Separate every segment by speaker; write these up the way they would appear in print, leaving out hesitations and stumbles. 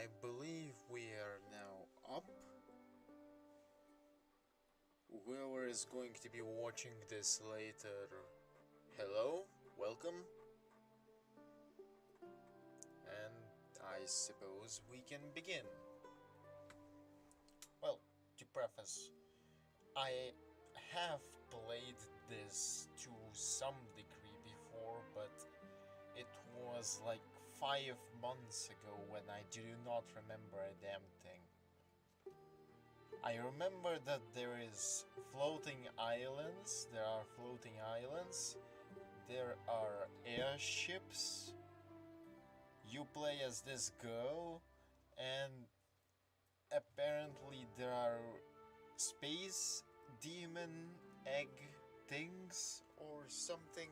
Speaker 1: I believe we are now up. Whoever is going to be watching this later, hello, welcome. And I suppose we can begin. Well, to preface, I have played this to some degree before, but it was like 5 months ago when I do not remember a damn thing. I remember that there are floating islands, there are airships, you play as this girl, and apparently there are space demon egg things or something.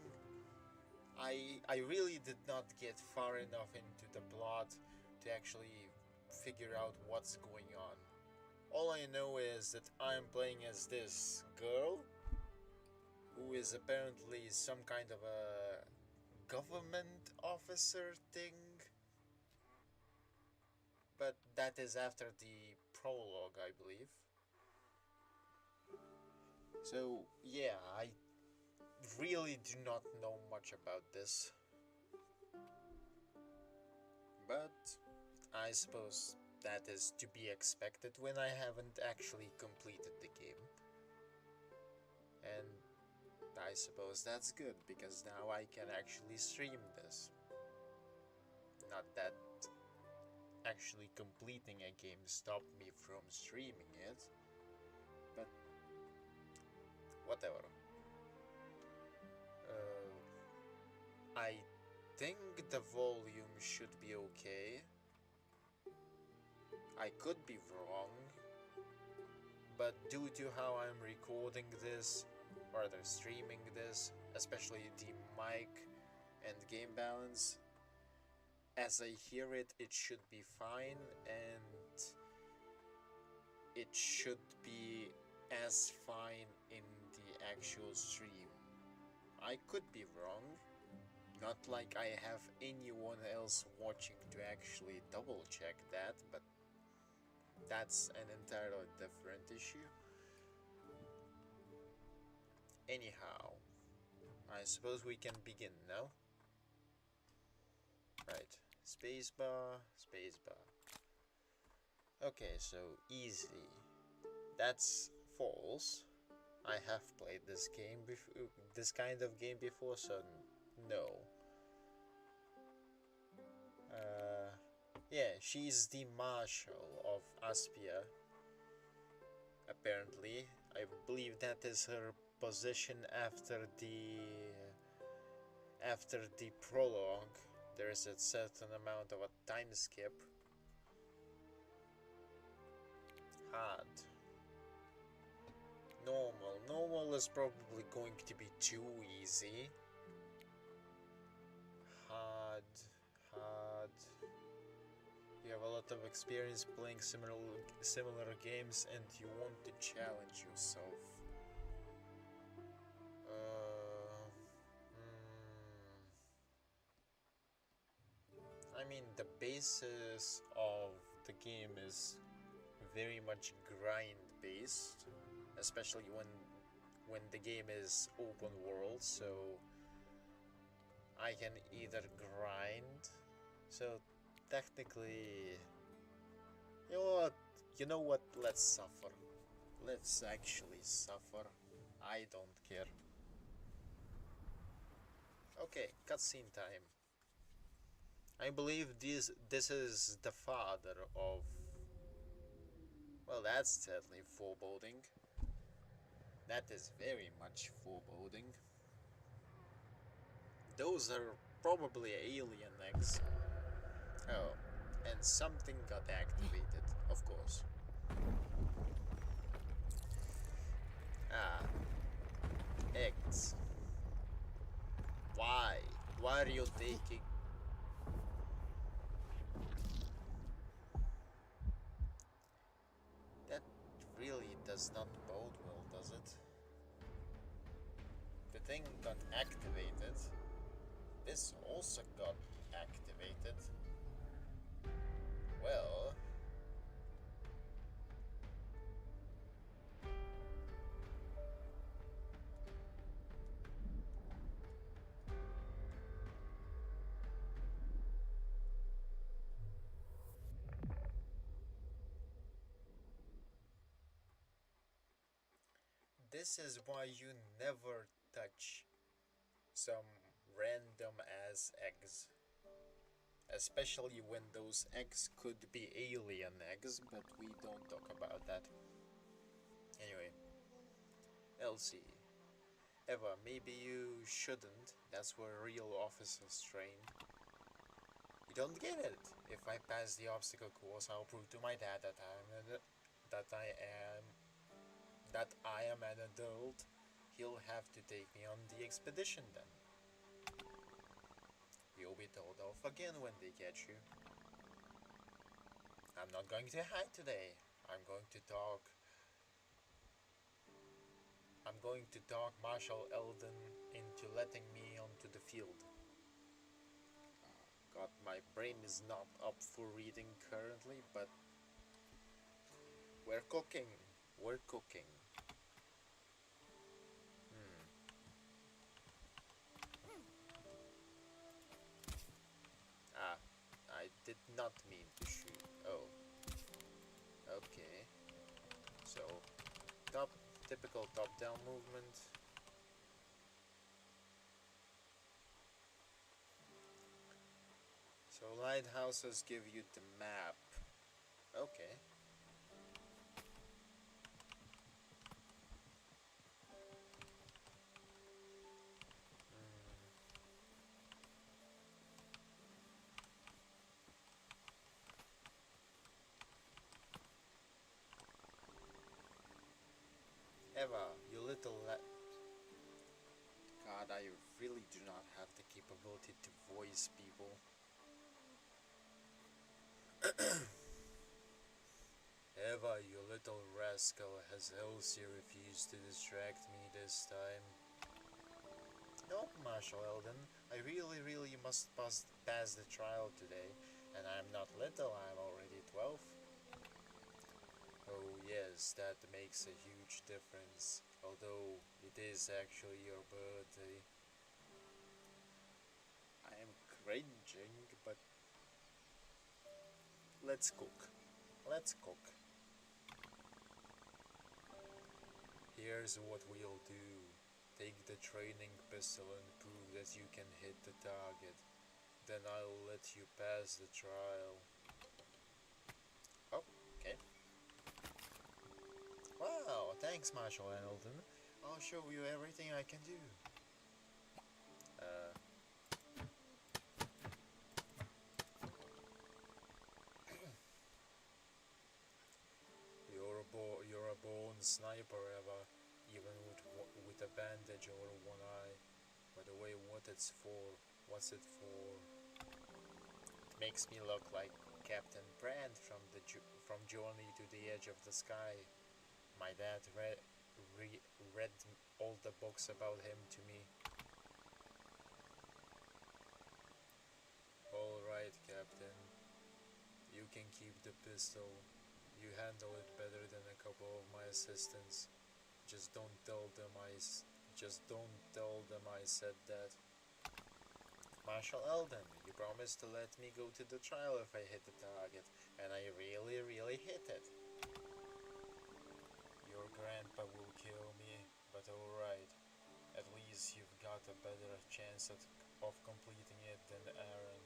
Speaker 1: I really did not get far enough into the plot to actually figure out what's going on. All I know is that I'm playing as this girl who is apparently some kind of a government officer thing. But that is after the prologue, I believe. So, yeah, I really do not know much about this. But I suppose that is to be expected when I haven't actually completed the game. And I suppose that's good, because now I can actually stream this. Not that actually completing a game stopped me from streaming it, but whatever. I think the volume should be okay. I could be wrong, but due to how I'm recording this, or rather streaming this, especially the mic and game balance, as I hear it, it should be fine, and it should be as fine in the actual stream. I could be wrong, not like I have anyone else watching to actually double check that, but that's an entirely different issue. Anyhow, I suppose we can begin now. Right, spacebar, spacebar. Okay, so easy. That's false. I have played this game before, this kind of game before, so no. Yeah, she's the marshal of Aspia. Apparently, I believe that is her position after the prologue. There is a certain amount of a time skip. Hard. Normal. Normal is probably going to be too easy. Hard. You have a lot of experience playing similar games and you want to challenge yourself. I mean, the basis of the game is very much grind based, especially when the game is open world, so I can either grind, so technically, you know what, let's suffer. Let's actually suffer. I don't care. Okay, cutscene time. I believe this is the father of... Well, that's certainly foreboding. That is very much foreboding. Those are probably alien eggs. Oh, and something got activated, of course. Ah, eggs. Why? Why are you taking... That really does not bode well, does it? The thing got activated. This also got activated. Well, this is why you never touch some random ass eggs. Especially when those eggs could be alien eggs, but we don't talk about that. Anyway, Elsie, Eva, maybe you shouldn't. That's where real officers train. You don't get it. If I pass the obstacle course, I'll prove to my dad that that I am I am an adult. He'll have to take me on the expedition then. You'll be told off again when they catch you. I'm not going to hide today. I'm going to talk. I'm going to talk Marshal Eldon into letting me onto the field. God, my brain is not up for reading currently, but we're cooking. We're cooking. Ah, I did not mean to shoot. Oh, okay. So, typical top-down movement. So lighthouses give you the map. Okay. Eva, you little God, I really do not have the capability to voice people. Eva, you little rascal, has Elsie refused to distract me this time? Nope, Marshal Eldon. I really must pass the trial today. And I'm not little, I'm already 12. Oh yes, that makes a huge difference. Although it is actually your birthday. I am cringing, but let's cook. Let's cook. Here's what we'll do. Take the training pistol and prove that you can hit the target. Then I'll let you pass the trial. Oh, okay. Wow, thanks, Marshal Eldon. I'll show you everything I can do. You're a born sniper, Eva, even with a bandage over one eye. By the way, what's it for? It makes me look like Captain Brand from Journey to the Edge of the Sky. My dad read all the books about him to me. Alright, Captain. You can keep the pistol. You handle it better than a couple of my assistants. Just don't tell them I said that. Marshal Eldon, you promised to let me go to the trial if I hit the target, and I really hit it. Your grandpa will kill me, but alright. At least you've got a better chance of completing it than Aaron.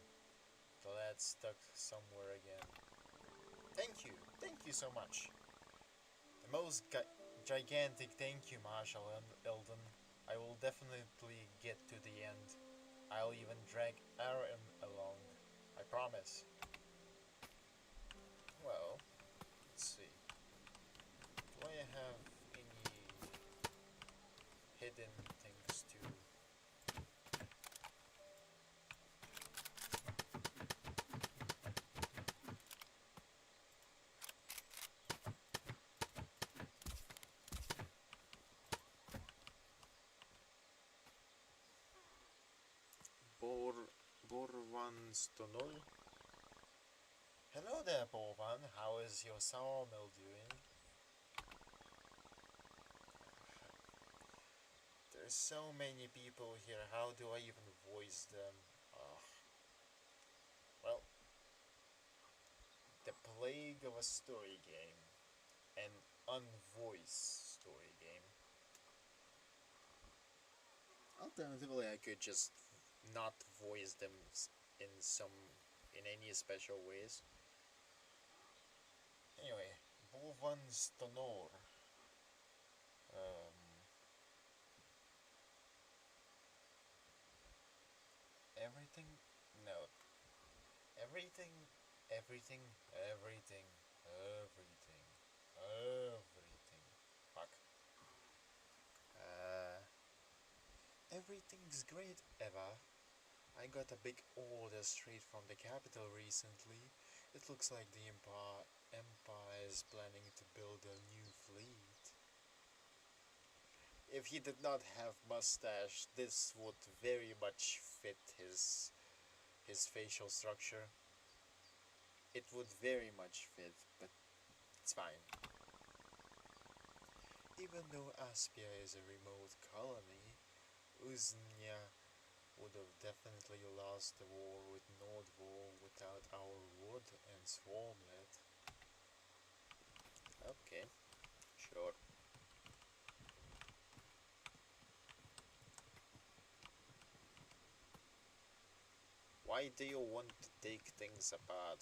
Speaker 1: The lad's stuck somewhere again. Thank you so much. The most gigantic thank you, Marshal Eldon. I will definitely get to the end. I'll even drag Aaron along. I promise. Well, let's see. Do I have any hidden things to... Bor wants to know. Hello, Hello there, Bovan. How is your sawmill doing? There's so many people here. How do I even voice them? Ugh. Well, the plague of a story game. An unvoiced story game. Alternatively, I could just not voice them in any special ways. Anyway, Bovan Stonor. Um, everything? No. Everything, everything, everything, everything, everything. Fuck. Uh, Everything's great, Eva. I got a big order straight from the capital recently. It looks like the Empire is planning to build a new fleet. If he did not have mustache, this would very much fit his facial structure. It would very much fit, but it's fine. Even though Aspia is a remote colony, Uznia would have definitely lost the war with Nordvol without our wood and swarmlet. Okay, sure. Why do you want to take things apart?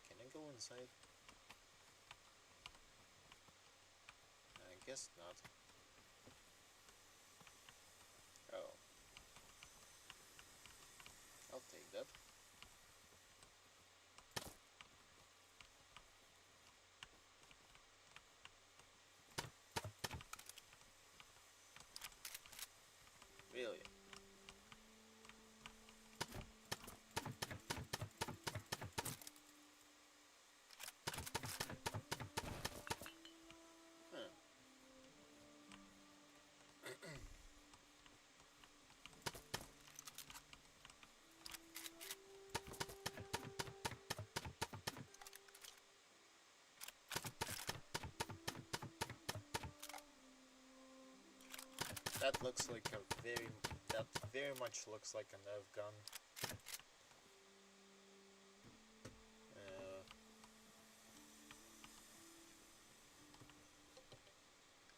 Speaker 1: Can I go inside? I guess not. Oh, I'll take that. Really? Huh. That looks like a very... That very much looks like a nerf gun. Uh,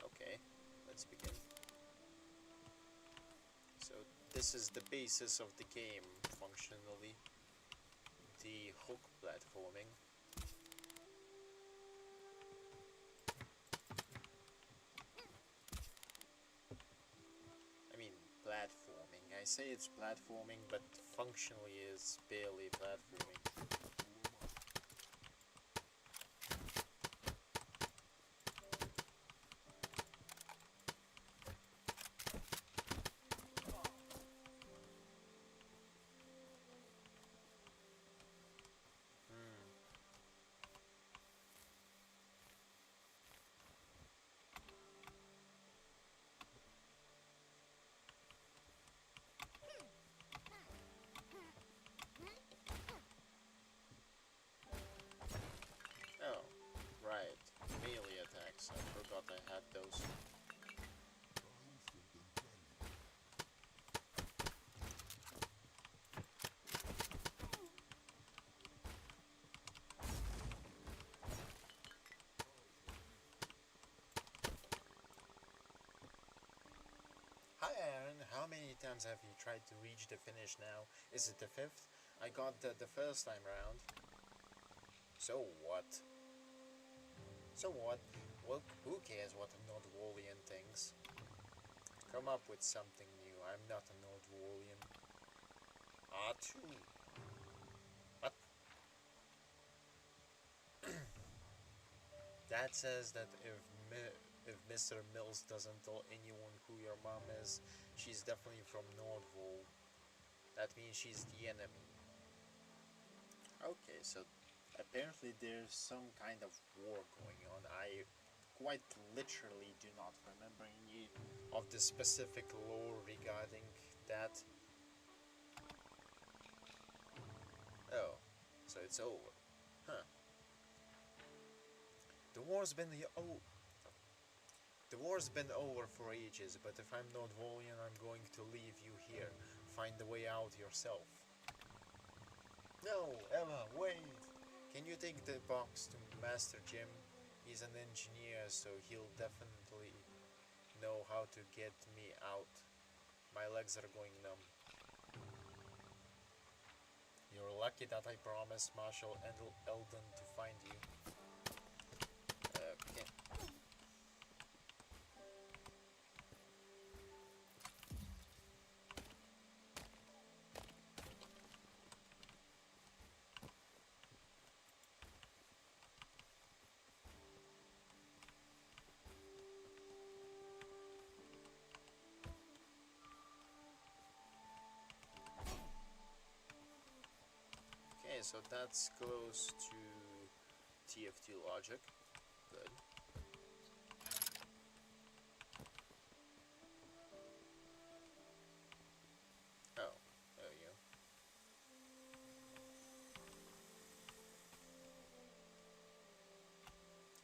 Speaker 1: okay, let's begin. So this is the basis of the game, functionally. The hook platforming. I mean, platforming. I say it's platforming, but functionally is barely platforming. Oh, right. Melee attacks. I forgot I had those. Hi Aaron, how many times have you tried to reach the finish now? Is it the fifth? I got the first time round. So what? So what? Well, who cares what a Nordwolian thinks? Come up with something new. I'm not a Nordwolian. R2. What? That says that if Mr. Mills doesn't tell anyone who your mom is, she's definitely from Nordvol. That means she's the enemy. Okay, so apparently there's some kind of war going on. I quite literally do not remember any of the specific lore regarding that. So it's over. Huh. The war's been the war's been over for ages, but if I'm not Volian, I'm going to leave you here. Find the way out yourself. No, Emma, wait! Can you take the box to Master Jim? He's an engineer, so he'll definitely know how to get me out. My legs are going numb. You're lucky that I promised Marshal Eldon to find you. Okay. Okay, so that's close to TFT logic. Good. Oh, there you go.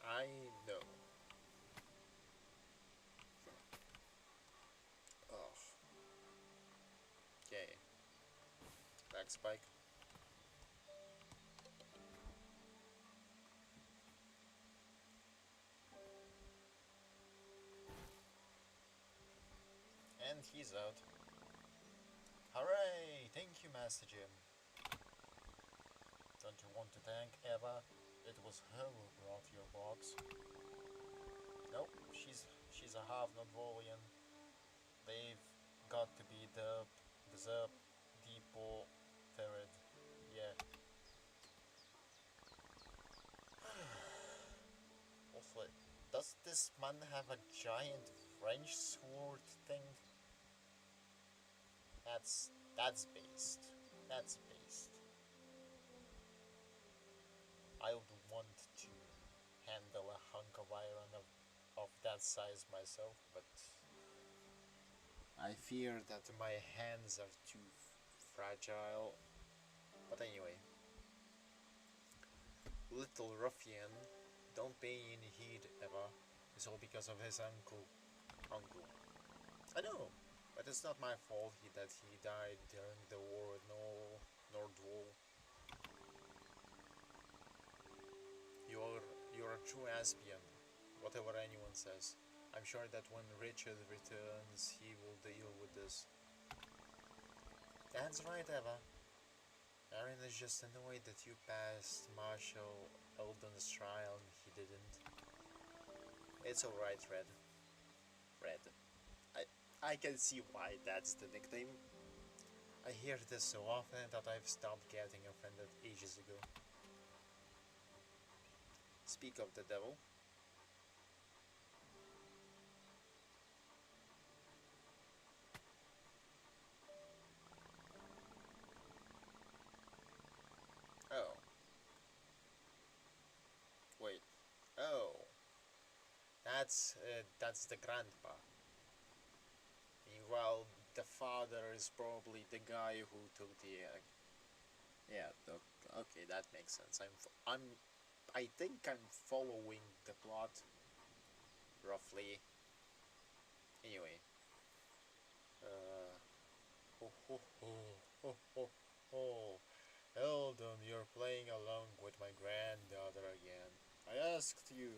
Speaker 1: I know. Oh. Okay. Back spike. And he's out. Hooray! Thank you, Master Jim. Don't you want to thank Eva? It was her who brought your box. Nope, she's a half Nodvolian. They've got to be the Zerp Depot Ferret. Yeah. Also, does this man have a giant French sword thing? That's based. That's based. I would want to handle a hunk of iron of that size myself, but I fear that my hands are too fragile. But anyway, little ruffian, don't pay any heed, Eva. It's all because of his uncle. I know, but it's not my fault that he died during the war with Nordwall. You're a true Aspian, whatever anyone says. I'm sure that when Richard returns, he will deal with this. That's right, Eva. Aaron is just annoyed that you passed Marshal Eldon's trial and he didn't. It's alright, Red. Red. I can see why that's the nickname. I hear this so often that I've stopped getting offended ages ago. Speak of the devil. Oh. Wait. Oh. That's the grandpa. Meanwhile, the father is probably the guy who took the egg. Yeah, okay, that makes sense. I think I'm following the plot roughly. Anyway, ho ho ho ho ho ho. Eldon, you're playing along with my granddaughter again. I asked you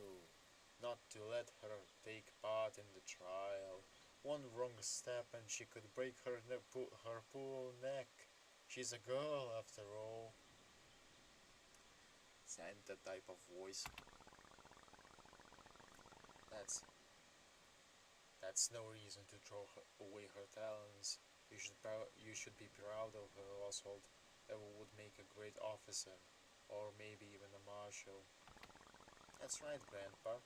Speaker 1: not to let her take part in the trial. One wrong step and she could break her poor neck. She's a girl after all. Santa type of voice. That's no reason to throw away her talents. You should be proud of her, Oswald. Eva would make a great officer, or maybe even a marshal. That's right, Grandpa.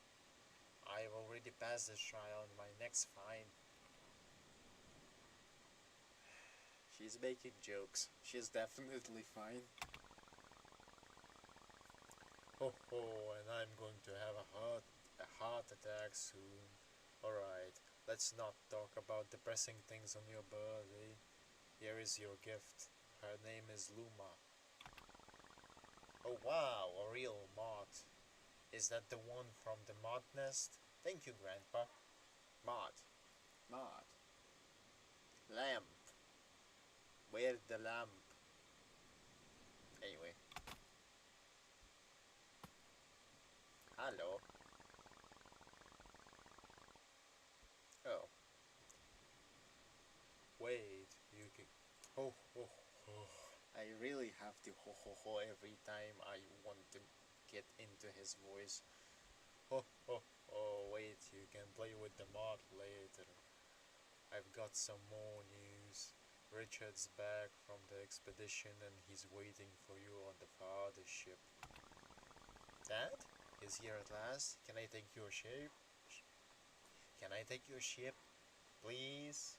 Speaker 1: I've already passed the trial and my neck's fine. She's making jokes. She's definitely fine. Ho ho, and I'm going to have a heart attack soon. Alright, let's not talk about depressing things on your birthday. Here is your gift. Her name is Luma. Oh wow, a real moth. Is that the one from the moth nest? Thank you, Grandpa. Moth. Moth. Lamp. Where's the lamp? Anyway. Hello. Oh. Wait, you can... Ho ho ho. I really have to ho ho ho every time I want to get into his voice. Ho ho ho. Wait, you can play with the mod later. I've got some more news. Richard's back from the expedition and he's waiting for you on the father ship. Dad? He's here at last. Can I take your ship? Can I take your ship? Please?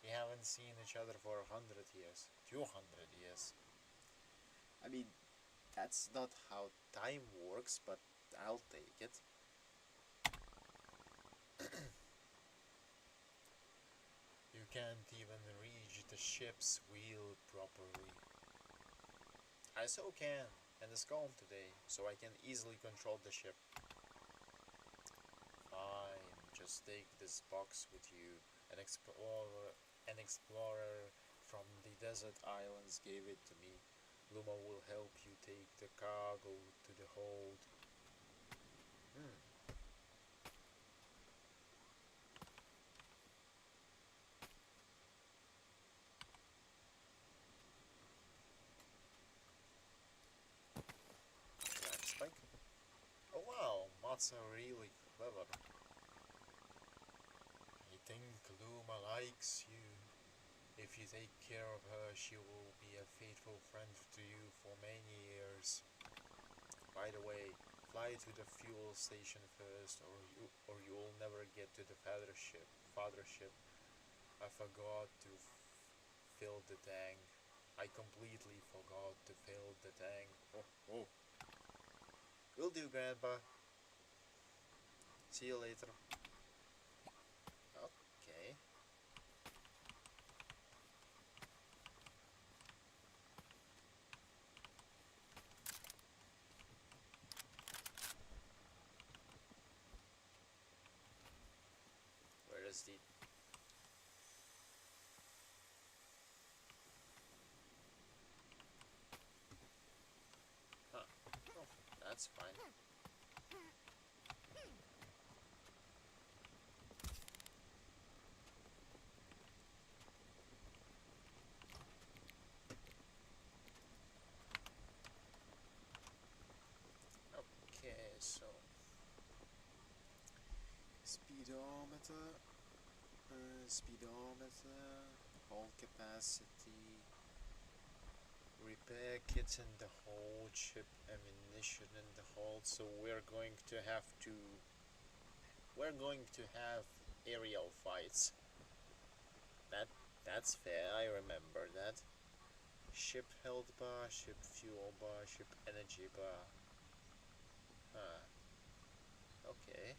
Speaker 1: We haven't seen each other for 100 years. 200 years. I mean, that's not how time works, but I'll take it. You can't even reach the ship's wheel properly. I so can, and it's calm today, so I can easily control the ship. Fine, just take this box with you. An explorer from the desert islands gave it to me. Luma will help you take the cargo to the hold. Spike. Oh wow, mods are really clever. I think Luma likes you. If you take care of her, she will be a faithful friend to you for many years. By the way, fly to the fuel station first, or you'll never get to the fathership. I forgot to fill the tank. I completely forgot to fill the tank. Oh, oh. Will do, Grandpa. See you later. Okay. Where is the... Huh. Oh, that's fine. Okay, so... Speedometer... hull capacity... Repair kits in the hold, ship ammunition in the hold, so we're going to have aerial fights. That's fair, I remember that. Ship health bar, ship fuel bar, ship energy bar. Huh. Okay.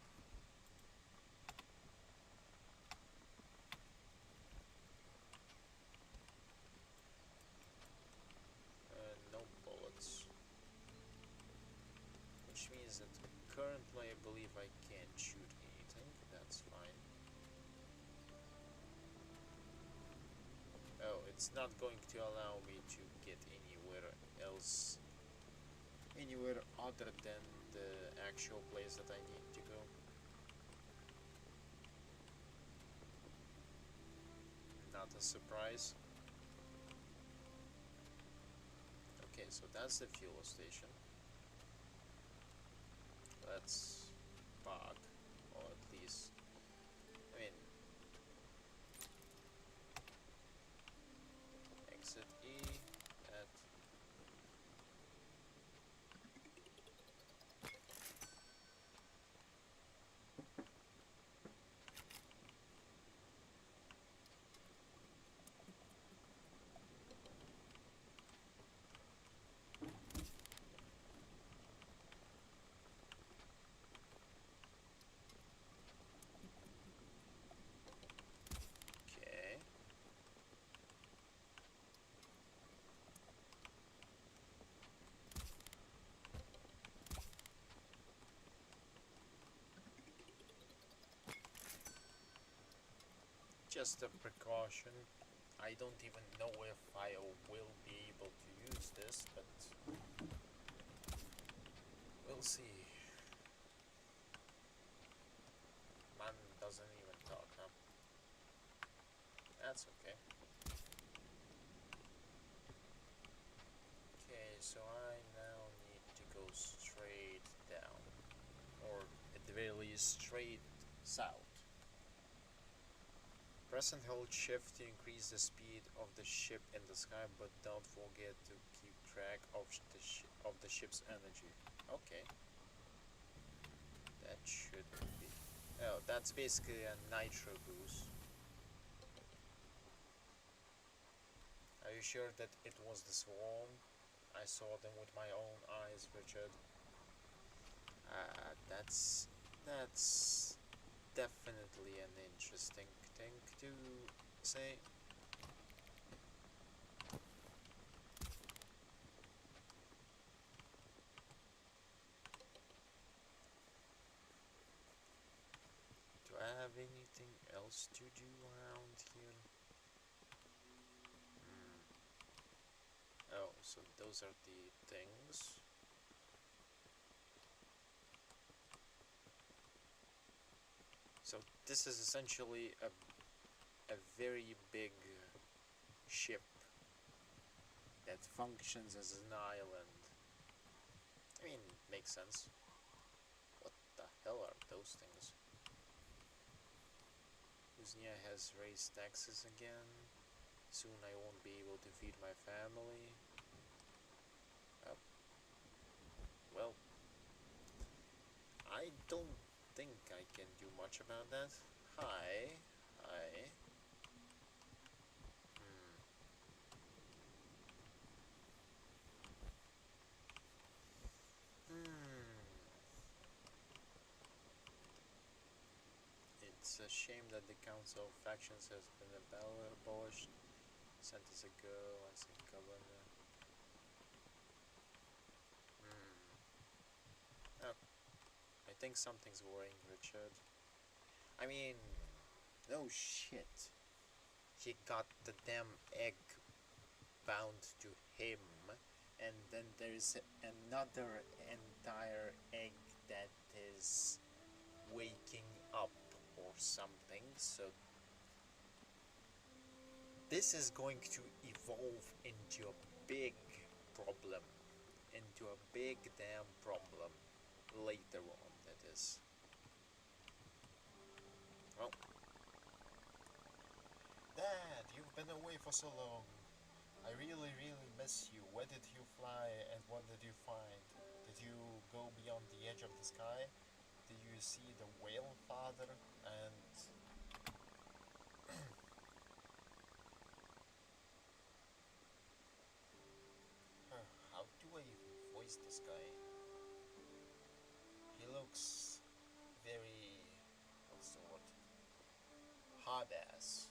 Speaker 1: No bullets. Which means that currently I believe I can't shoot anything. That's fine. Oh, it's not going to allow me to get anywhere else. Anywhere other than the actual place that I need to go. Not a surprise. Okay, so that's the fuel station. Let's park, or at least, I mean, exit E at... just a precaution. I don't even know if I will be able to use this, but we'll see. Man doesn't even talk, huh? That's okay. Okay, so I now need to go straight down, or at the very least straight south. Press and hold shift to increase the speed of the ship in the sky, but don't forget to keep track of the ship's energy. Okay. That should be... Oh, that's basically a nitro boost. Are you sure that it was the swarm? I saw them with my own eyes, Richard. That's definitely an interesting thing to say. Do I have anything else to do around here? Oh, so those are the things. So this is essentially a very big ship that functions as an island. I mean, makes sense. What the hell are those things? Uznia has raised taxes again. Soon I won't be able to feed my family. Well, I don't think I can do much about that. Hi. Hi. It's a shame that the Council of Factions has been abolished centuries ago as a governor. Oh, I think something's worrying Richard. I mean, no shit. He got the damn egg bound to him, and then there's another entire egg that is waking up or something, so this is going to evolve into a big problem, into a big damn problem later on, that is. Well, Dad, you've been away for so long. I really miss you. Where did you fly and what did you find? Did you go beyond the edge of the sky? Did you see the whale father? And how do I even voice this guy? He looks very, what's the word? Hard ass,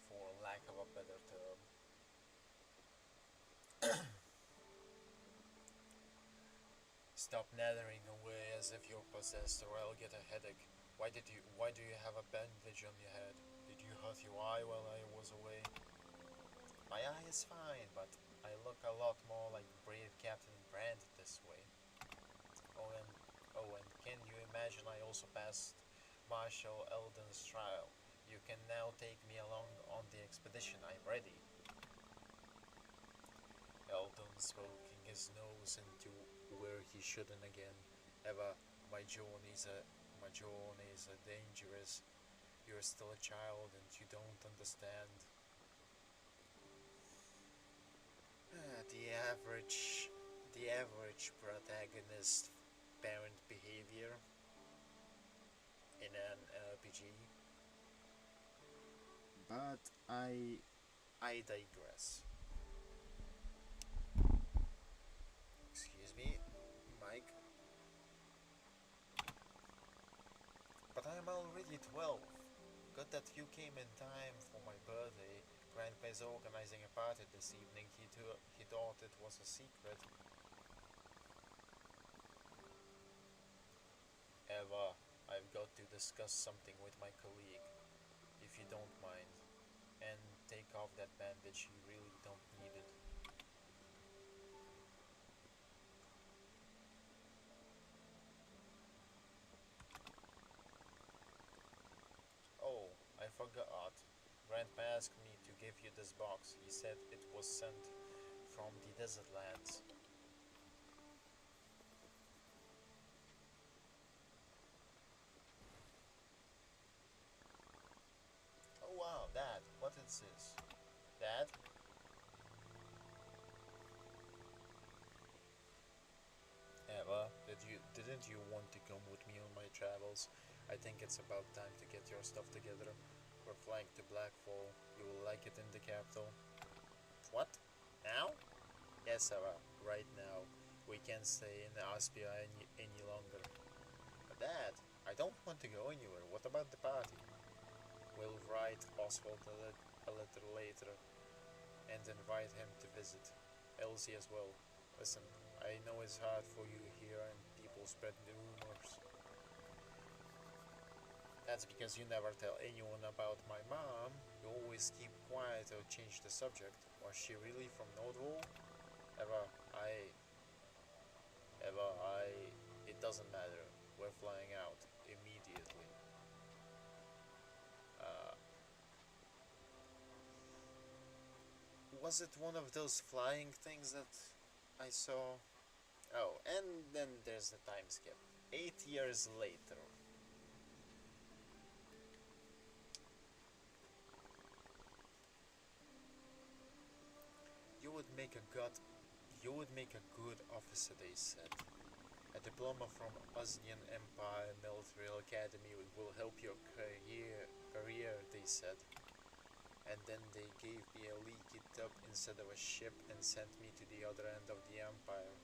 Speaker 1: for lack of a better term. Stop nattering away as if you're possessed, or I'll get a headache. Why do you have a bandage on your head? Did you hurt your eye while I was away? My eye is fine, but I look a lot more like brave Captain Brand this way. And can you imagine I also passed Marshal Eldon's trial? You can now take me along on the expedition. I'm ready. Eldon's poking his nose into where he shouldn't again. Eva, my journeys are dangerous. You're still a child and you don't understand. The average protagonist parent behavior in an RPG. But I digress. Excuse me, Mike. But I'm already 12. Good that you came in time for my birthday. Grandpa is organizing a party this evening. He thought it was a secret. Eva, I've got to discuss something with my colleague. If if you don't mind, and take off that bandage, you really don't need it. Oh, I forgot. Grandpa asked me to give you this box. He said it was sent from the desert lands. Oh wow, Dad, what is this? Dad? Eva, didn't you want to come with me on my travels? I think it's about time to get your stuff together. We're flying to Blackfall. You will like it in the capital. What? Now? Yes, Eva, right now. We can't stay in Aspia any longer. But Dad, I don't want to go anywhere. What about the party? We'll write Oswald a letter later and invite him to visit. Elsie as well. Listen, I know it's hard for you here and people spread the rumors. That's because you never tell anyone about my mom. You always keep quiet or change the subject. Was she really from Nordwall? Eva, I... Eva, I... It doesn't matter. We're flying out immediately. Uh, was it one of those flying things that I saw? Oh, and then there's the time skip. 8 years later. You would make a good officer, they said. A diploma from Osnian Empire Military Academy will help your career, they said. And then they gave me a leaky tub instead of a ship and sent me to the other end of the Empire.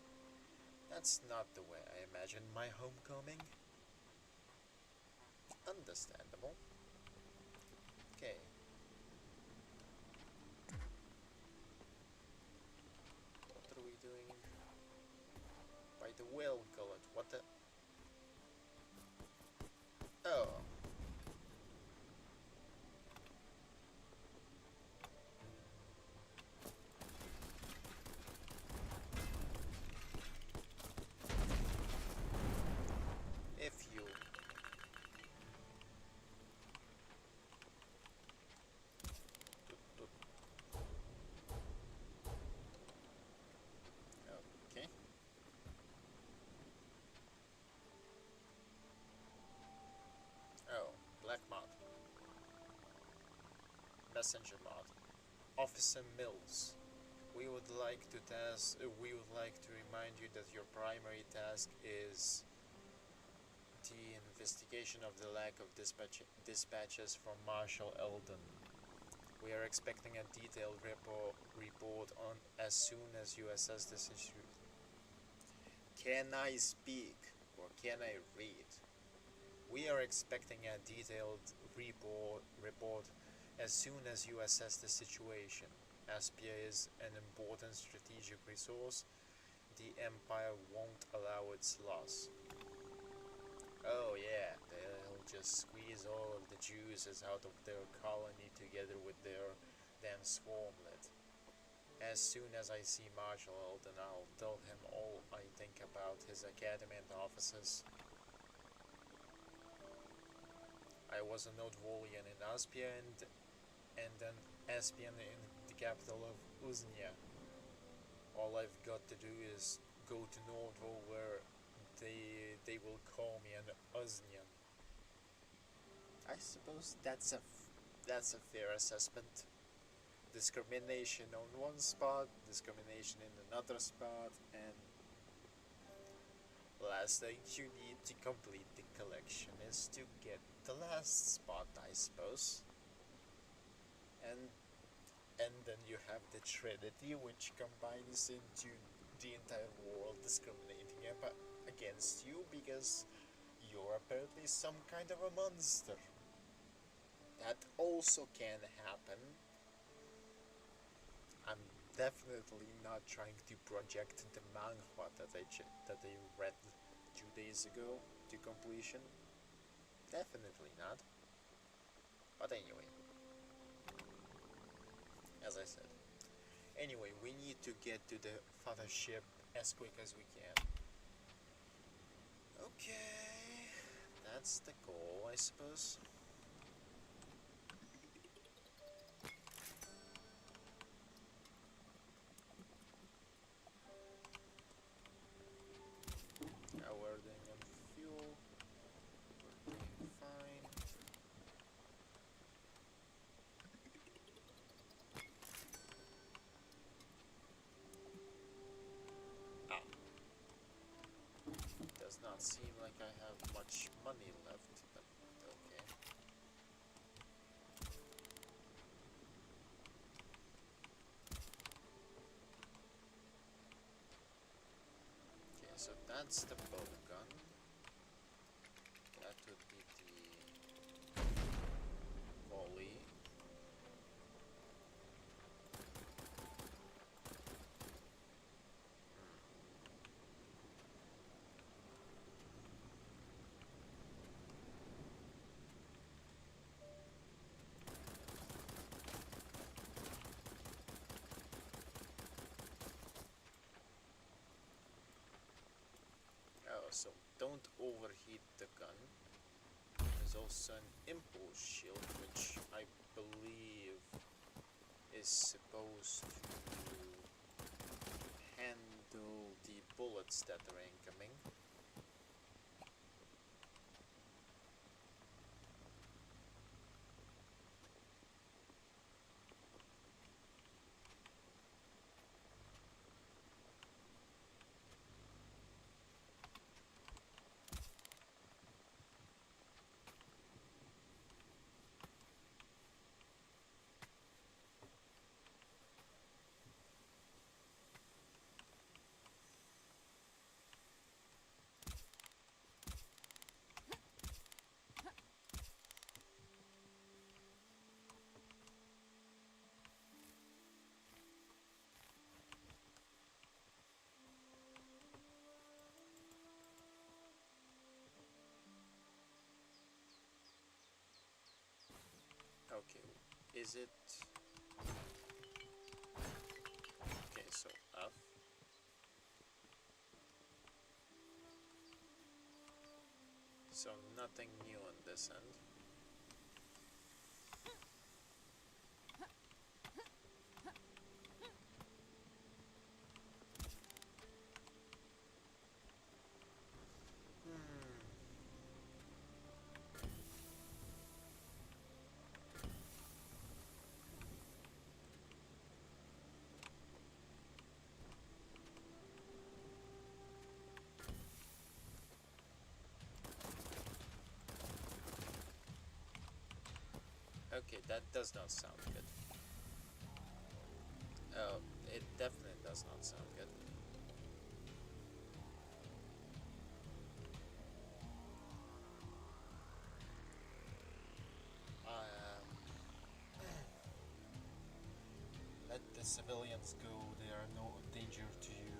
Speaker 1: That's not the way I imagined my homecoming. Understandable. Okay. What are we doing? By the whale gullet. What the? Oh. If you... Okay. Oh, black mod. Messenger mod. Officer Mills. We would like to remind you that your primary task is the investigation of the lack of dispatches from Marshal Eldon. We are expecting a detailed report on as soon as you assess this issue. Can I speak or can I read? We are expecting a detailed report as soon as you assess the situation. Aspia is an important strategic resource. The Empire won't allow its loss. Oh yeah, they'll just squeeze all of the juices out of their colony together with their then swarmlet. As soon as I see Marshal Eldon, I'll tell him all I think about his academy and officers. I was a Nordwallian in Aspia and an Aspian in the capital of Uznia. All I've got to do is go to Nordwall where they will call me an Uznian. I suppose that's a fair assessment. Discrimination on one spot, discrimination in another spot, and last thing you need to complete the collection is to get the last spot, I suppose. And then you have the Trinity, which combines into the entire world discriminating against you because you're apparently some kind of a monster. That also can happen. I'm definitely not trying to project the manhwa that I read 2 days ago to completion. Definitely not. But anyway. as I said. Anyway, we need to get to the father ship as quick as we can. Okay, that's the goal, I suppose. Now we're doing on fuel. We're doing fine. Ah. Does not seem like I have much money left, but okay. Okay, so that's the bow gun. That would be the volley. Oh, so don't overheat the gun. There's also an impulse shield, which I believe is supposed to handle the bullets that are incoming. Okay, is it... Okay, so F. So nothing new on this end. Okay, that does not sound good. Oh, it definitely does not sound good. Let the civilians go, they are no danger to you.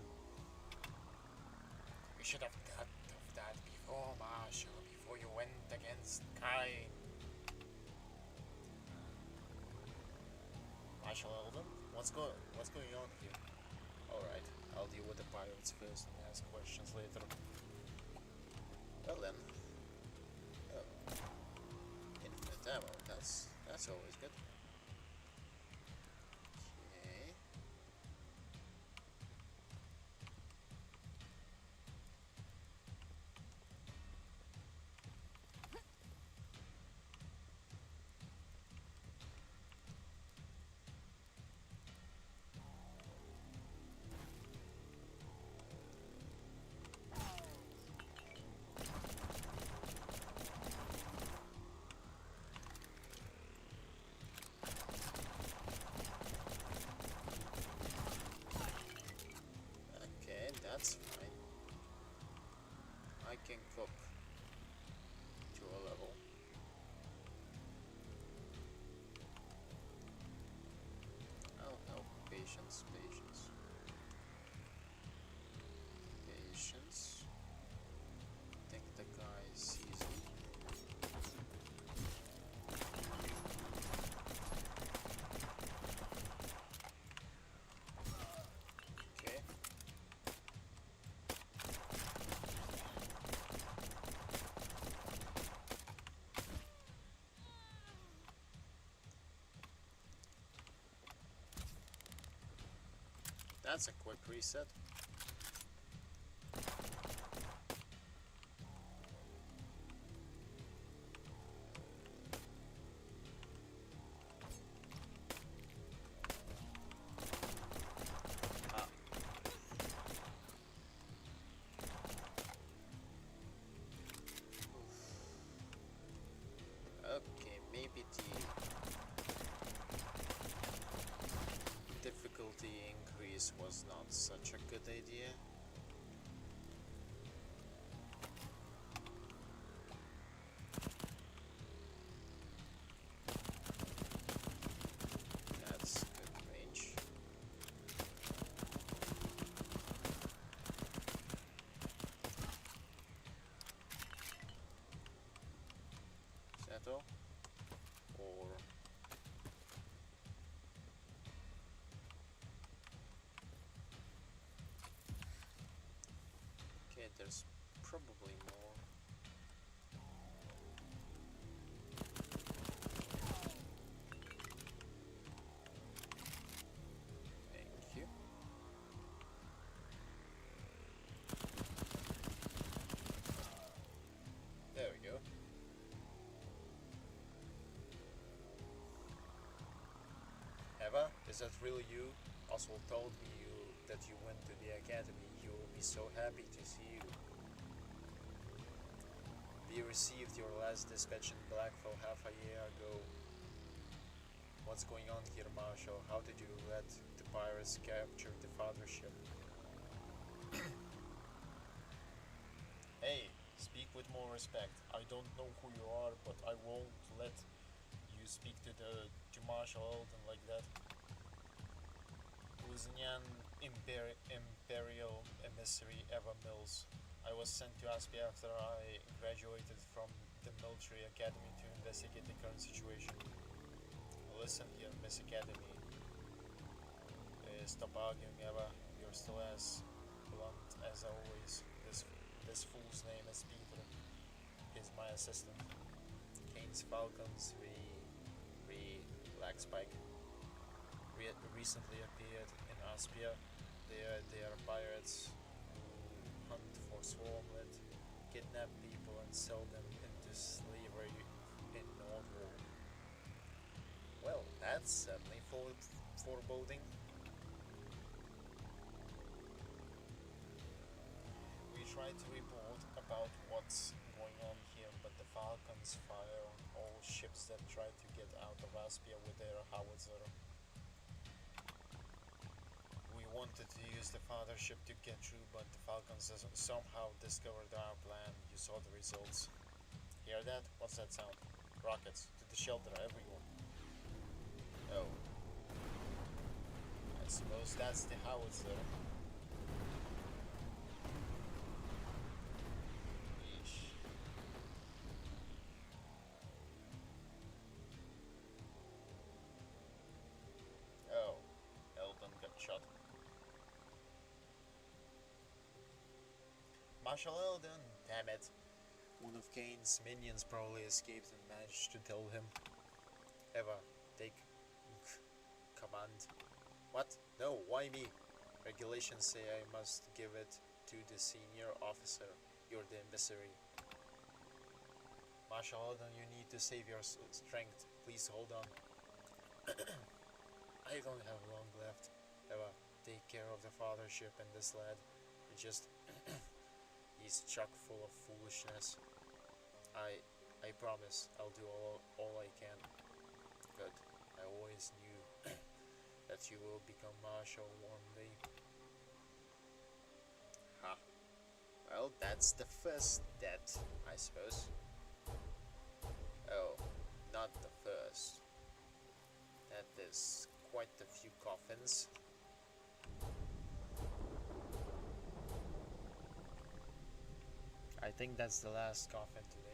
Speaker 1: We should have thought of that before, Marshall, before you went against Kai. Marshal Eldon? What's going on here? Alright, I'll deal with the pirates first and ask questions later. Well then. Oh. Infinite ammo, that's always good. Okay. That's fine. I can cook to a level. Oh, no, patience, patience. Patience. I think the guy sees me. That's a quick reset. Ah. Okay, maybe the difficulty increase was not such a good idea. That's good range. Is that all? Or okay, there's probably more. Thank you. There we go. Eva, is that really you? Oswald told me that you went to the academy. He will be so happy to see you. We received your last dispatch in Blackfell half a year ago. What's going on here, Marshal? How did you let the pirates capture the father ship? Hey, speak with more respect. I don't know who you are, but I won't let you speak to Marshal Alden like that. Lusnian Imperial Emissary Eva Mills. I was sent to Aspia after I graduated from the military academy to investigate the current situation. Listen here, Miss Academy. Stop arguing, Eva. You're still as blunt as always. This fool's name is Peter. He's my assistant. Kane's Falcons, Black Spike, recently appeared in Aspia. They are pirates who hunt for swarmlet, kidnap people and sell them into slavery in Northwall. Well, that's certainly foreboding. We tried to report about what's going on here, but the Falcons fire on all ships that try to get out of Aspia with their howitzer. We wanted to use the father ship to get through, but the Falcons somehow discovered our plan. You saw the results. Hear that? What's that sound? Rockets. To the shelter, everyone. Oh. I suppose that's the howitzer. Oh, Eldon got shot. Marshal Eldon, damn it. One of Kane's minions probably escaped and managed to tell him. Eva, take command. What? No, why me? Regulations say I must give it to the senior officer. You're the emissary. Marshal Eldon, you need to save your strength. Please hold on. I don't have long left. Eva, take care of the father ship and this lad. He just... he's chock full of foolishness. I promise I'll do all I can. Good. I always knew that you will become Marshal one day. Ha. Well, that's the first death, I suppose. Oh, not the first. That is quite a few coffins. I think that's the last coffin today.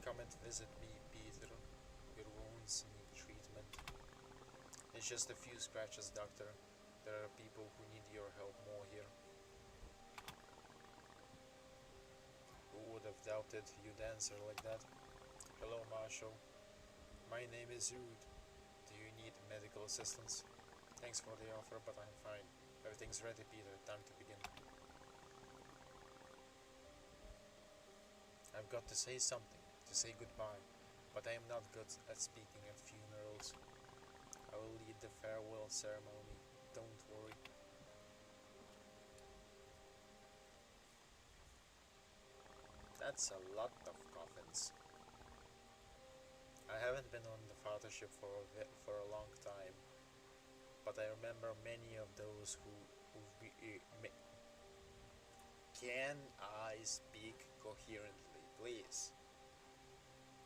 Speaker 1: Come and visit me, Peter. Your wounds need treatment. The It's just a few scratches, doctor. There are people who need your help more here. Who would have doubted you'd answer like that? Hello, Marshal. My name is Rude. Do you need medical assistance? Thanks for the offer, but I'm fine. Everything's ready, Peter. Time to begin. I've got to say something, to say goodbye, but I am not good at speaking at funerals. I will lead the farewell ceremony. Don't worry. That's a lot of coffins. I haven't been on the fathership for a long time, but I remember many of those who can I speak coherently, please?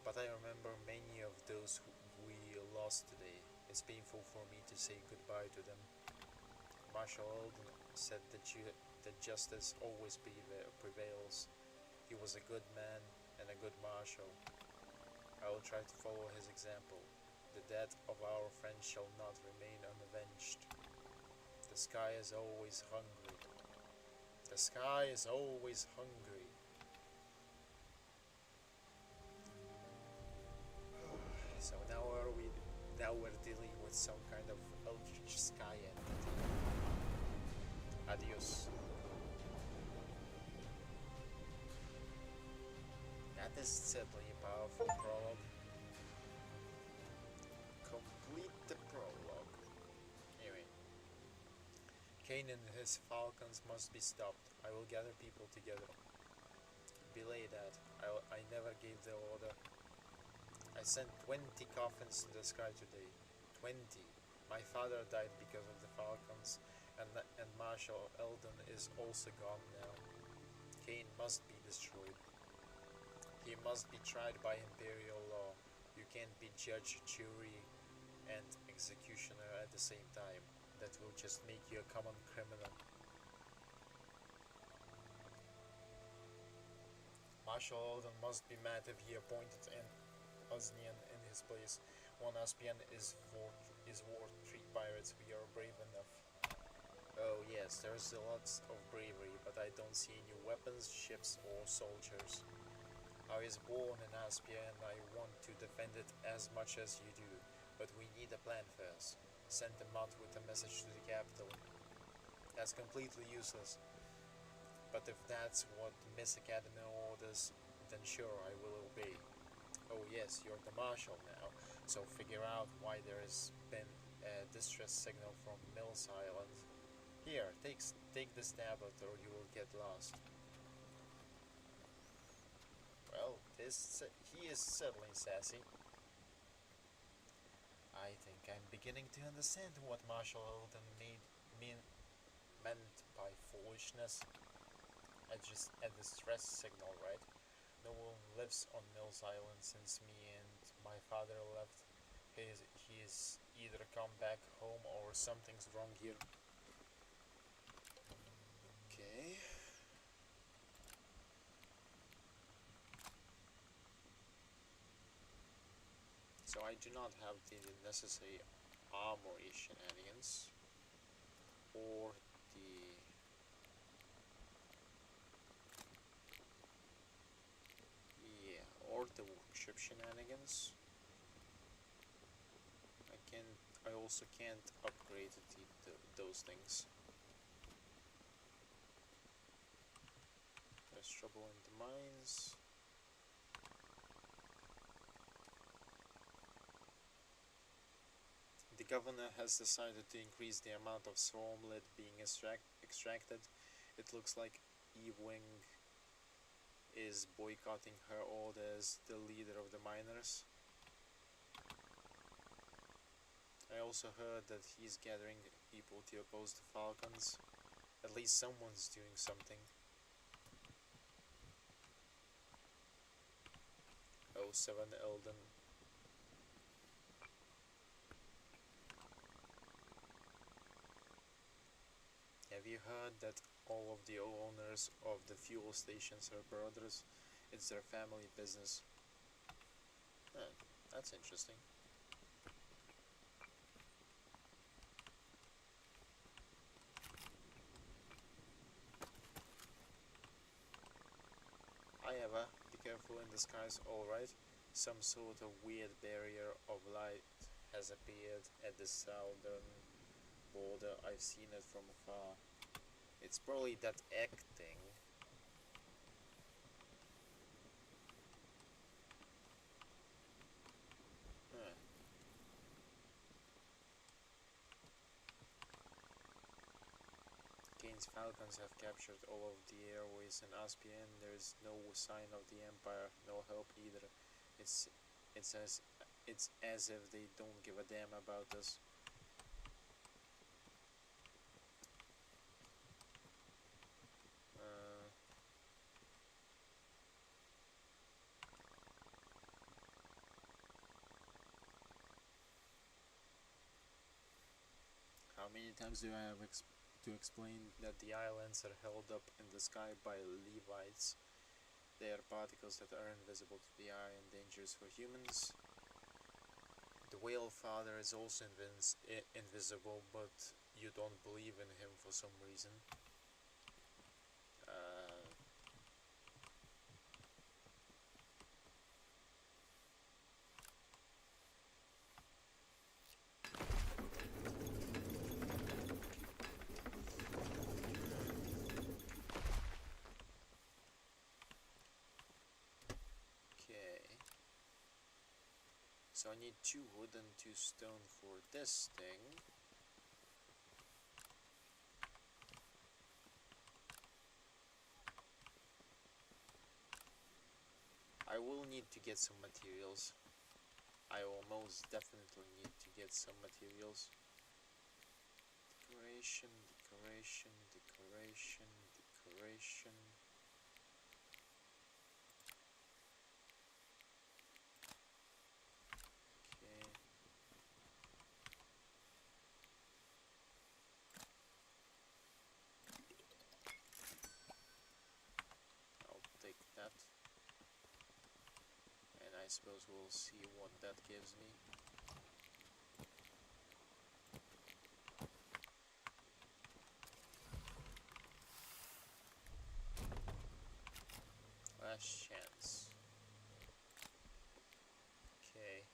Speaker 1: But I remember many of those who we lost today. It's painful for me to say goodbye to them. Marshal Alden said that justice always prevails. He was a good man and a good marshal. I will try to follow his example. The death of our friend shall not remain unavenged. The sky is always hungry. The sky is always hungry. So now we're dealing with some kind of eldritch sky entity. Adios. That is certainly a powerful prologue. Complete the prologue. Anyway. Cain and his falcons must be stopped. I will gather people together. Belay that. I never gave the order. I sent 20 coffins to the sky today. 20. My father died because of the falcons, and Marshal Eldon is also gone now. Cain must be destroyed. He must be tried by imperial law. You can't be judge, jury, and executioner at the same time. That will just make you a common criminal. Marshal Alden must be mad if he appointed an Osnian in his place. One Aspian is worth 3 pirates. We are brave enough. Oh yes, there's lots of bravery, but I don't see any weapons, ships, or soldiers. I was born in Aspia and I want to defend it as much as you do, but we need a plan first. Send them out with a message to the capital. That's completely useless. But if that's what Miss Academy orders, then sure, I will obey. Oh yes, you're the marshal now, so figure out why there has been a distress signal from Mills Island. Here, take this tablet or you will get lost. Well, he is certainly sassy. I think I'm beginning to understand what Marshal Alden meant by foolishness. A distress signal, right? No one lives on Mills Island since me and my father left. He's either come back home or something's wrong here. Okay. So I do not have the necessary armory shenanigans or the workshop shenanigans. I also can't upgrade those things. There's trouble in the mines. The governor has decided to increase the amount of swarm lead being extracted. It looks like Eve-Wing is boycotting her order as the leader of the miners. I also heard that he's gathering people to oppose the Falcons. At least someone's doing something. Oh, 7 Elden. Have you heard that all of the owners of the fuel stations are brothers? It's their family business. Huh, that's interesting. Eva, be careful in the skies, alright? Some sort of weird barrier of light has appeared at the southern border. I've seen it from afar. It's probably that egg thing. Huh. Kane's falcons have captured all of the airways in Aspian. There's no sign of the Empire, no help either. It's it's as it's as if they don't give a damn about us. Uh, how many times do I have to explain that the islands are held up in the sky by Levites? They are particles that are invisible to the eye and dangerous for humans. The whale father is also invisible, but you don't believe in him for some reason. Uh, okay. So I need 2 wood and 2 stone for this thing. I will need to get some materials. I will most definitely need to get some materials. Decoration, decoration, decoration, decoration. Okay. I'll take that. And I suppose we'll see what that gives me. Last chance. Okay.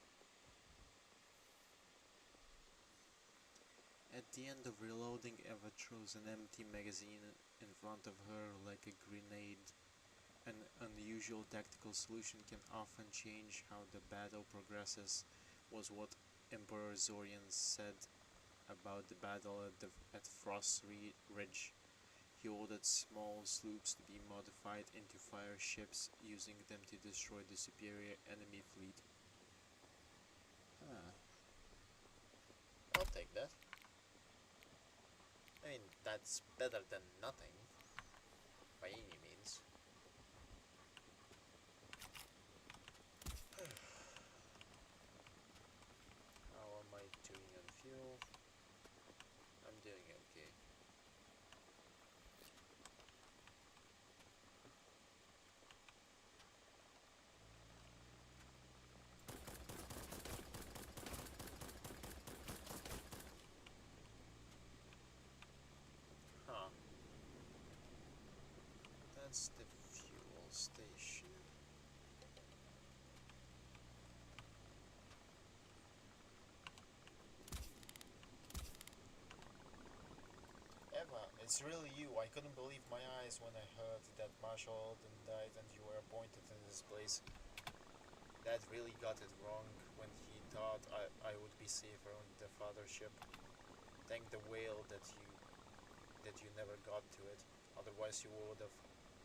Speaker 1: At the end of reloading, Eva throws an empty magazine in front of her like a grenade. An unusual tactical solution can often change how the battle progresses, was what Emperor Zorian said about the battle at Frost Ridge. He ordered small sloops to be modified into fire ships, using them to destroy the superior enemy fleet. Ah, I'll take that. I mean, that's better than nothing, by any means. How am I doing on fuel? I'm doing okay. Huh. That's the fuel station. Eva, it's really you. I couldn't believe my eyes when I heard that Marshal Alden died and you were appointed in this place. Dad really got it wrong when he thought I would be safer on the father ship. Thank the whale that you never got to it. Otherwise you would have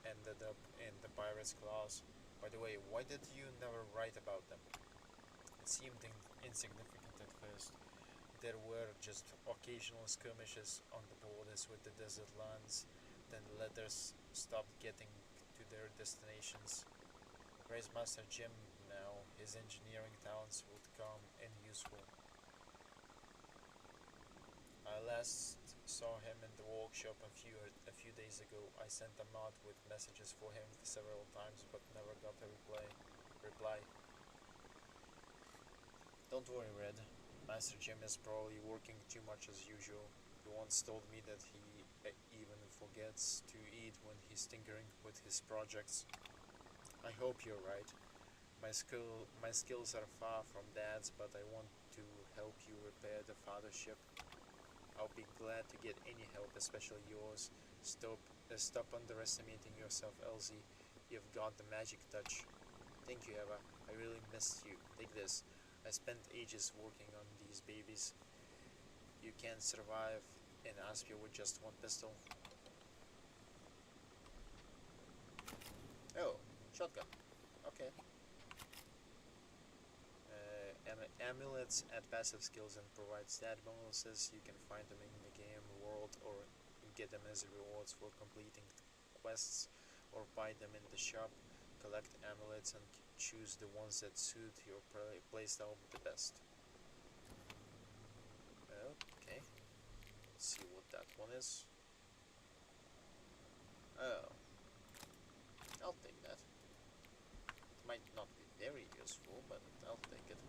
Speaker 1: ended up in the pirates' claws. By the way, why did you never write about them? It seemed insignificant at first. There were just occasional skirmishes on the borders with the desert lands. Then letters stopped getting to their destinations. Where's Master Jim now? His engineering talents would come in useful. I last saw him in the workshop a few days ago. I sent a note with messages for him several times, but never got a reply. Don't worry, Red. Master Jim is probably working too much as usual. He once told me that he even forgets to eat when he's tinkering with his projects. I hope you're right. My skills are far from Dad's, but I want to help you repair the father ship. I'll be glad to get any help, especially yours. Stop underestimating yourself, Elsie. You've got the magic touch. Thank you, Eva. I really missed you. Take this. I spent ages working on these babies. You can't survive an Aspia with just one pistol. Oh, shotgun. Okay. Amulets add passive skills and provide stat bonuses. You can find them in the game world or get them as rewards for completing quests or buy them in the shop. Collect amulets and choose the ones that suit your playstyle the best. Okay, let's see what that one is. Oh, I'll take that. It might not be very useful, but I'll take it.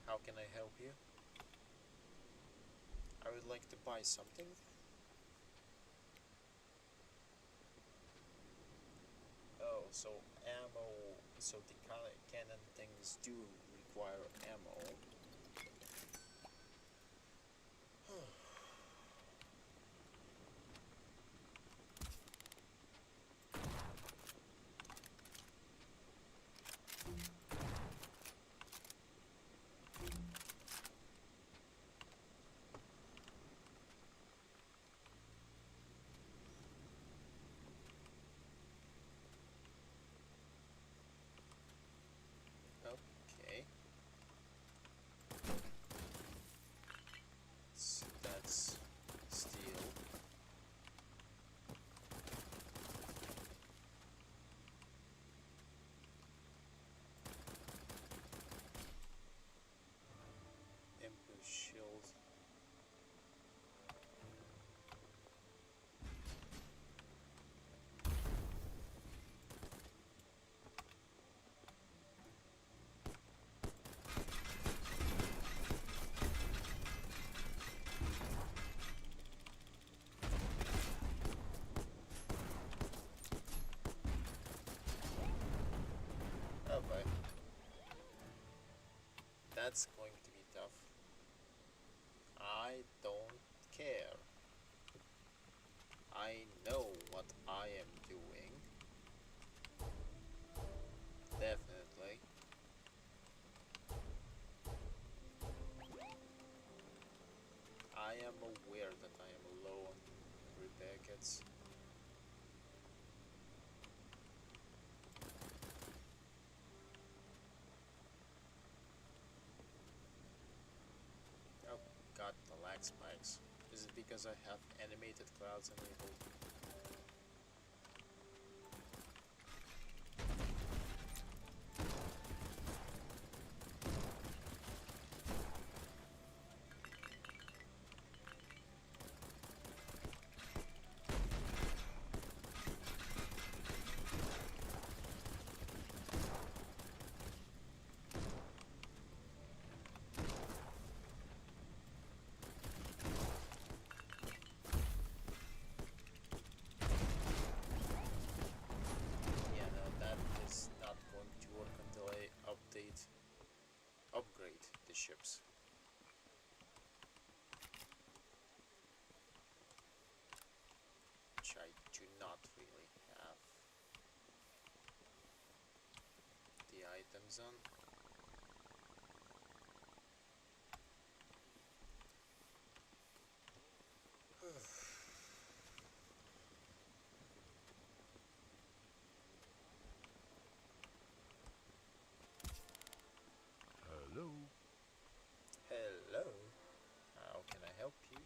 Speaker 1: How can I help you? I would like to buy something. Oh, so ammo, so the cannon things do require ammo. Okay. So that's steel. Impulse shield. Okay. That's going to be tough. I don't care. I know what I am doing. Definitely. I am aware that I am low on repair kits. Oh god, the lag spikes. Is it because I have animated clouds enabled? Yeah, no, that is not going to work until I upgrade the ships. Which I do not really have the items on.
Speaker 2: Hello?
Speaker 1: Hello, how can I help you?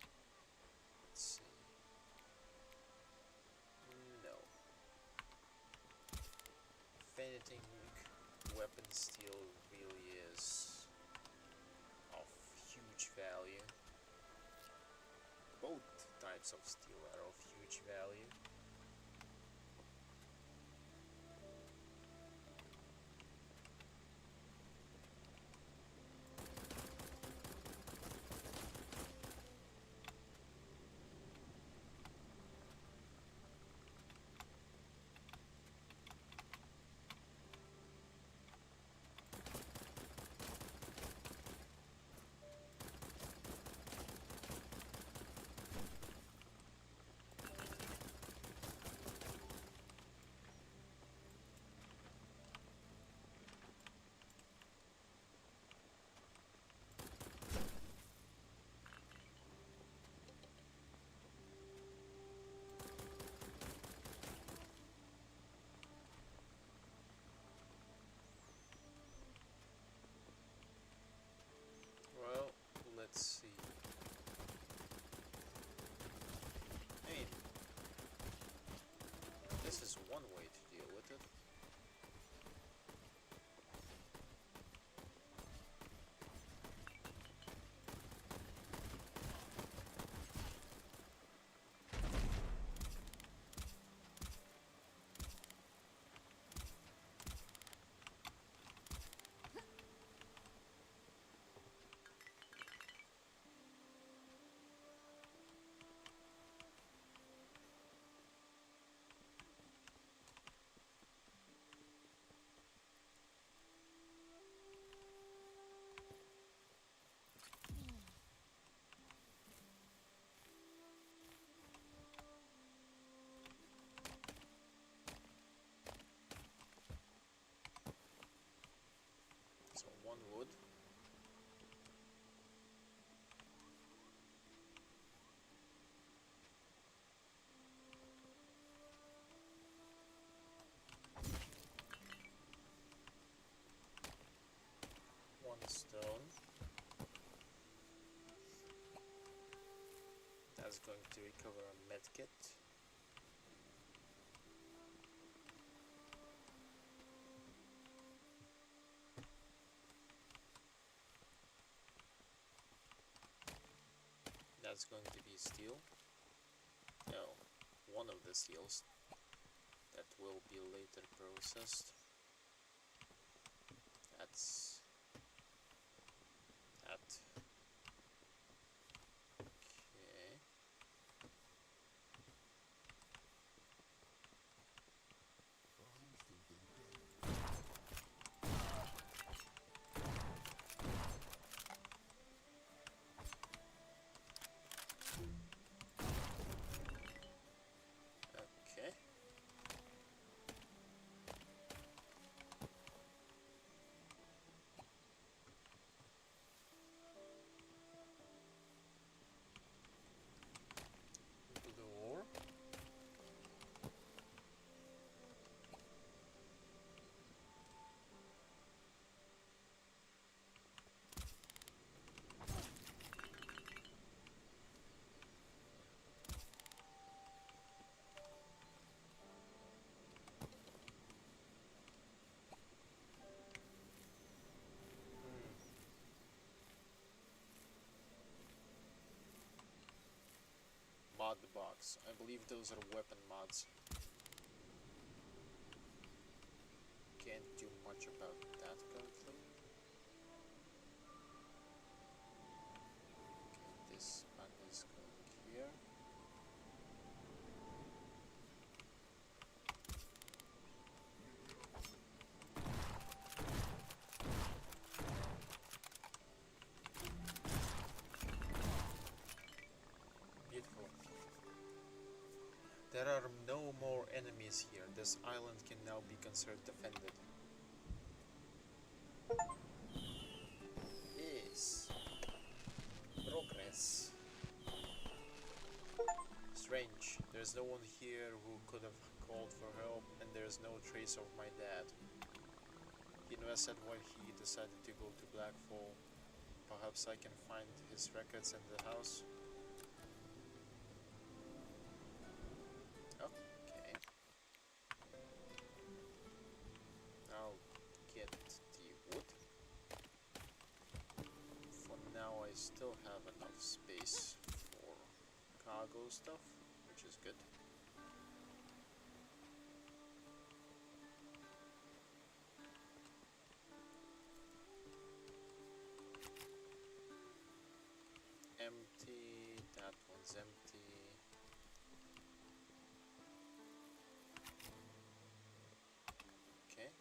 Speaker 1: Let's see. No. If anything, weapon steel really is of huge value. Both types of steel are of huge value. one way to deal with it. So one wood. One stone. That's going to recover a medkit. That's going to be steel. No, one of the steels that will be later processed. That's that. Okay. Okay. Into the war. Mod box. I believe those are weapon mods. Can't do much about that currently. Okay, this one is going here. Beautiful. There are no more enemies here. This island can now be considered defended. Yes. Progress. Strange. There's no one here who could have called for help, and there's no trace of my dad. He never said why he decided to go to Blackfall. Perhaps I can find his records in the house. Okay. I'll get the wood. For now, I still have enough space for cargo stuff, which is good. Empty, that one's empty. Okay.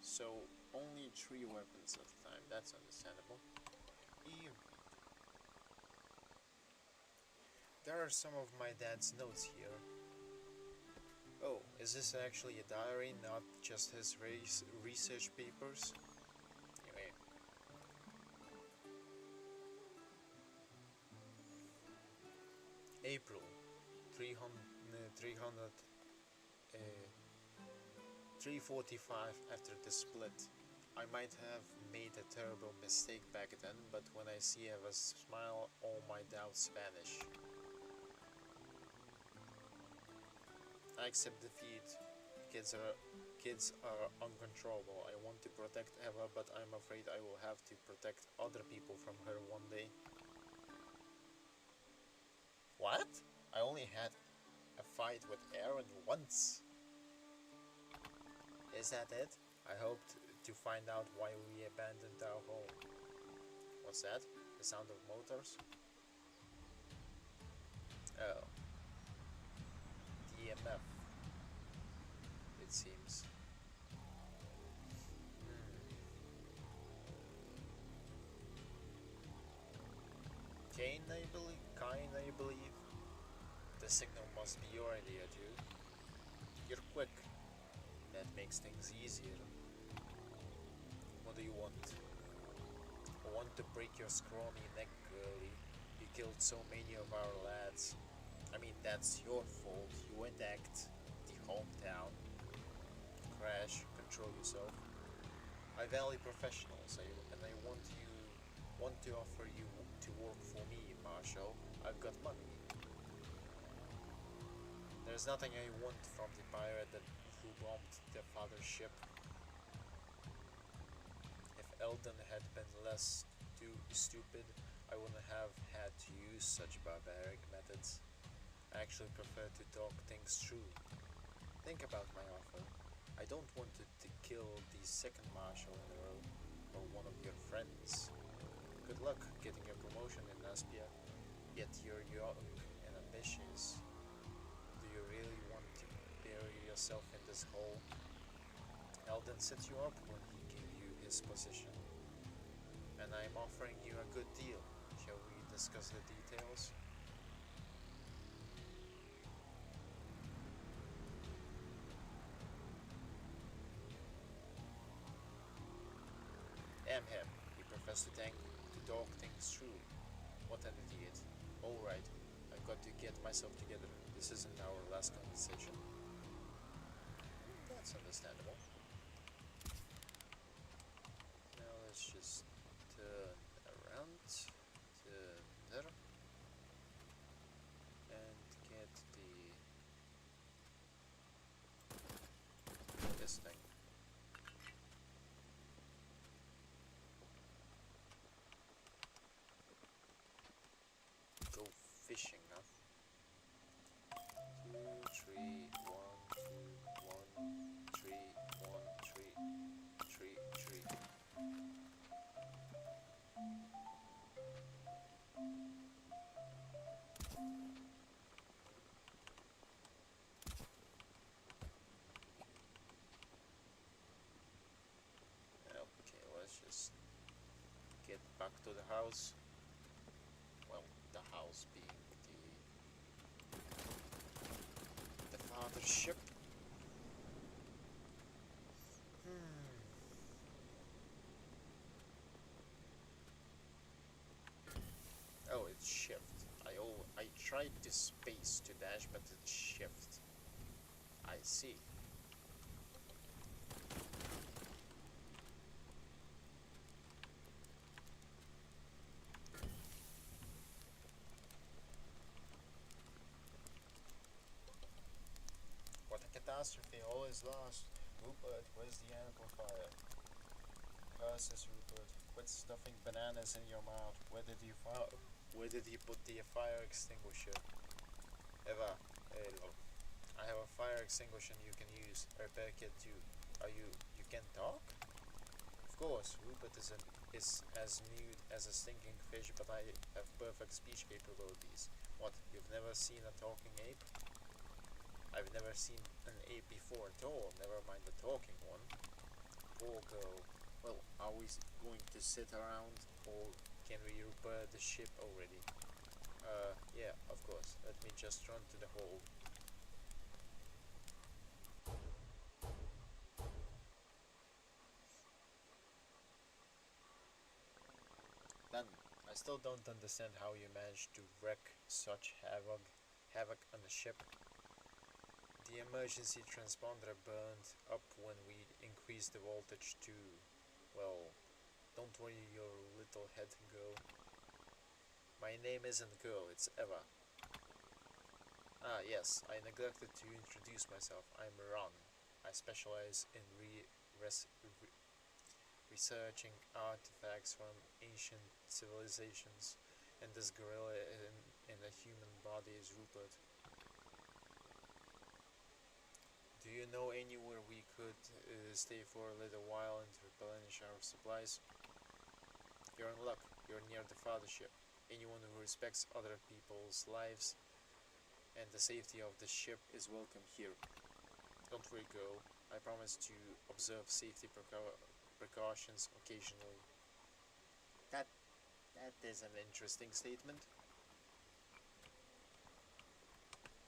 Speaker 1: So only 3 weapons at a time, that's understandable. Ew. There are some of my dad's notes here. Oh, is this actually a diary, not just his research papers? Anyway. April 345 after the split. I might have made a terrible mistake back then, but when I see Eva's smile, all my doubts vanish. I accept defeat. Kids are uncontrollable. I want to protect Eva, but I'm afraid I will have to protect other people from her one day. What? I only had a fight with Aaron once. Is that it? I hoped to find out why we abandoned our home. What's that? The sound of motors? Oh. DMF. It seems. Kane, I believe. The signal must be your idea, dude. You're quick. That makes things easier. What do you want? I want to break your scrawny neck, girlie. You killed so many of our lads. I mean, that's your fault. You attacked the hometown. Crash, control yourself. I value professionals, and I want to offer you to work for me, Marshall. I've got money. There's nothing I want from the pirate who bombed their father's ship. If Eldon had been less too stupid, I wouldn't have had to use such barbaric methods. I actually prefer to talk things through. Think about my offer. I don't want to kill the second marshal in a row, or one of your friends. Good luck getting your promotion in Aspia, yet you're young and ambitious. Do you really want to bury yourself in this hole? Eldon set you up when he gave you his position, and I'm offering you a good deal. Shall we discuss the details? Damn him, he professed to talk things through. What an idiot. Alright, I've got to get myself together. This isn't our last conversation. That's understandable. Now let's just turn around, turn there, and get this thing. Go fishing, huh? 2, 3, 1, 2, 1, 3, 1, 3, 3, 3. Okay, let's just get back to the house. Well, the house being the father's ship. Oh, it's shift. I tried to space to dash, but it's shift. I see. What a catastrophe, all is lost. Rupert, where's the amplifier? Curses, Rupert. Quit stuffing bananas in your mouth. Where did you put the fire extinguisher? Eva, hey, look. I have a fire extinguisher you can use. A repair kit too. You can talk? Of course, Rupert is as mute as a stinking fish, but I have perfect speech capabilities. What, you've never seen a talking ape? I've never seen an ape before at all, never mind the talking one. Poor girl. Well, are we going to sit around, or can we repair the ship already? Yeah, of course. Let me just run to the hold. Then, I still don't understand how you managed to wreak such havoc on the ship. The emergency transponder burned up when we increased the voltage to, well, don't worry your little head, girl. My name isn't girl, it's Eva. Ah, yes, I neglected to introduce myself. I'm Ron. I specialize in researching artifacts from ancient civilizations, and this gorilla in a human body is Rupert. Do you know anywhere we could stay for a little while and replenish our supplies? You're in luck. You're near the fathership. Anyone who respects other people's lives and the safety of the ship is welcome here. Don't worry, girl. I promise to observe safety precautions occasionally. That that is an interesting statement.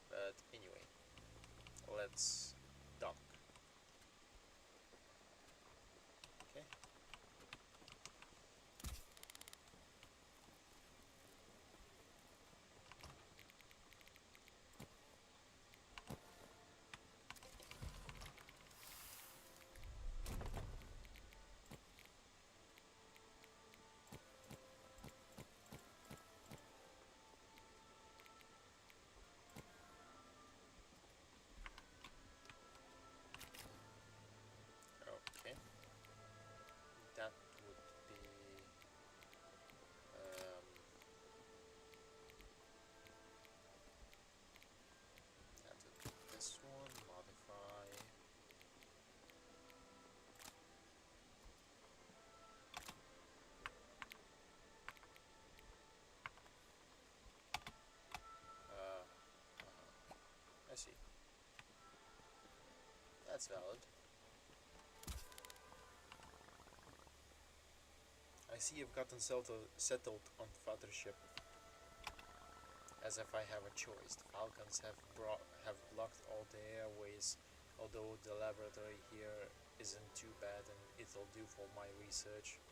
Speaker 1: But anyway, let's dock. Okay. Okay. That would be that would be this one. Modify. I see. That's valid. I see you've gotten settled on fathership, as if I have a choice. The Falcons have blocked all the airways, although the laboratory here isn't too bad and it'll do for my research.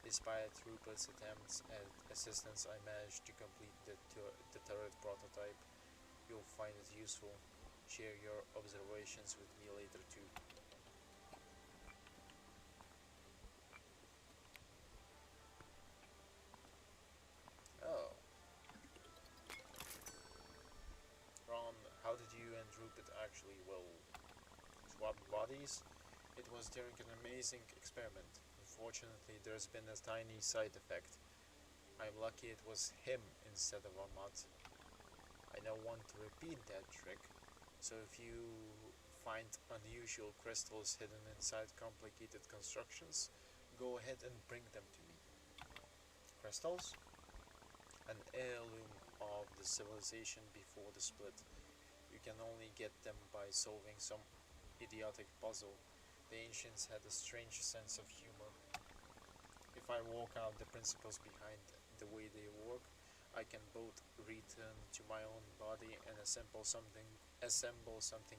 Speaker 1: Despite Rupert's attempts at assistance, I managed to complete the turret prototype. You'll find it useful. Share your observations with me later too. Oh, Ron, how did you and Rupert actually, well, swap bodies? It was during an amazing experiment. Unfortunately, there's been a tiny side effect. I'm lucky it was him instead of Ahmad. I don't want to repeat that trick, so if you find unusual crystals hidden inside complicated constructions, go ahead and bring them to me. Crystals? An heirloom of the civilization before the split. You can only get them by solving some idiotic puzzle. The ancients had a strange sense of humor. If I work out the principles behind the way they work, I can both return to my own body and assemble something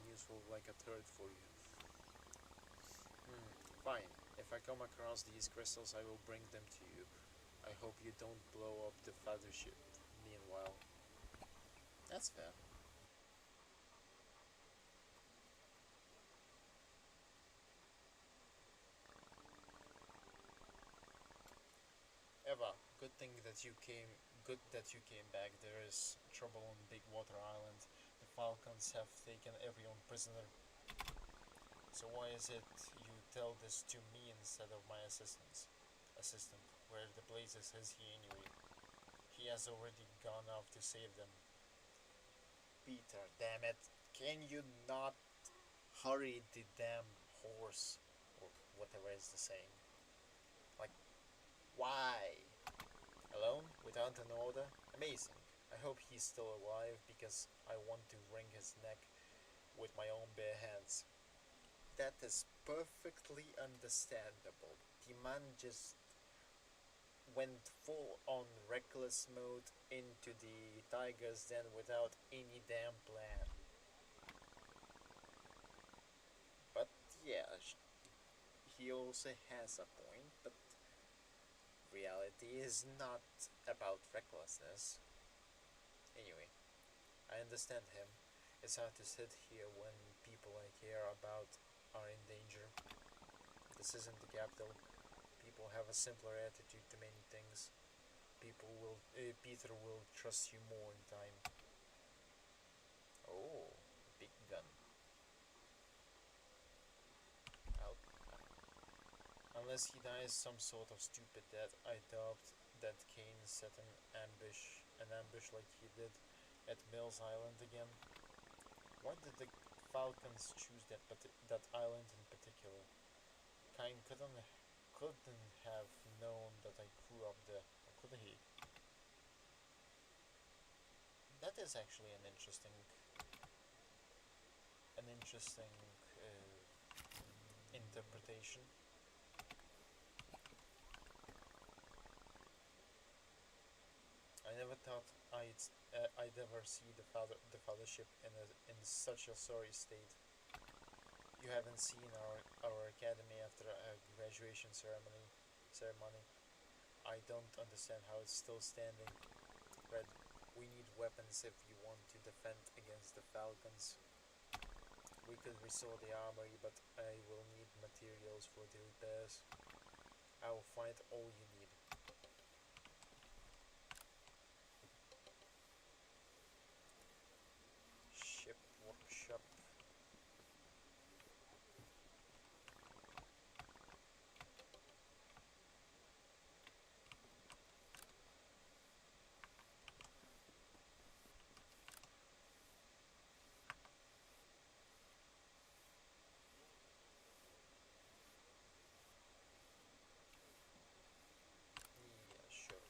Speaker 1: useful like a turret for you. Fine. If I come across these crystals, I will bring them to you. I hope you don't blow up the fathership. Meanwhile, that's fair. Eva, good thing that you came. Good that you came back. There is trouble on Big Water Island. The Falcons have taken everyone prisoner. So why is it you tell this to me instead of my assistant? Where the blazes is he anyway? He has already gone off to save them. Peter, damn it! Can you not hurry the damn horse or whatever is the saying? Like, why? Alone without an order? Amazing. I hope he's still alive because I want to wring his neck with my own bare hands. That is perfectly understandable. The man just went full on reckless mode into the tiger's den without any damn plan. But yeah, he also has a point, but reality is not about recklessness. Anyway, I understand him. It's hard to sit here when people I care about are in danger. This isn't the capital. People have a simpler attitude to many things. Peter will trust you more in time. Unless he dies some sort of stupid death, I doubt that Kane set an ambush like he did at Mills Island again. Why did the Falcons choose that island in particular? Kane couldn't have known that I grew up there, or could he? That is actually an interesting interpretation. I never thought I'd ever see the fellowship in such a sorry state. You haven't seen our academy after a graduation ceremony. I don't understand how it's still standing. Red, we need weapons if you want to defend against the Falcons. We could restore the armory, but I will need materials for the repairs. I will find all you need. Ship workshop. Yeah, sure.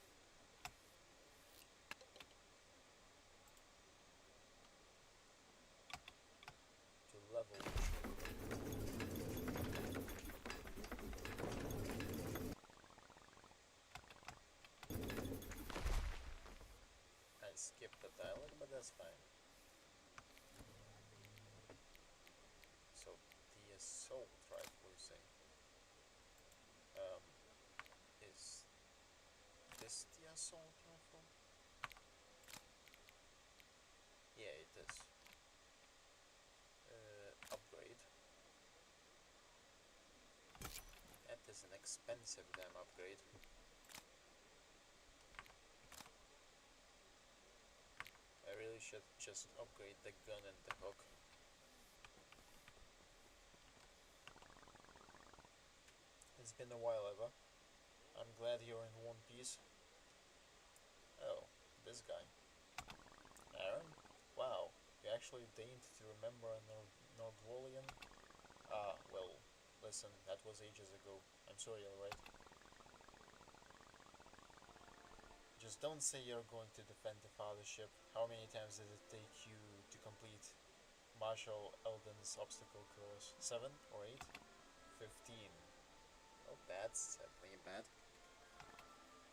Speaker 1: To level. I skipped the dialogue, but that's fine. So, the assault rifle, you say? Um, is this the assault rifle? Yeah, it is. Upgrade. That is an expensive damn upgrade. I really should just upgrade the gun and the hook. It's been a while, Eva. I'm glad you're in one piece. Oh, this guy. Aaron? Wow, you actually deigned to remember a Nordwallian? Ah, well, listen, that was ages ago. I'm sorry, alright? Just don't say you're going to defend the fathership. How many times did it take you to complete Marshall Eldon's obstacle course? 7 or 8? 15. Not bad, certainly bad.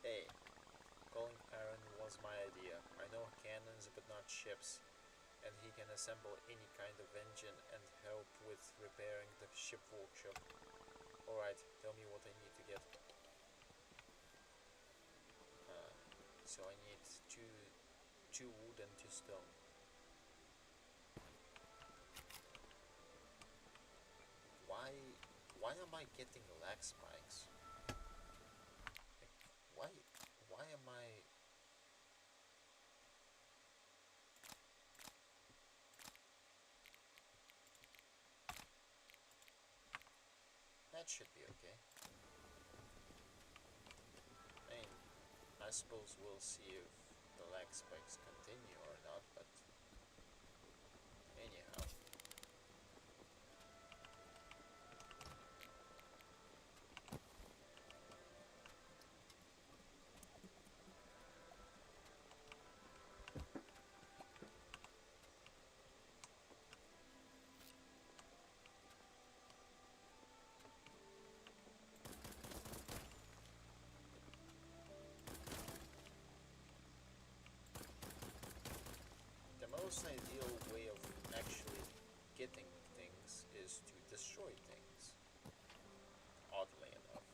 Speaker 1: Hey, calling Aaron was my idea. I know cannons but not ships, and he can assemble any kind of engine and help with repairing the ship workshop. Alright, tell me what I need to get. So I need two wood and 2 stone. Why am I getting lag spikes? Like, why am I... That should be okay. I mean, I suppose we'll see if the lag spikes continue or not, but anyhow. The most ideal way of actually getting things is to destroy things. Oddly enough.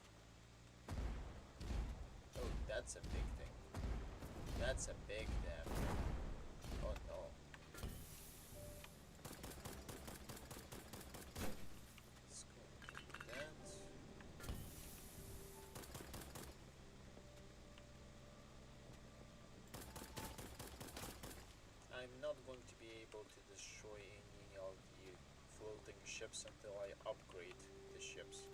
Speaker 1: Oh, that's a big thing. That's a big damn thing. Oh no. Let's go do that. I'm not going to be able to destroy any of the floating ships until I upgrade the ships.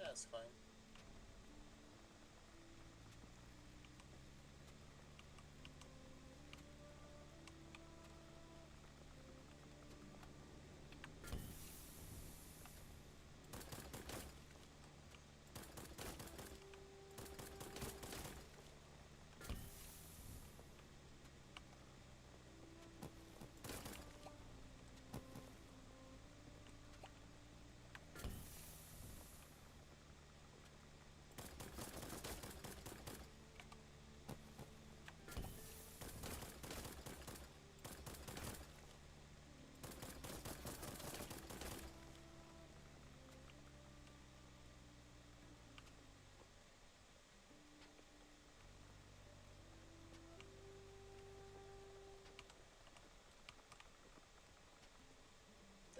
Speaker 1: That's fine.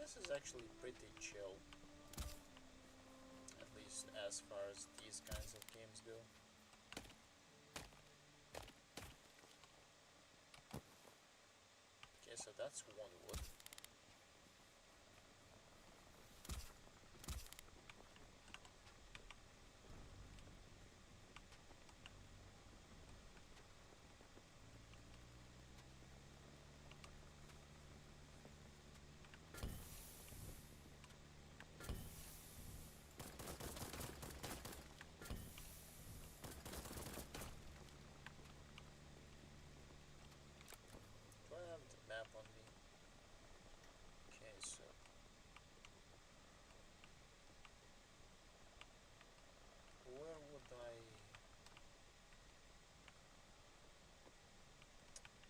Speaker 1: This is actually pretty chill, at least as far as these kinds of games go. Okay, so that's one wood. Do I have the map on me? Okay, so where would I...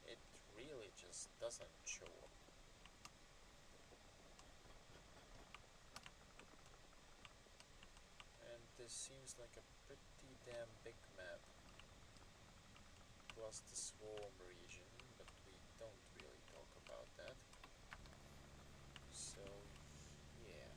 Speaker 1: It really just doesn't show up. And this seems like a pretty damn big map. Plus the swarm region, but we don't really talk about that. So, yeah.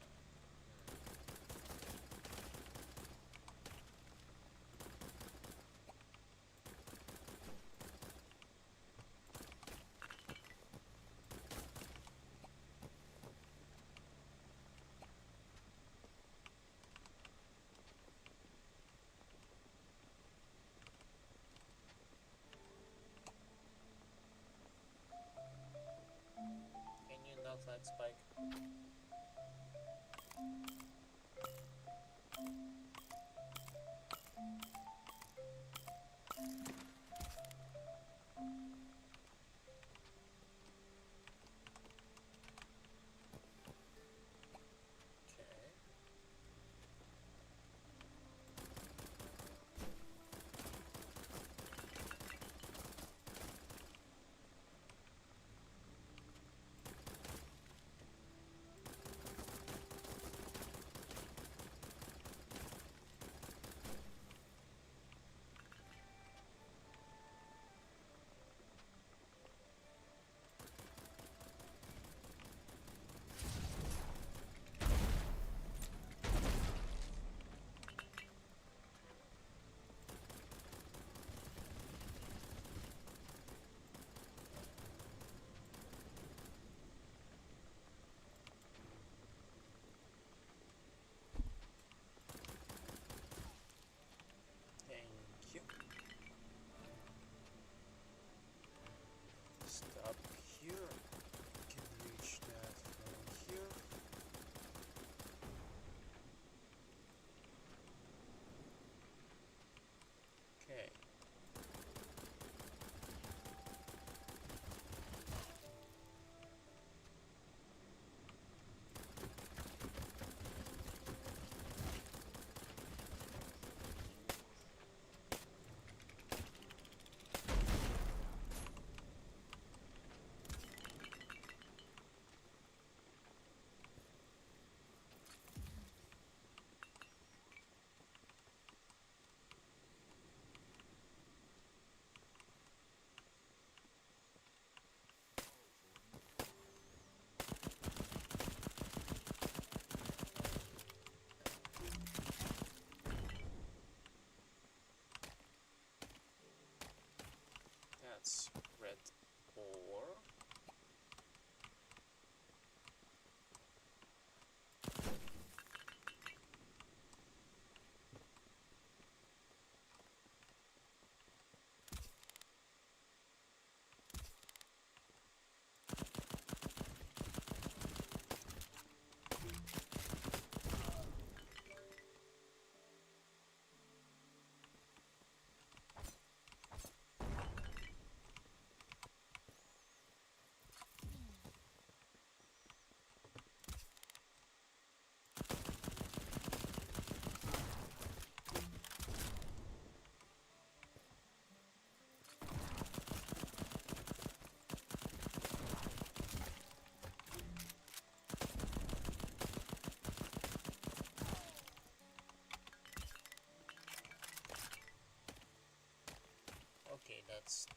Speaker 1: Can you not let Spike? Okay.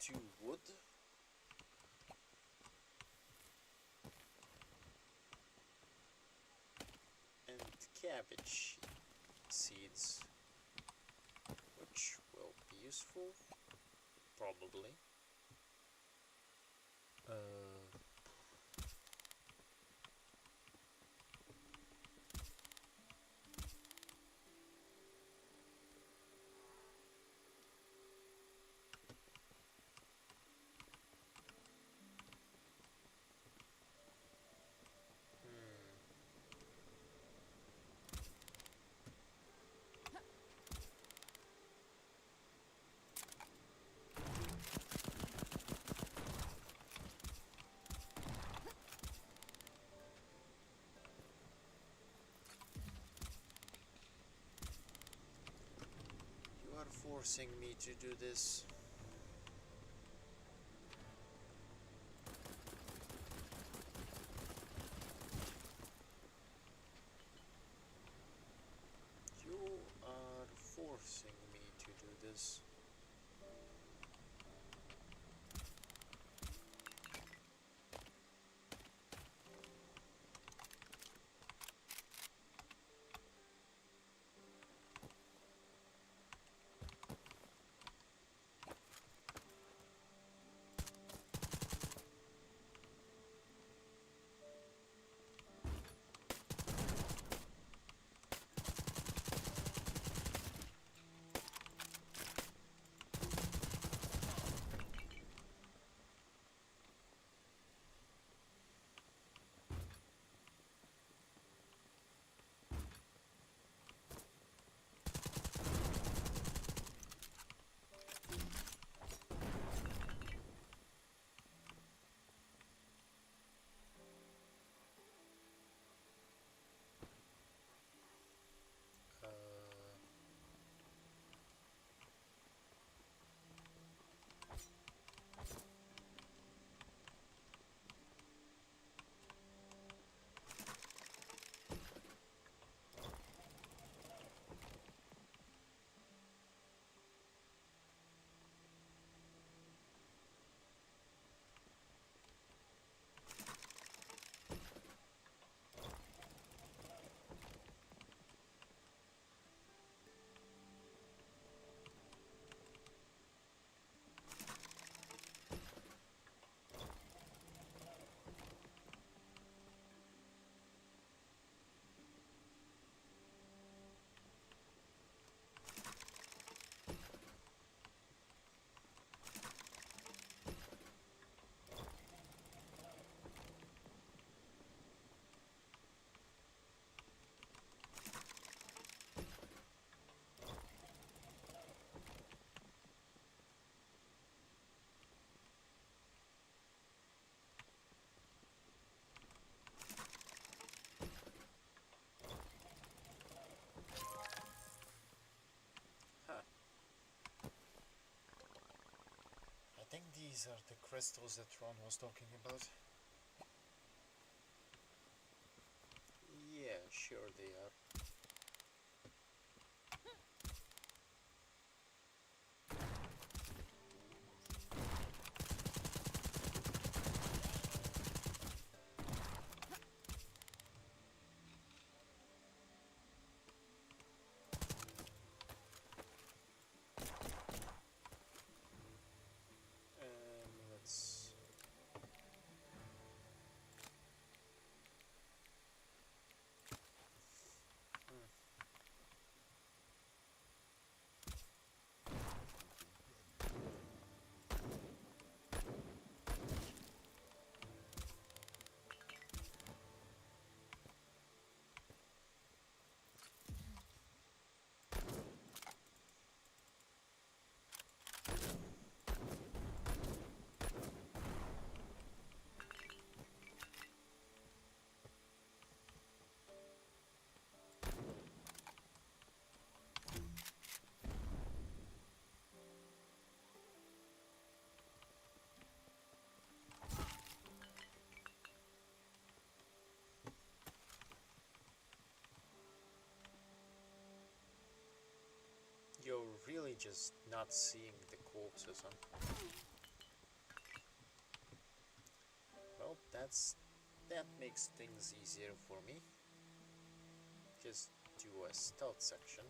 Speaker 1: 2 wood. And cabbage seeds, which will be useful, probably. You are forcing me to do this. You are forcing me to do this. I think these are the crystals that Ron was talking about. Yeah, sure they are. Let's... You're really just not seeing the corpses, huh? that makes things easier for me. Just do a stealth section.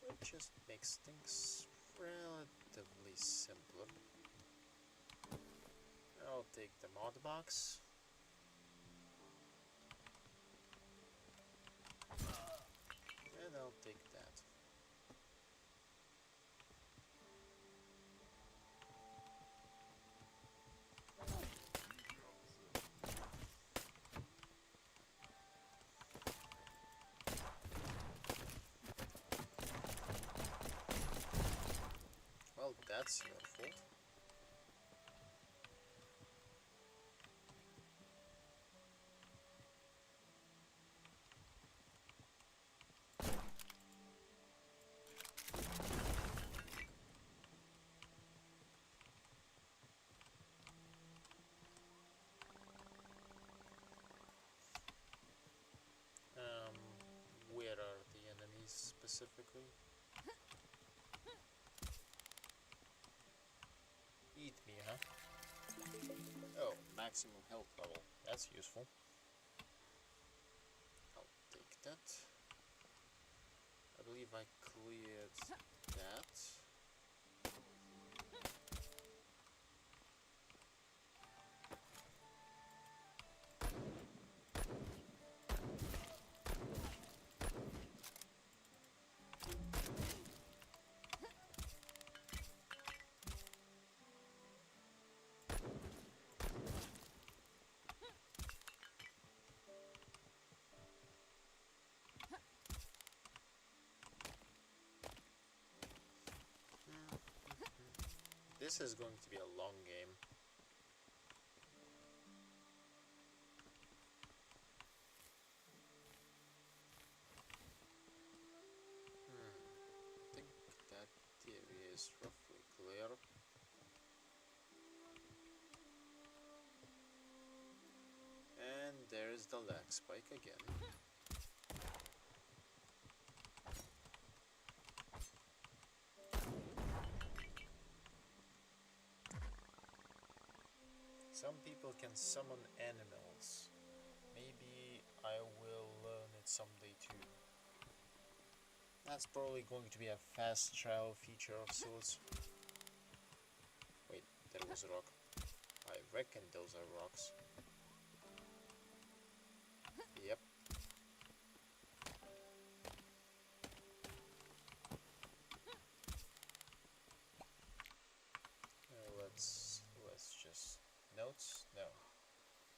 Speaker 1: It just makes things relatively simpler. I'll take the mod box. And I'll take that. Well, that's your fault. Where are the enemies specifically? Eat me, huh? Oh, maximum health level. That's useful. I'll take that. I believe I cleared that. This is going to be a long game. I think that area is roughly clear. And there's the lag spike again. Some people can summon animals. Maybe I will learn it someday too. That's probably going to be a fast trial feature of sorts. Wait, there was a rock. I reckon those are rocks. Yep. Let's just notes? No.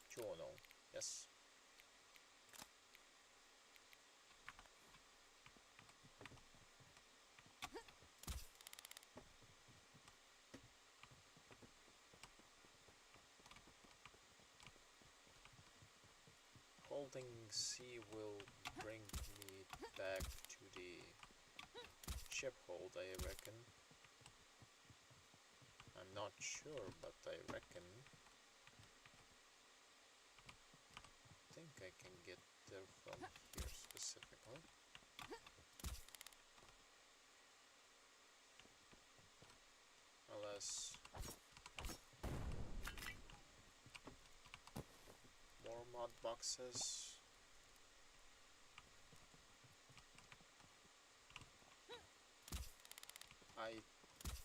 Speaker 1: Journal. Yes. Holding C will bring me back to the ship hold, I reckon. I'm not sure, but I reckon. I think I can get there from here specifically. Unless more mod boxes. I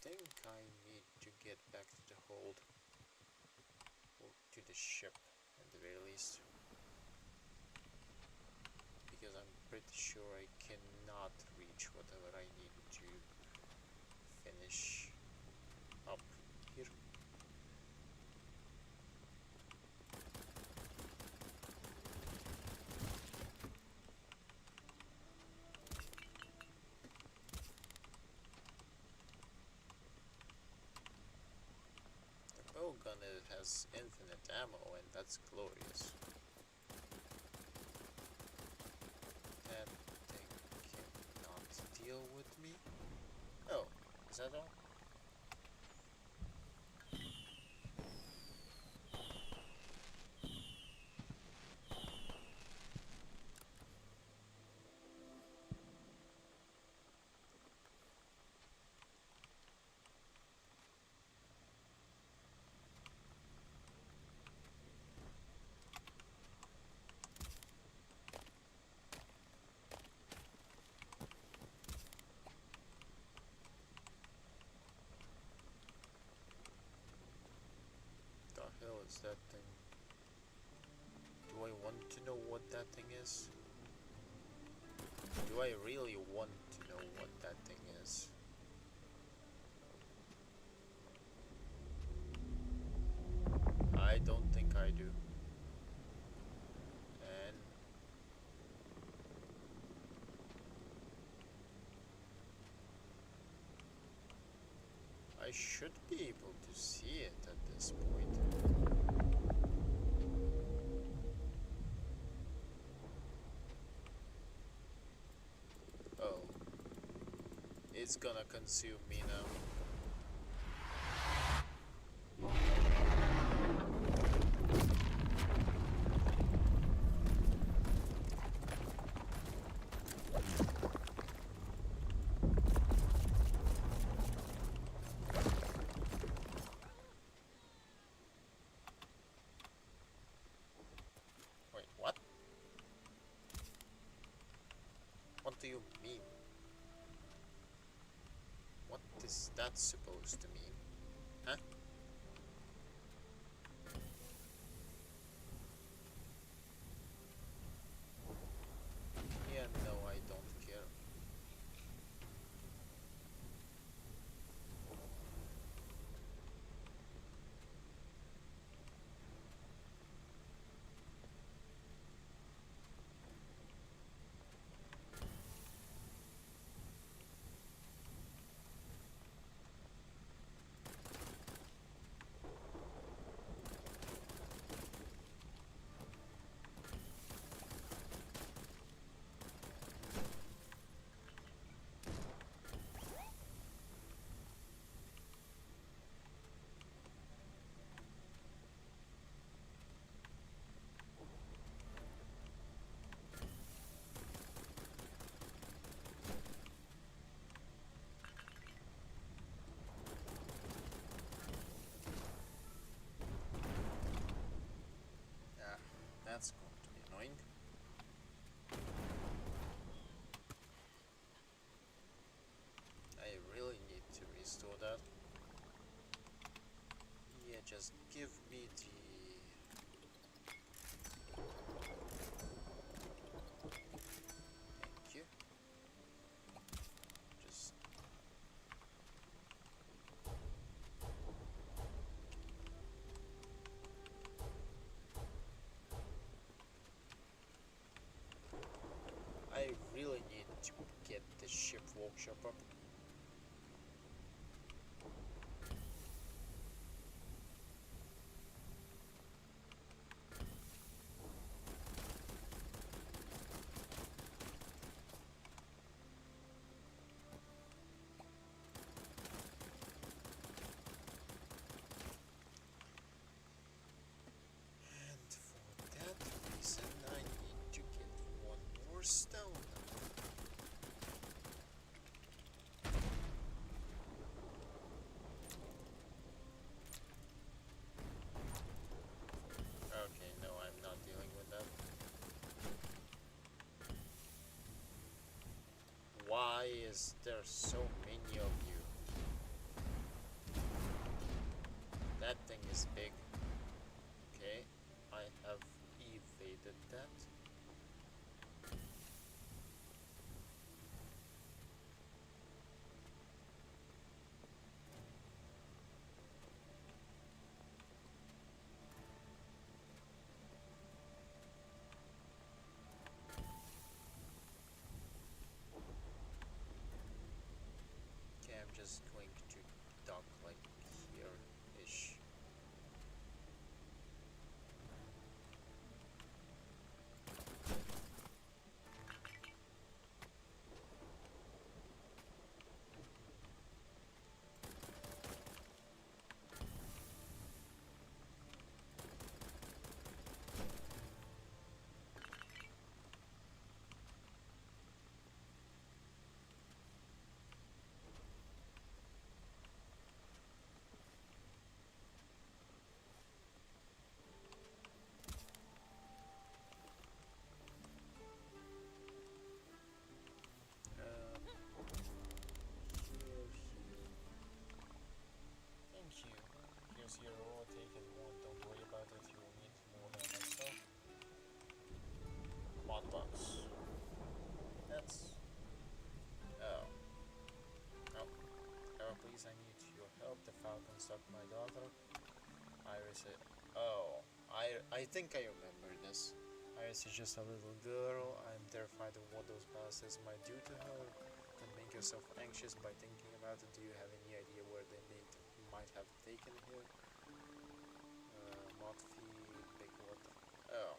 Speaker 1: think I need to get back to the hold, or to the ship at the very least, because I'm pretty sure I cannot reach whatever I need to finish up here. The bowgun has infinite ammo, and that's glorious. That thing cannot deal with me. Oh, is that all? What's that thing? Do I want to know what that thing is? Do I really want to know what that thing is? I don't think I do. And I should be able to see it at this point. Oh. It's gonna consume me now. Wait, what? What do you mean? What is that supposed to mean? Huh? Yeah, no, I don't care. Ah, that's going to be annoying. I really need to restore that. Yeah, just give me the... Thank you. Just... I really need to get the ship workshop up. And for that reason, I need to get one more stone. Okay, no, I'm not dealing with that. Why is there so many of you? That thing is big. Okay, I have evaded that. Okay, I'm just going to dock like here-ish. Here. Thank you. Here's your raw taken one, don't worry about out if you need more than myself. Modbox. That's... Oh. Oh. Oh, please, I need your help. The Falcon stalked my daughter. Iris... Oh. I think I remember this. Iris is just a little girl. I'm terrified of what those bastards might do to her. Don't make yourself anxious by thinking about it. Do you have any idea where they might have taken her? Mod fee, big water. Oh.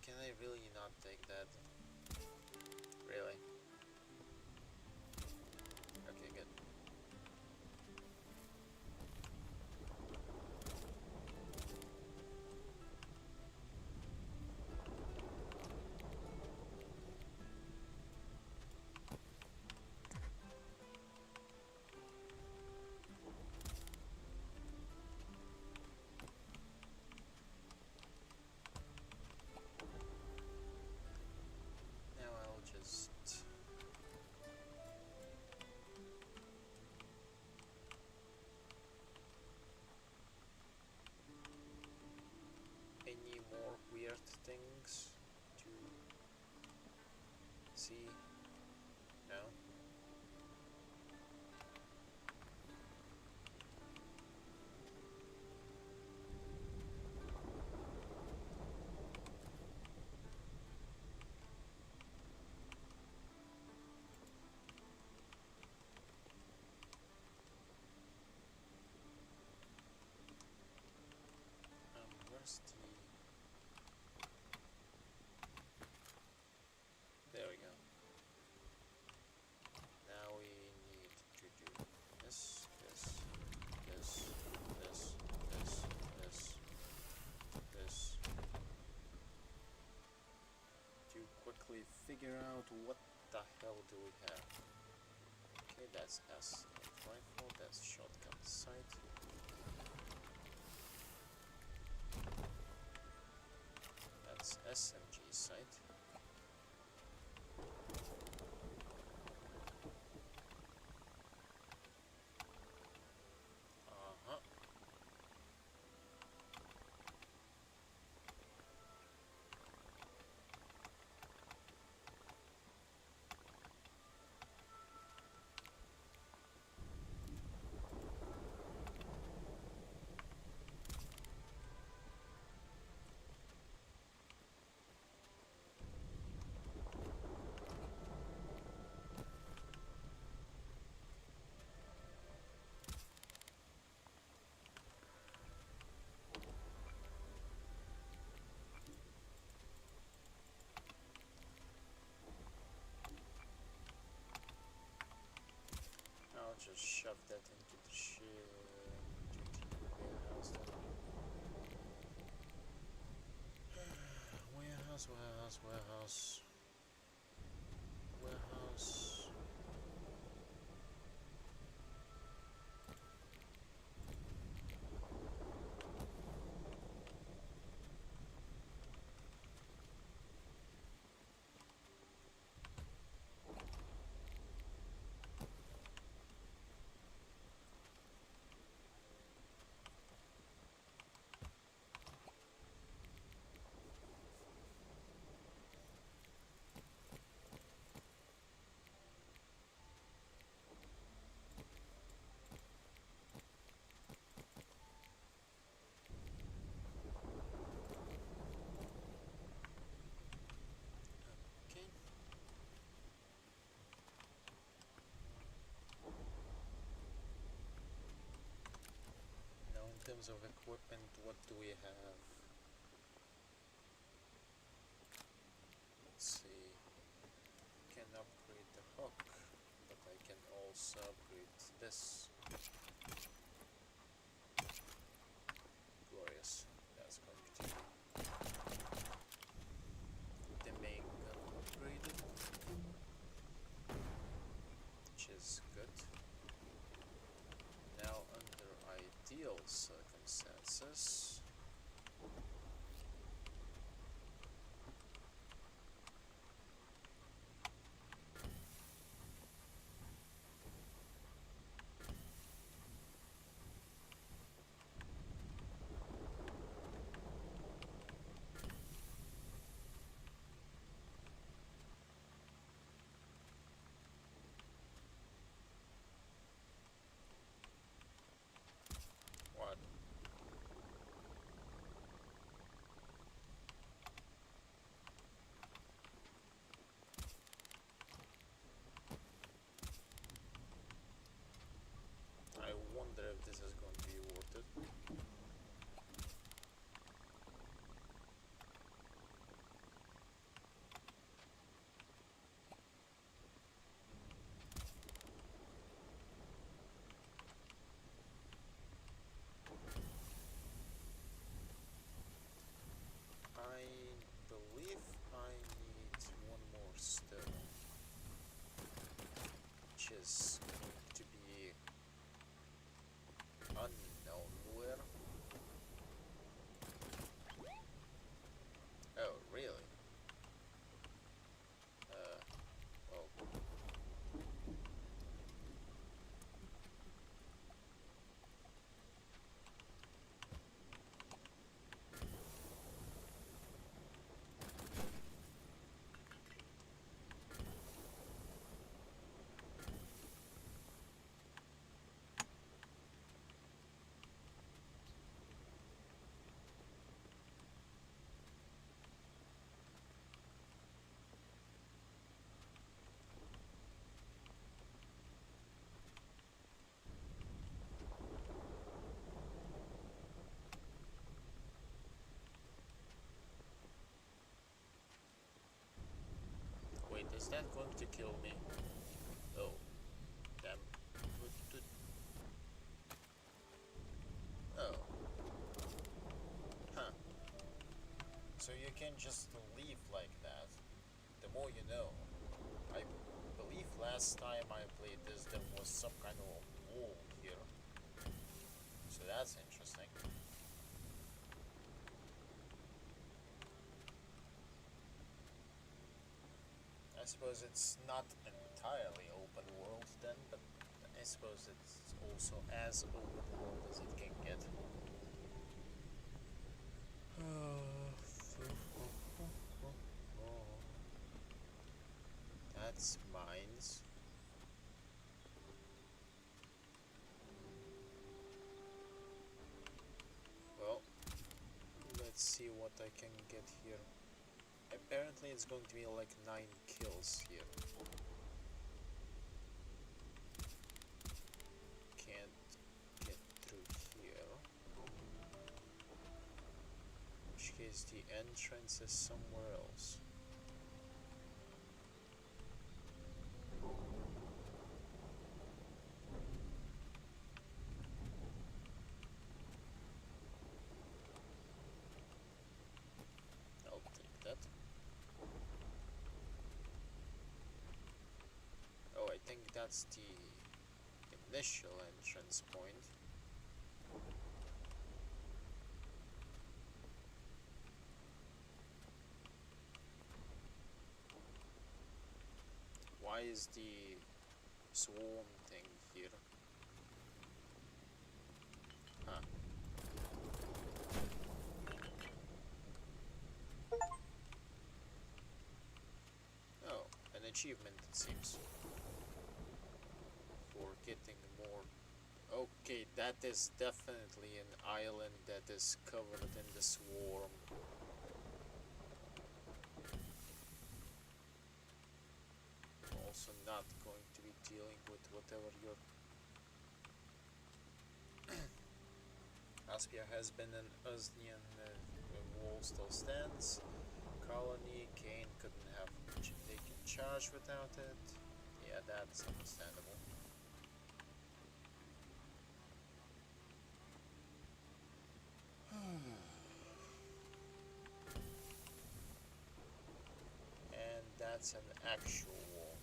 Speaker 1: Can I really not take that? Really? Okay, good. Now I'll just... Any more weird things to see? No? Where's the... There we go. Now we need to do this, this, this, this, this, this, this. To quickly figure out what the hell do we have. Okay, that's S rifle, that's shotgun sight. That's SMG sight. Uh-huh. I'll just shove that into the warehouse then. Warehouse, warehouse, warehouse. Warehouse. Okay. Now in terms of equipment, what do we have? Let's see. Can upgrade the hook, but I can also upgrade this. Glorious. That's consensus. What? I wonder if this is going to be worth it. I believe I need one more stone, which is going to be unknown where. Oh, really? Well. Wait, is that going to kill me? Oh, damn. Oh. Huh. So you can just leave like that. The more you know. I believe last time I played this there was some kind of wall here. So that's interesting. I suppose it's not entirely open world then, but I suppose it's also as open world as it can get. That's mines. Well, let's see what I can get here. Apparently it's going to be like 9 kills here. Can't get through here. In which case the entrance is somewhere else. I'll take that. Oh, I think that's the initial entrance point. Why is the swarm thing here? Huh. Oh, an achievement it seems. For getting more. Okay, that is definitely an island that is covered in the swarm. Also not going to be dealing with whatever your Aspia has been an Usnian wall still stands. Colony, Kane couldn't have taken charge without it. Yeah, that's understandable. And that's an actual wall.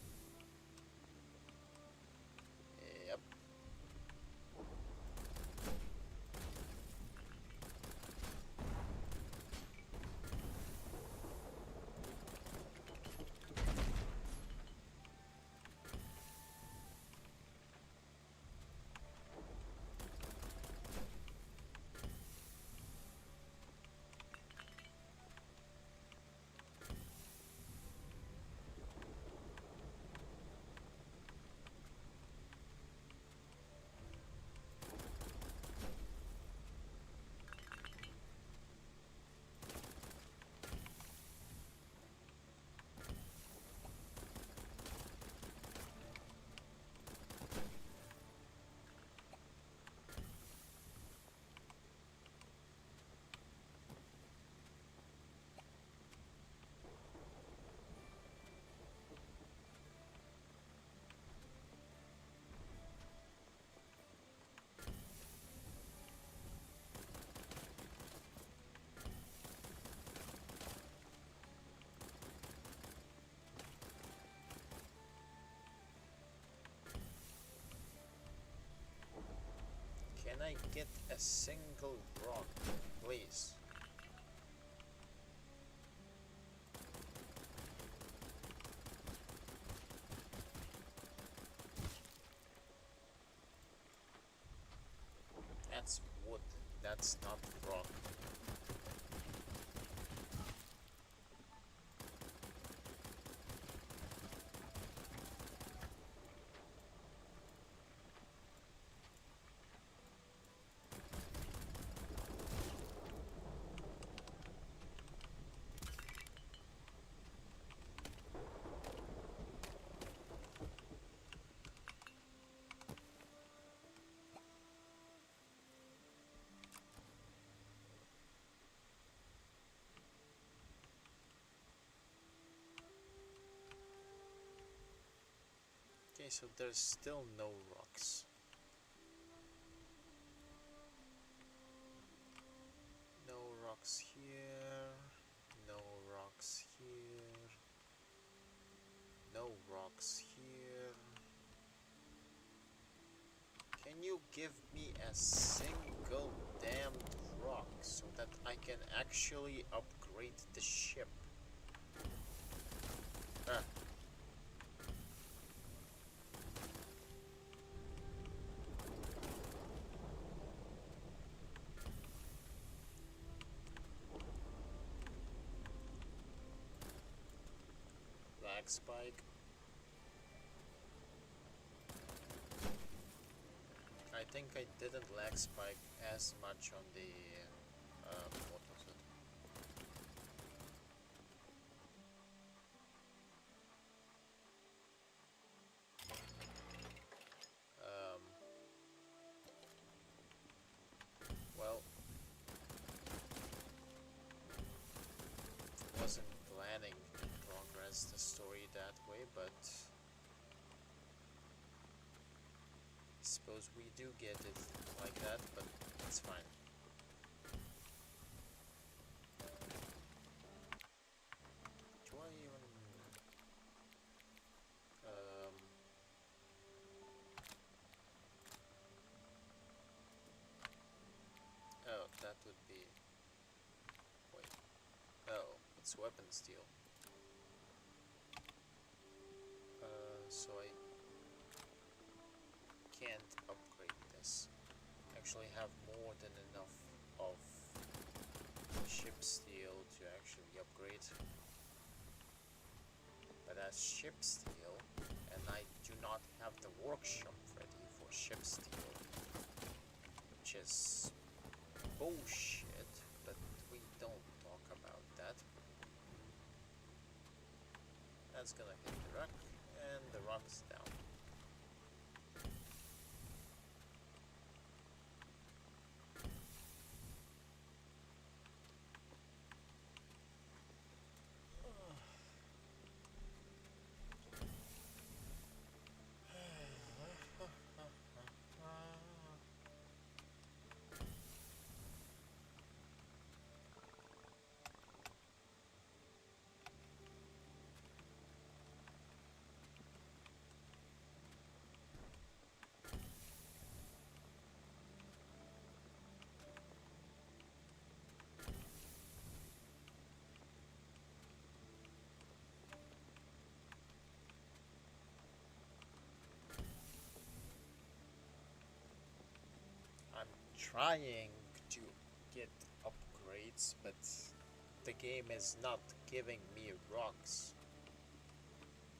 Speaker 1: Yep. I get a single rock, please? That's wood. That's not rock. Okay, so there's still no rocks. No rocks here. No rocks here. No rocks here. Can you give me a single damn rock so that I can actually upgrade the ship? Ah. Lag spike. I think I didn't lag spike as much on the what was it? Well, wasn't planning to progress the story that way, but I suppose we do get it like that, but it's fine. Do I even oh, that would be, wait, oh, it's weapon steel. So I can't upgrade this. Actually have more than enough of ship steel to actually upgrade. But as ship steel, and I do not have the workshop ready for ship steel, which is bullshit, but we don't talk about that. That's gonna hit the rock, and the rock's down. Trying to get upgrades, but the game is not giving me rocks.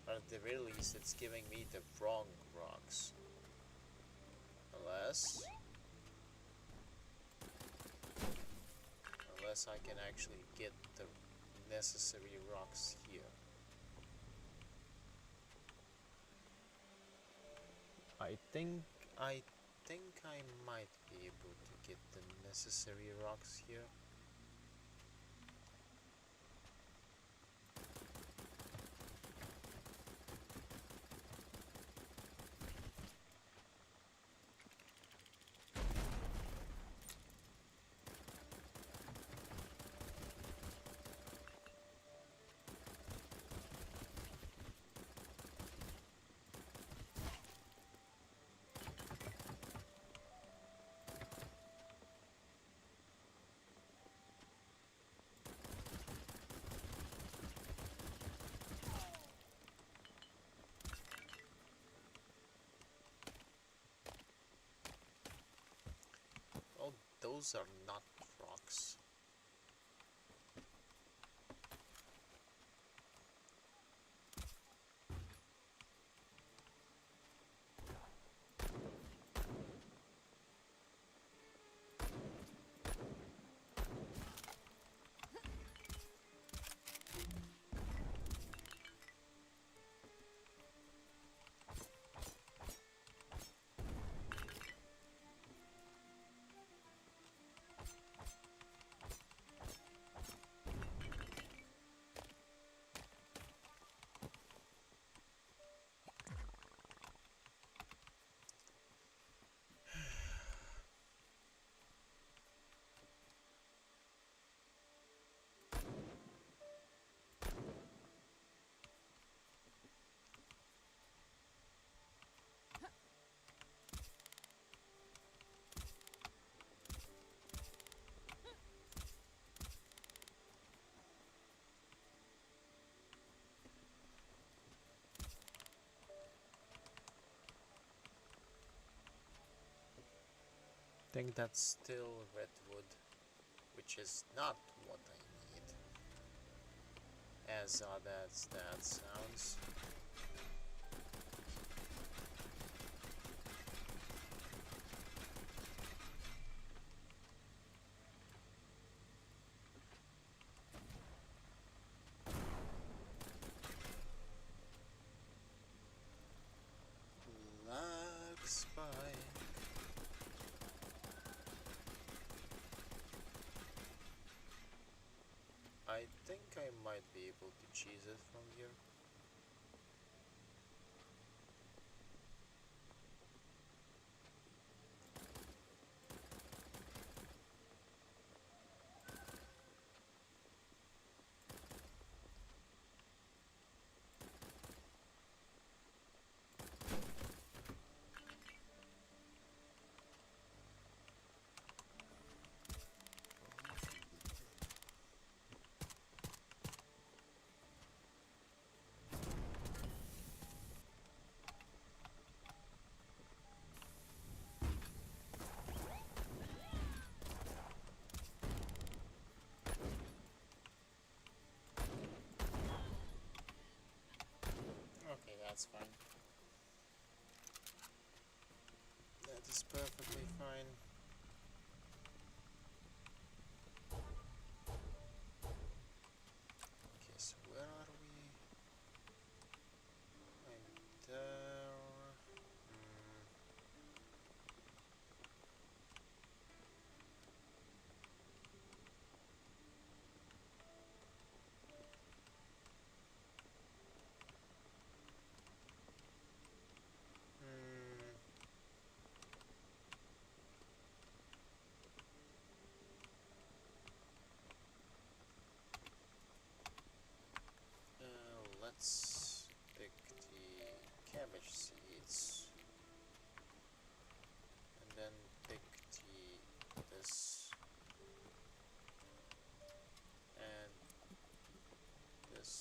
Speaker 1: Or at the very least, it's giving me the wrong rocks. Unless I can actually get the necessary rocks here. I think I might be able to get the necessary rocks here. those are not rocks. I think that's still redwood, which is not what I need. As odd as that sounds. Lag spike. I think I might be able to cheese it from here. Okay, that's fine. That is perfectly fine. Okay, so where are we? I'm there. Let's pick the cabbage seeds and then pick this and this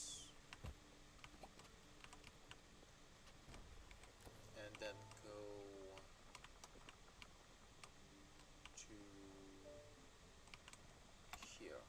Speaker 1: and then go to here.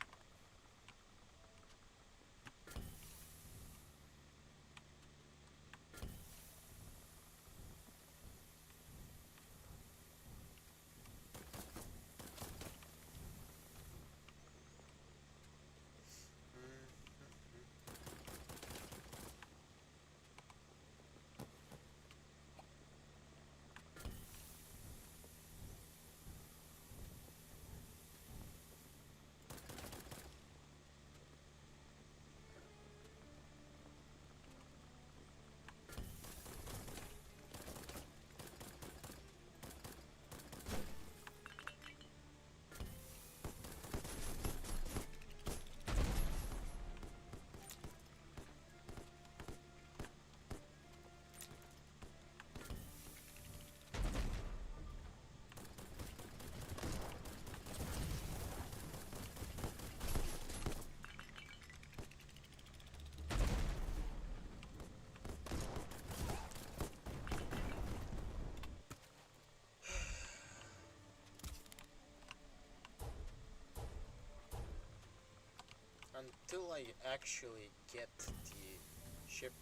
Speaker 1: until I actually get the ship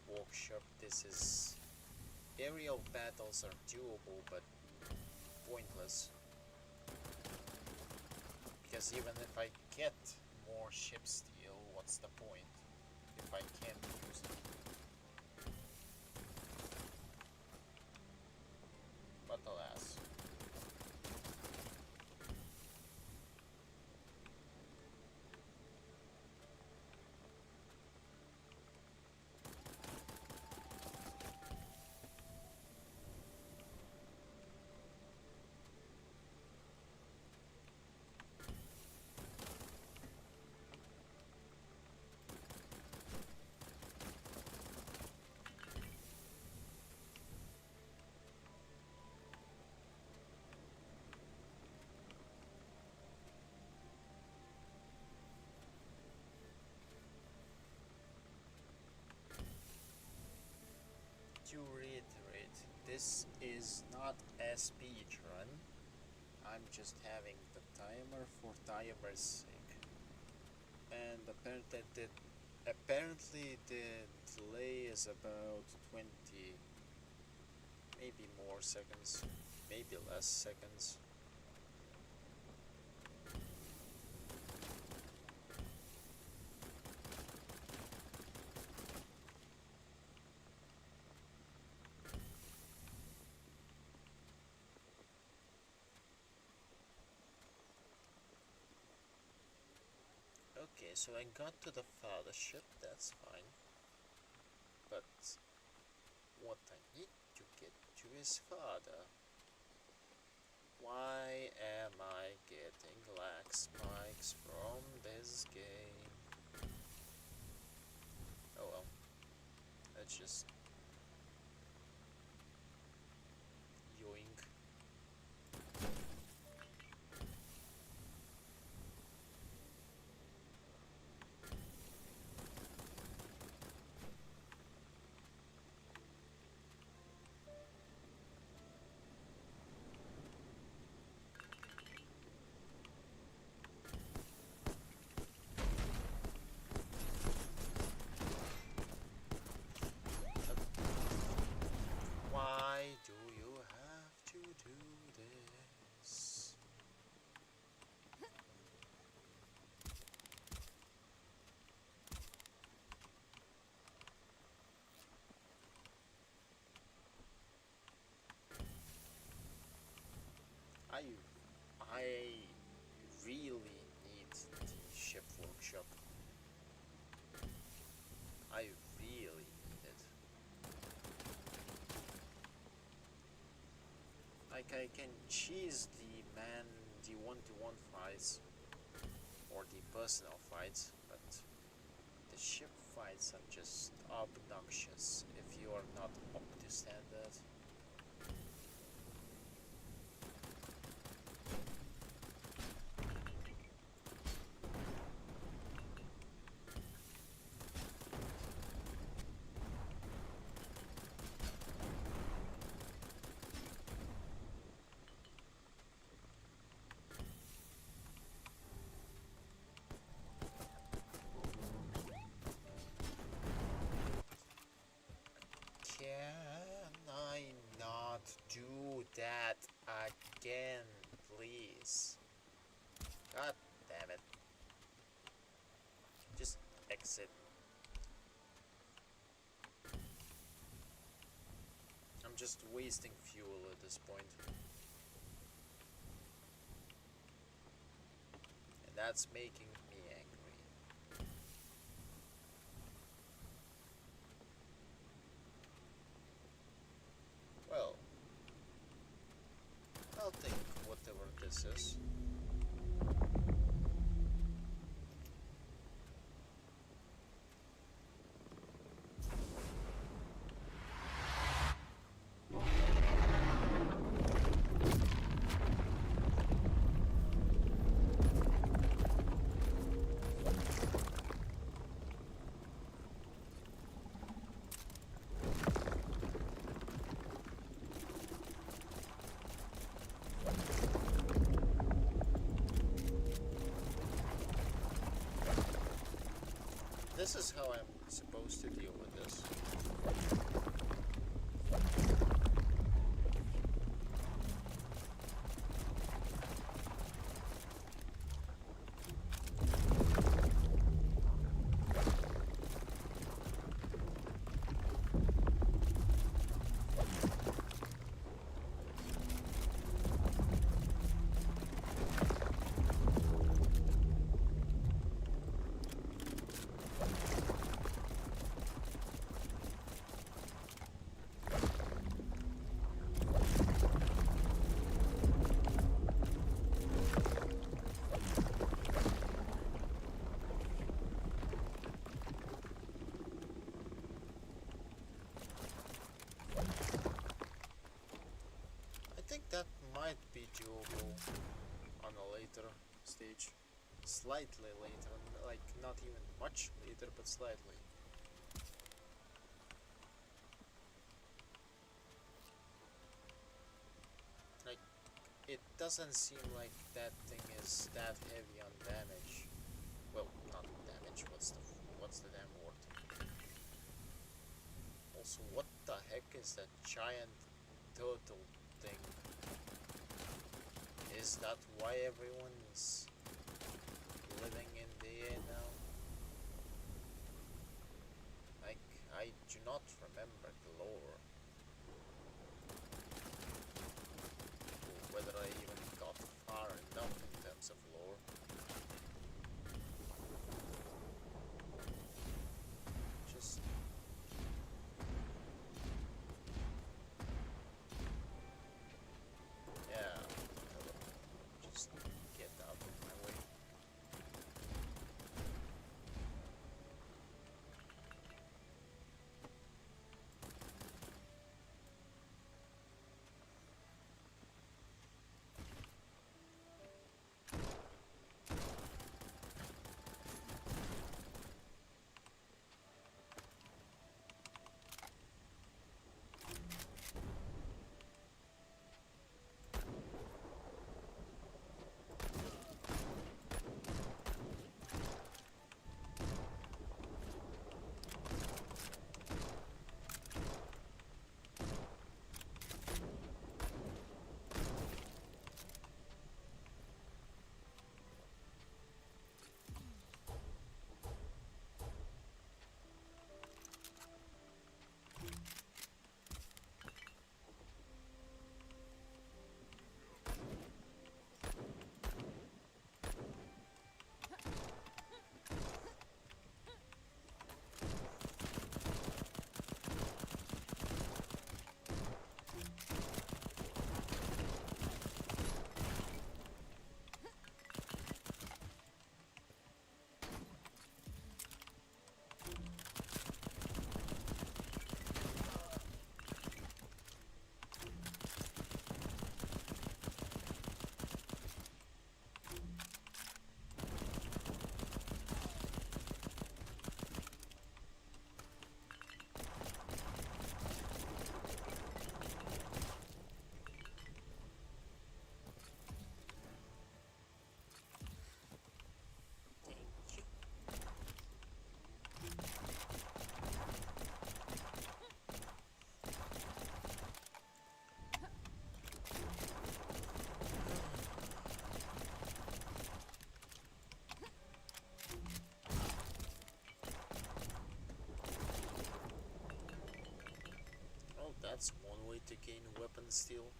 Speaker 1: workshop, this is aerial battles are doable but pointless, because even if I get more ship steel, what's the point if I can't use it? But alas. To reiterate, this is not a speed run. I'm just having the timer for timer's sake. And apparently the delay is about 20, maybe more seconds, maybe less seconds. Okay, so I got to the fellowship, that's fine. But what I need to get to is father. Why am I getting lag spikes from this game? Oh well, let's just yoink. Why do you have to do this? I really need the ship workshop. I really need it. Like, I can cheese the one-to-one fights or the personal fights, but the ship fights are just obnoxious if you are not up to standard. Can I not do that again, please? God damn it. Just exit. I'm just wasting fuel at this point. And that's making me angry. Well, I'll take whatever this is. this is how I'm supposed to deal with this. I think that might be doable on a later stage. Slightly later, like not even much later, but slightly. Like, it doesn't seem like that thing is that heavy on damage. Well, not damage, what's the damn word? Also, what the heck is that giant turtle thing? Is that why everyone is living in the air now? Like, I do not remember the lore. Or whether I even got far enough in terms of lore. Just... yeah, just get out of my way. That's one way to gain weapon skill.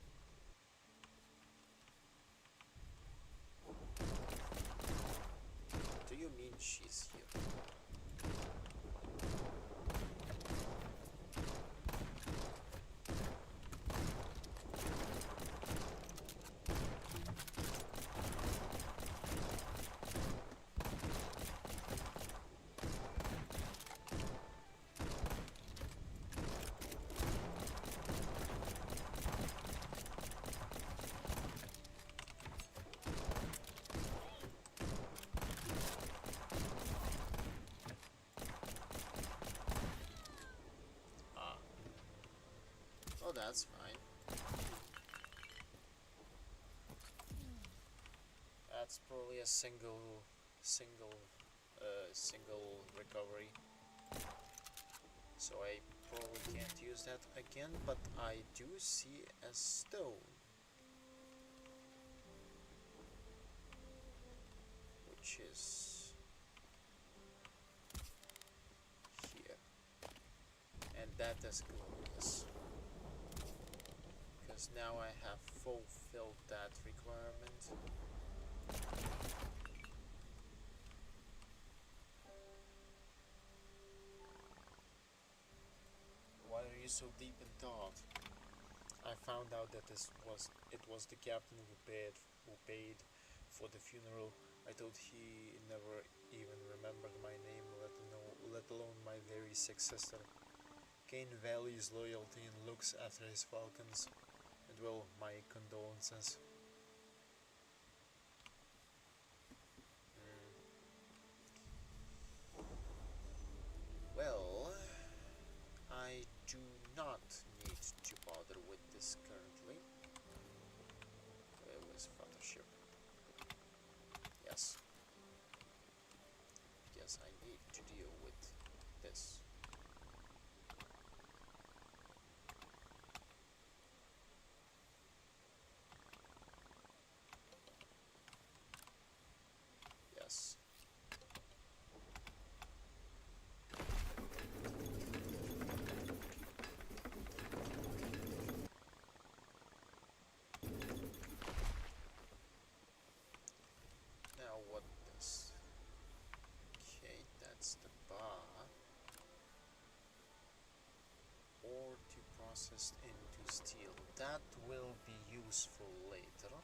Speaker 1: Do you mean she's here? Oh, that's fine. That's probably a single a single recovery, so I probably can't use that again, but I do see a stone, which is here, and that is glorious, because now I have fulfilled that requirement. Why are you so deep in thought? I found out that it was the captain who paid for the funeral. I thought he never even remembered my name, let alone my very sick sister. Kane values loyalty and looks after his falcons, and well, my condolences. Well, I do not need to bother with this currently. It was Photoshop. Yes. Yes, I need to deal with this. Yes. Now what this? Okay, that's the bar. Or to process into steel. That will be useful later.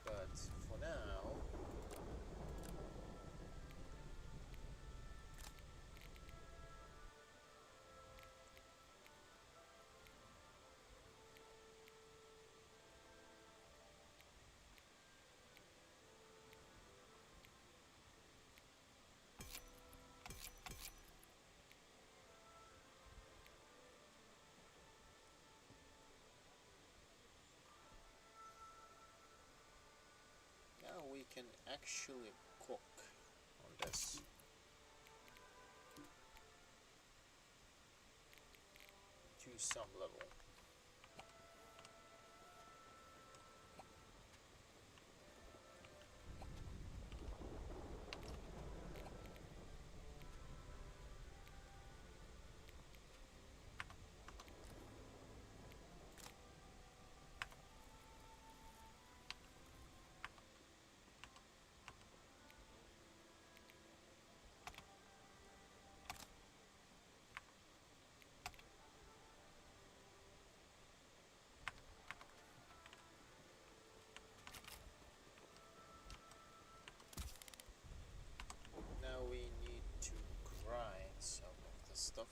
Speaker 1: But for now, we can actually cook on this. To some level. Now we need to grind some of the stuff.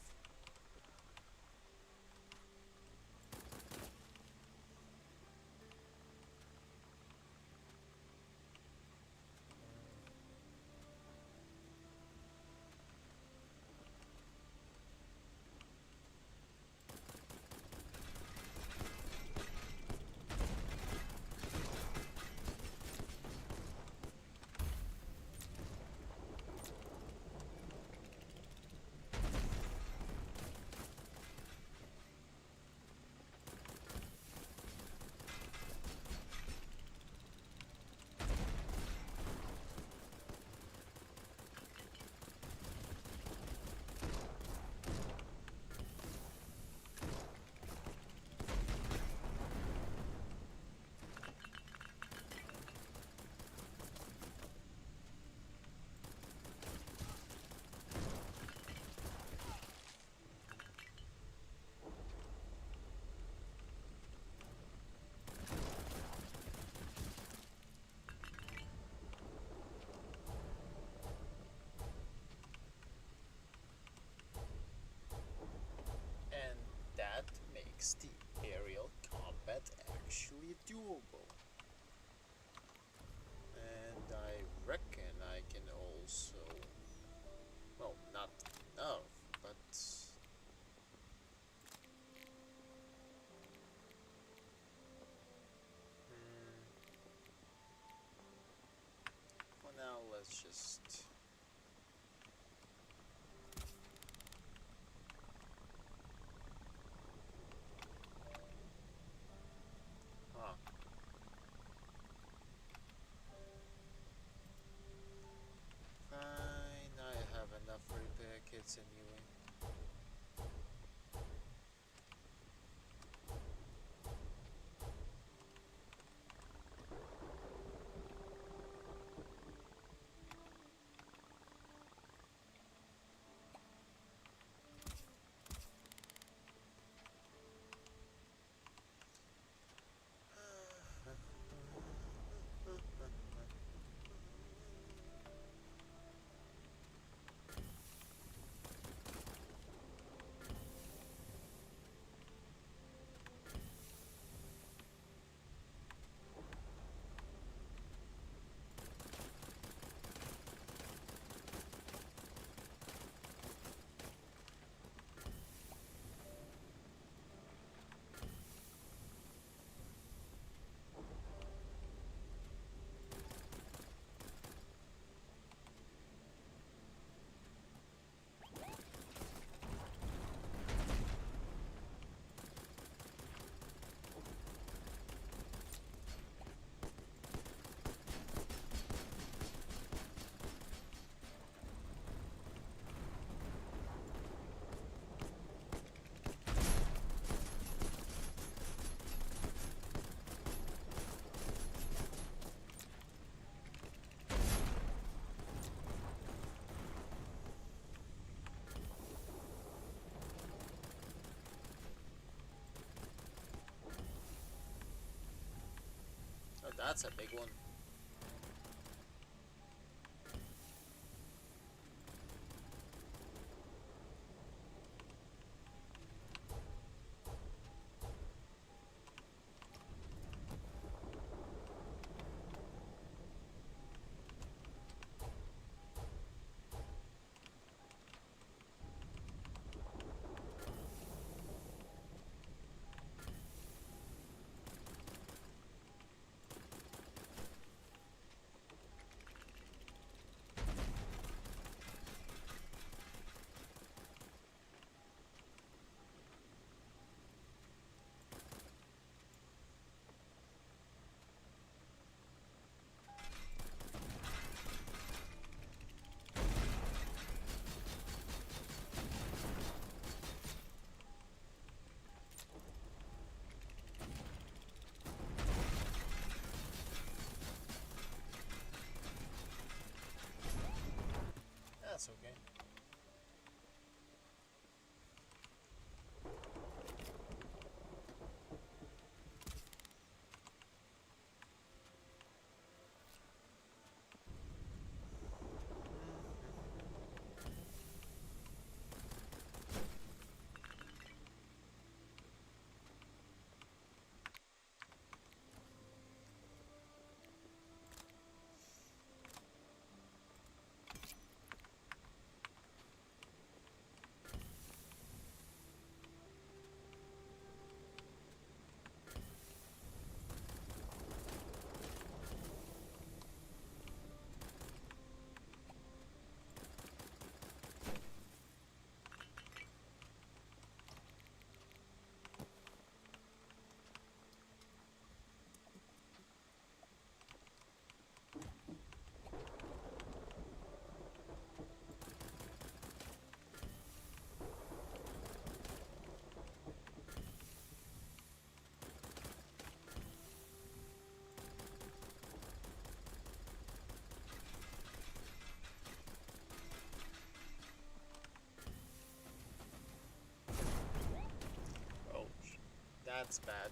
Speaker 1: And that makes the aerial combat actually doable. And I reckon I can also, well, not enough, but for now let's just... Huh. Fine, I have enough repair kits anyway. Oh, that's a big one. That's okay. Oh, that's bad.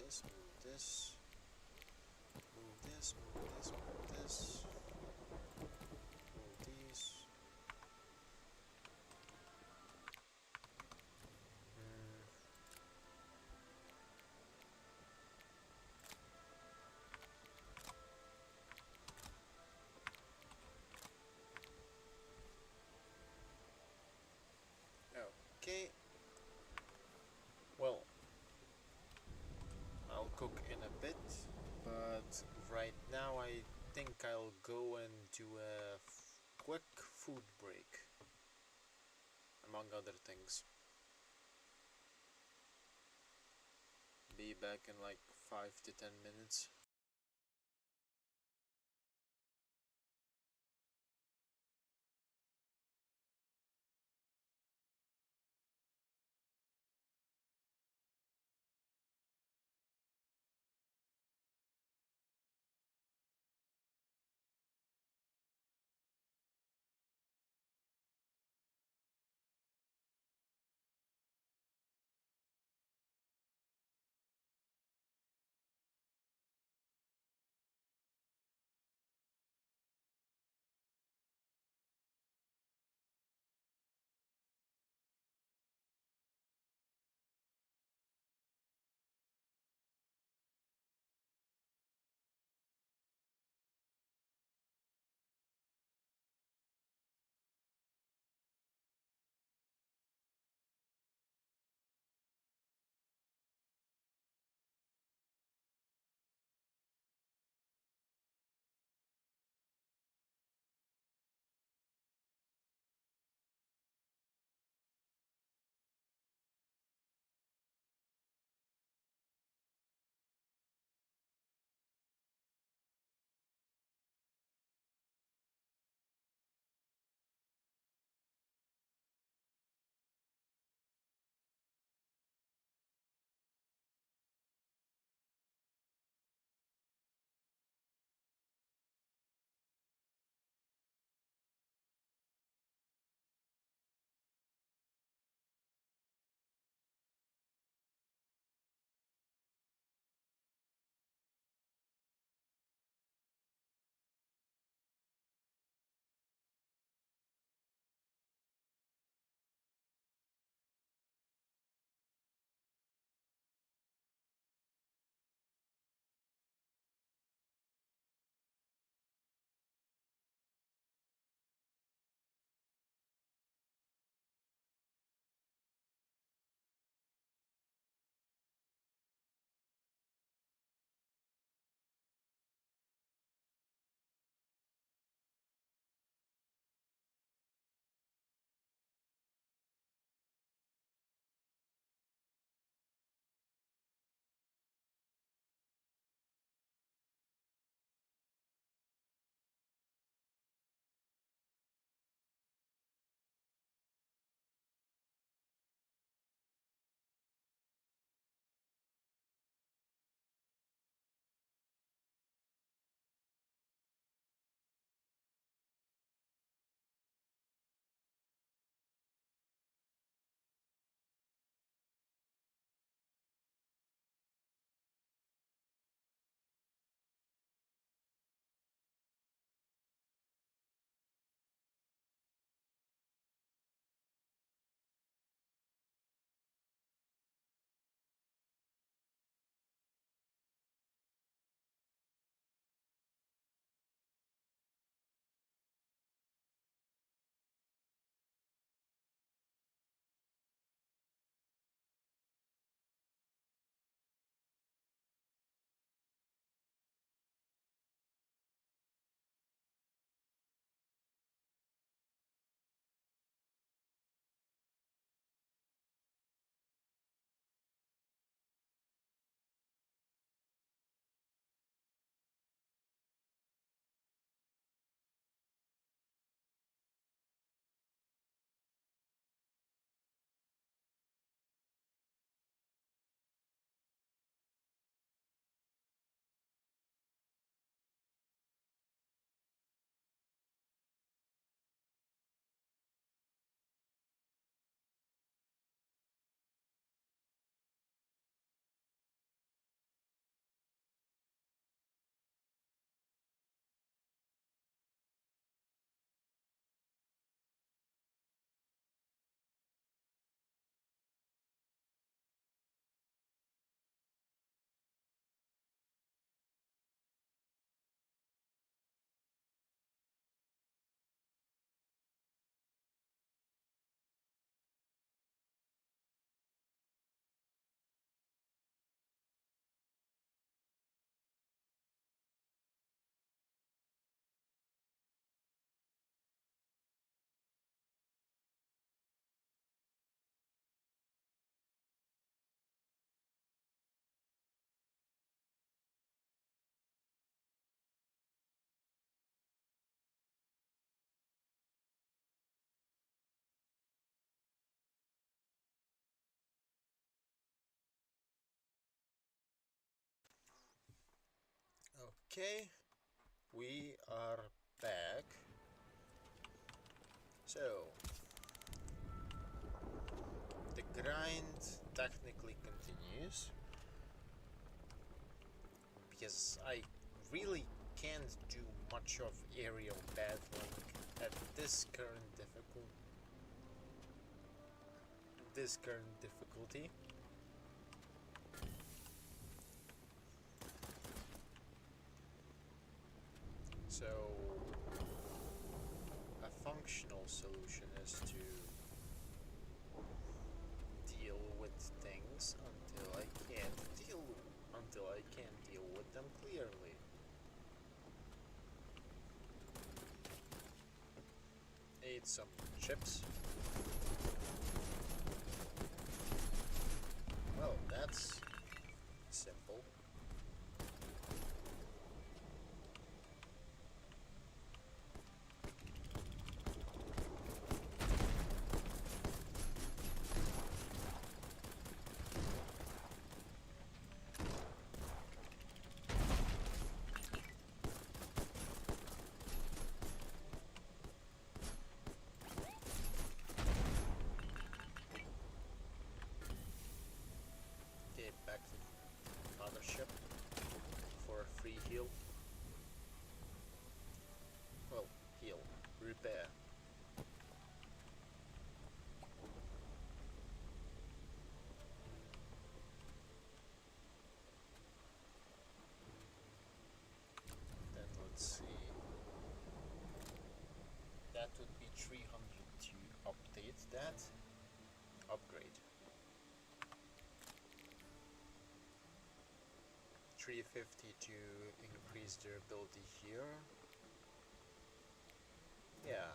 Speaker 1: this, move this, move this, move this, move this, move these. Okay. Well, I'll cook in a bit, but right now I think I'll go and do a quick food break, among other things. Be back in like 5 to 10 minutes. Okay, we are back. So, the grind technically continues because I really can't do much of aerial battling at this current difficulty. So, a functional solution is to deal with things until I can't deal with them clearly. Ate some chips. Well, that's simple. Okay, back to the mothership for a free heal. Well, heal. Repair. Then let's see. That would be 300 to update that. Upgrade. 350 to increase durability here. Yeah.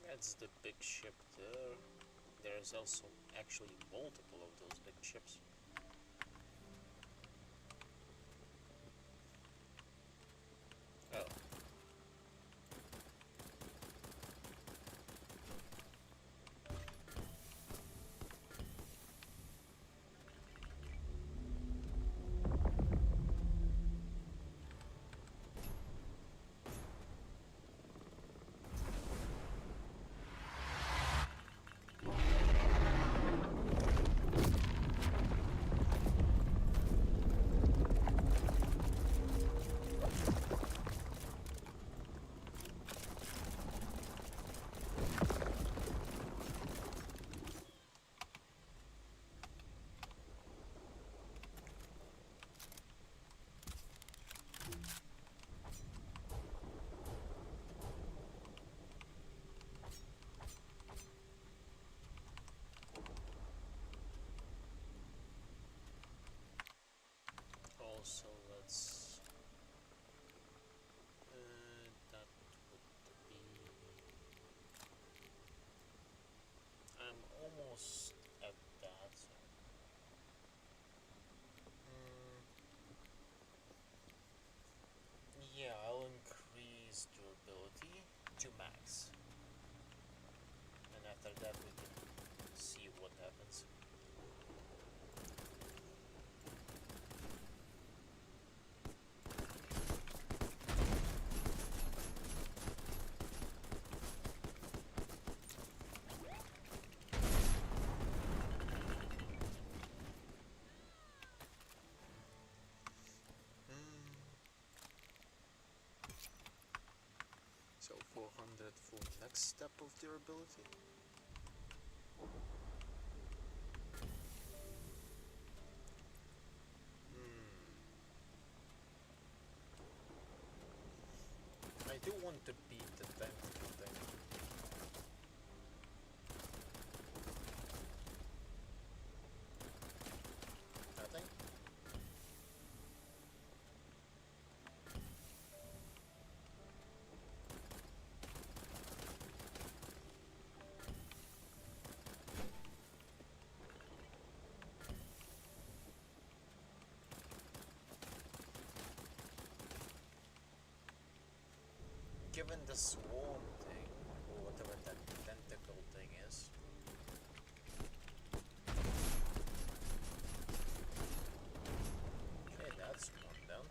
Speaker 1: That's the big ship there. There's also actually multiple of those big ships. Oh. So let's that would be. I'm almost at that. So. Yeah, I'll increase durability to max, and after that we can see what happens. So 400 for next step of durability. I do want to beat the tentacle thing. Nothing? Given the swarm thing, or whatever that tentacle thing is. Okay, that's one down.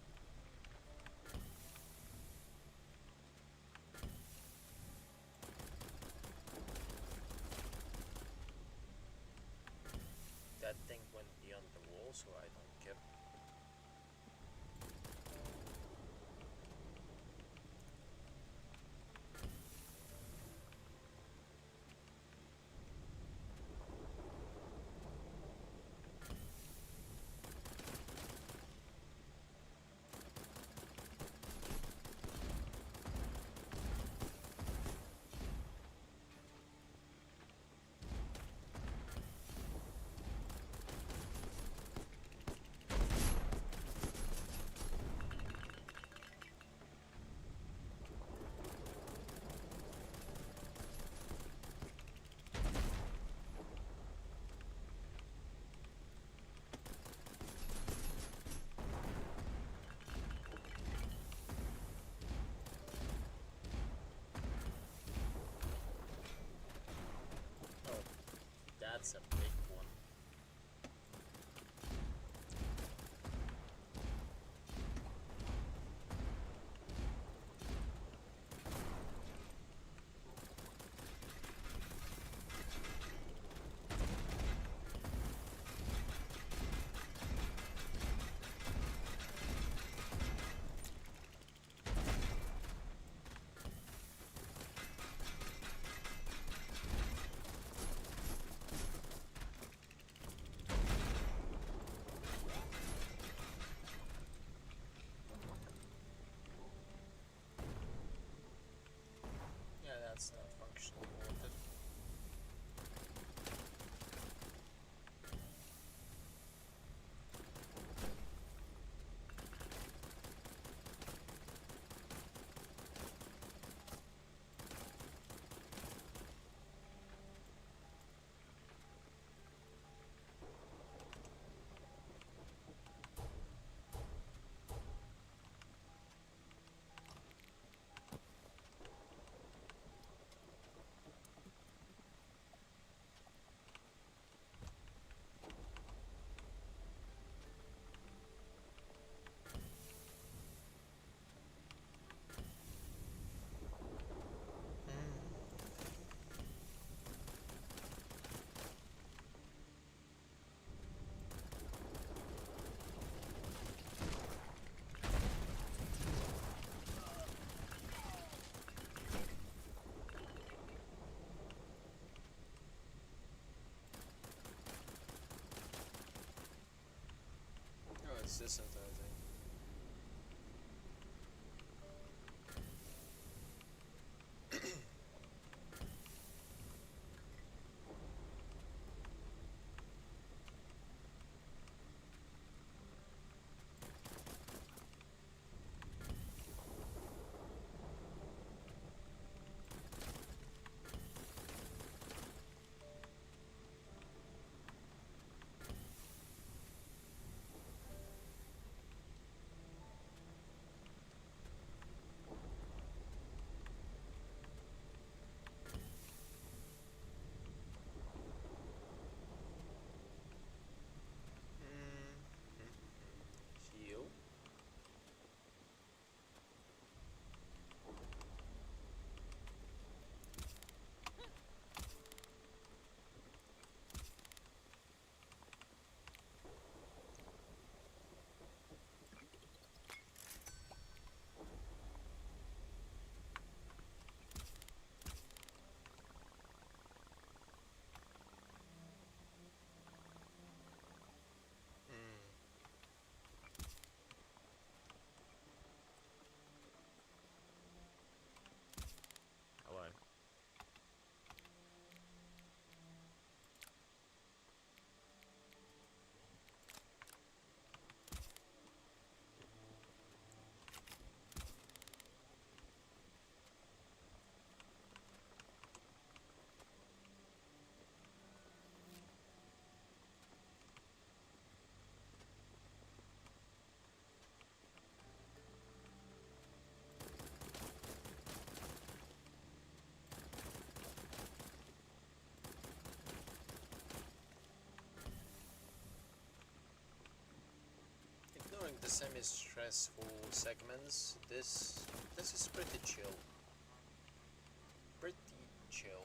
Speaker 1: That thing went beyond the wall, so I don't care. Oh, that's a big one. Yeah, that's not functionally wanted. Oh, it's this entire thing. the semi-stressful segments, this is pretty chill. Pretty chill.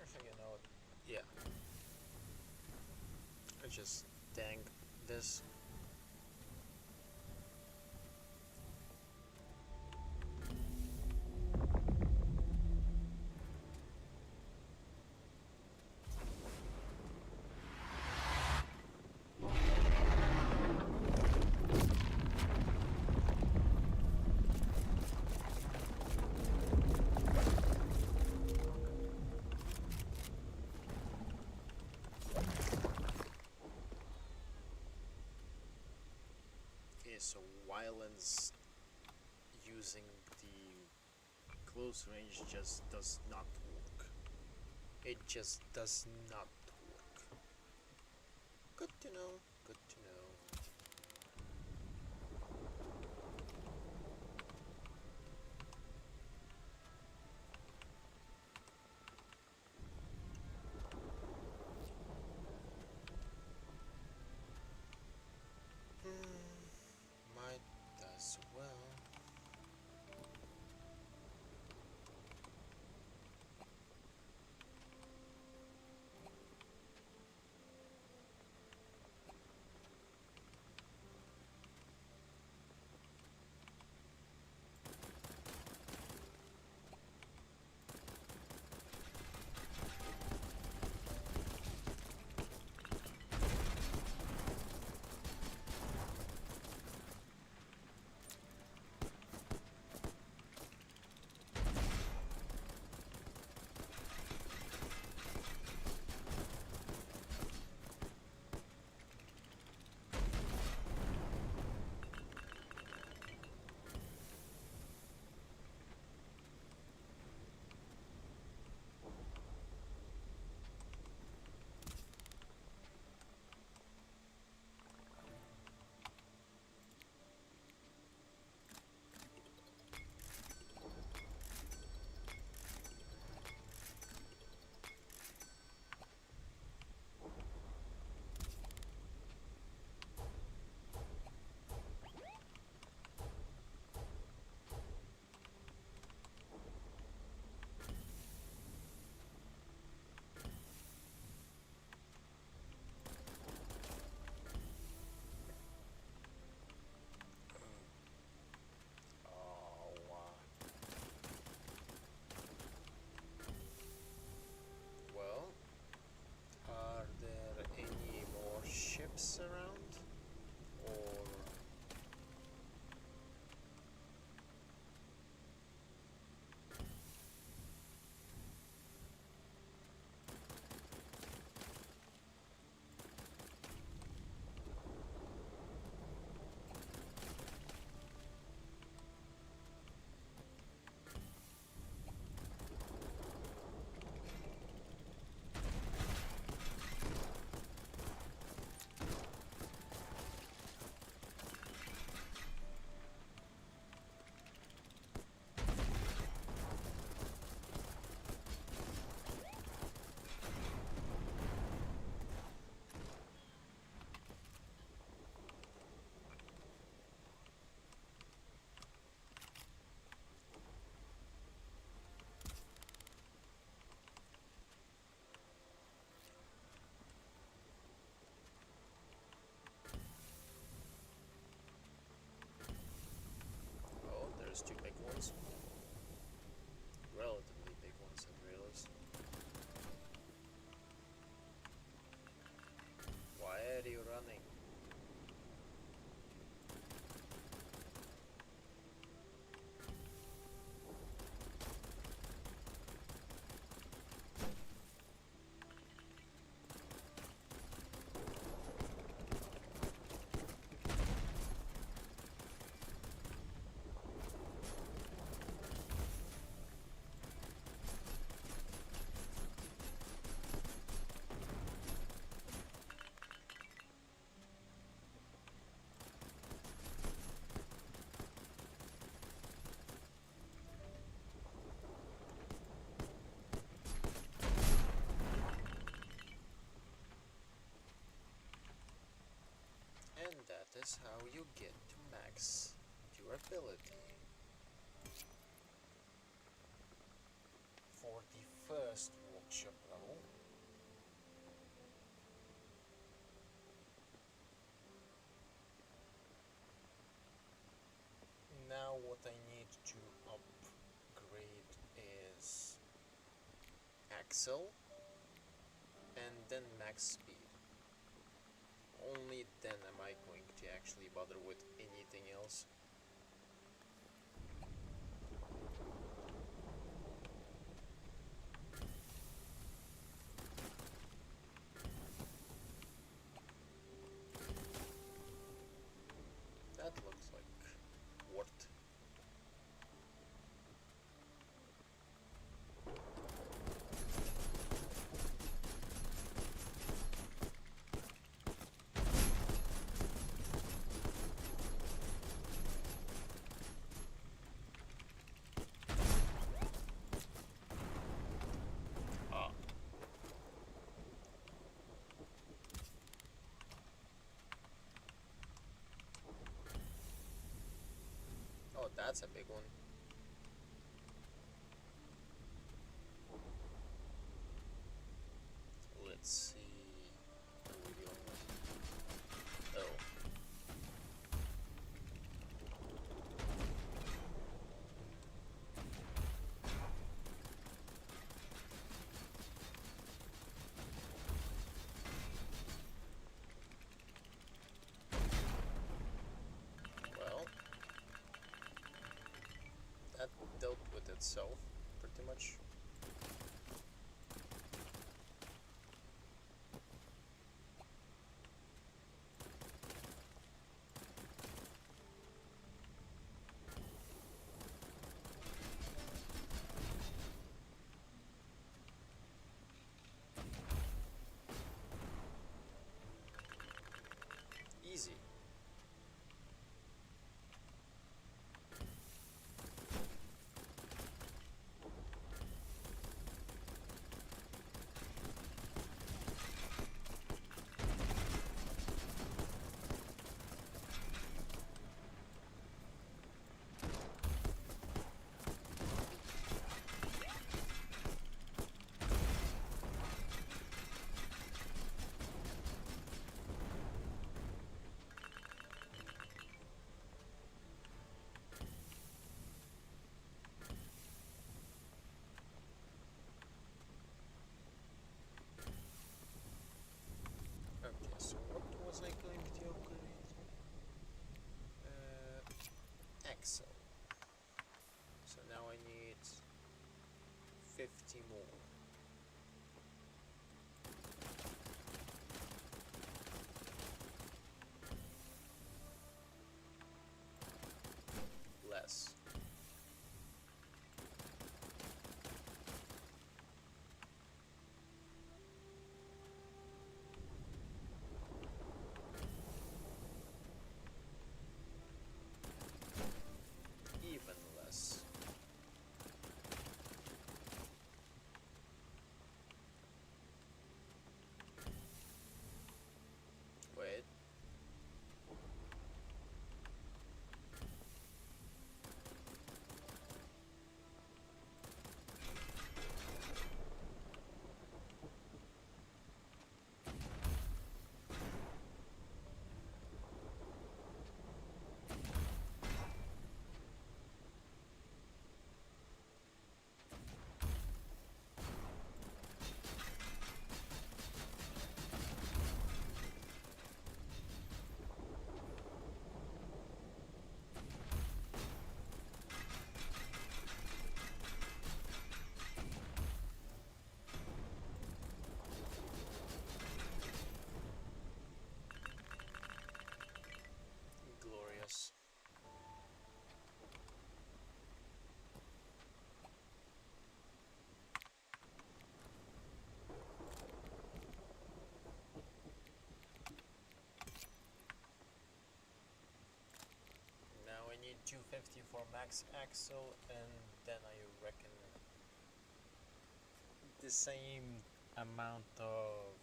Speaker 1: Actually, you know what? Yeah. I just dang this. Okay, so Wyland's using the close range just does not work. It just does not work. Good to know, good to know. Might as well. is how you get to max durability. For the first workshop level, now what I need to upgrade is axle and then max speed. Only then am I going to actually bother with anything else. That looks like wort. Oh, that's a big one. Let's see. What are we dealing with? Oh. Well, that dealt with itself, pretty much. Easy. Okay, so what was I going to upgrade? Axle. So now I need 50 more. Less. Even less. Wait. Glorious. Now I need 250 for max axle, and then I reckon the same amount of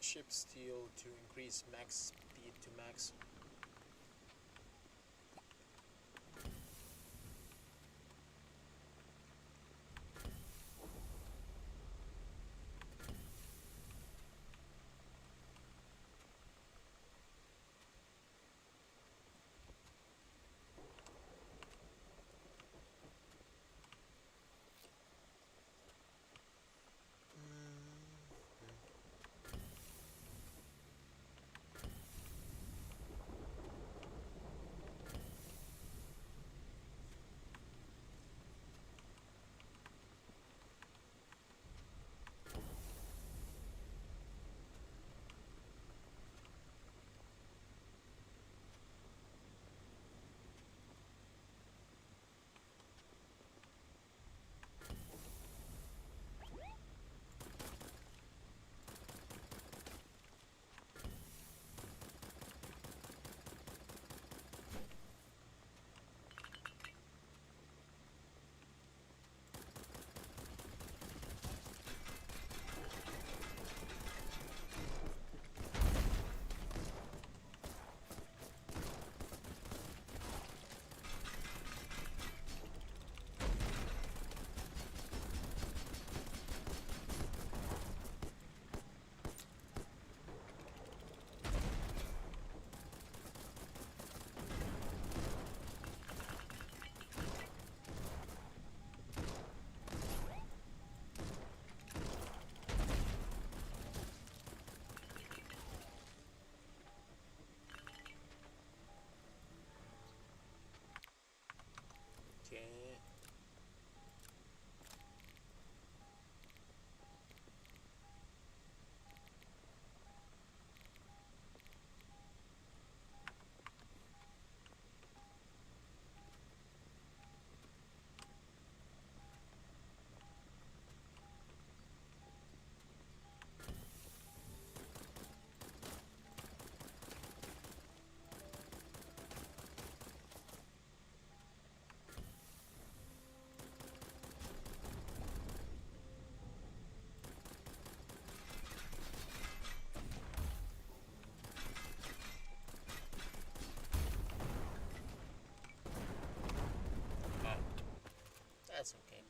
Speaker 1: ship steel to increase max speed. speed to max. Okay. Ah, that's okay.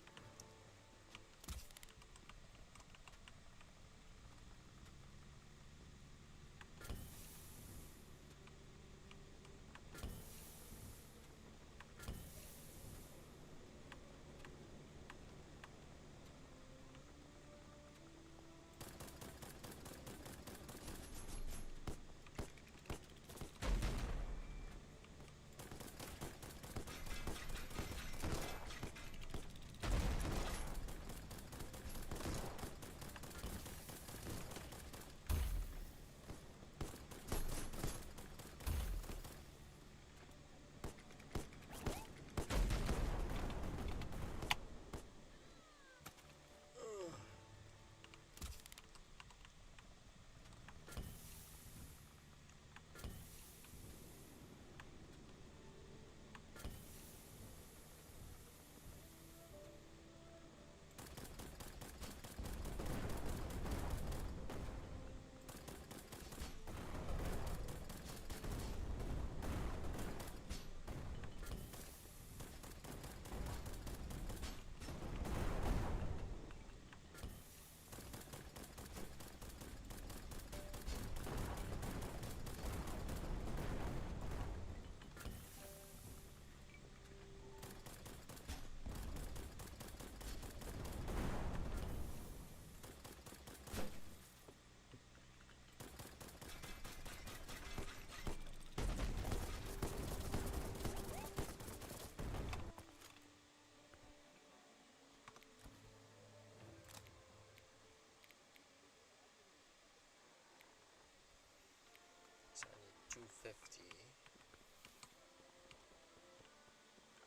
Speaker 1: So I need 250.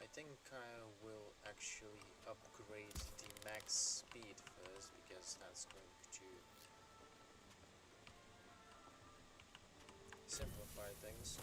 Speaker 1: I think I will actually upgrade the max speed first, because that's going to simplify things.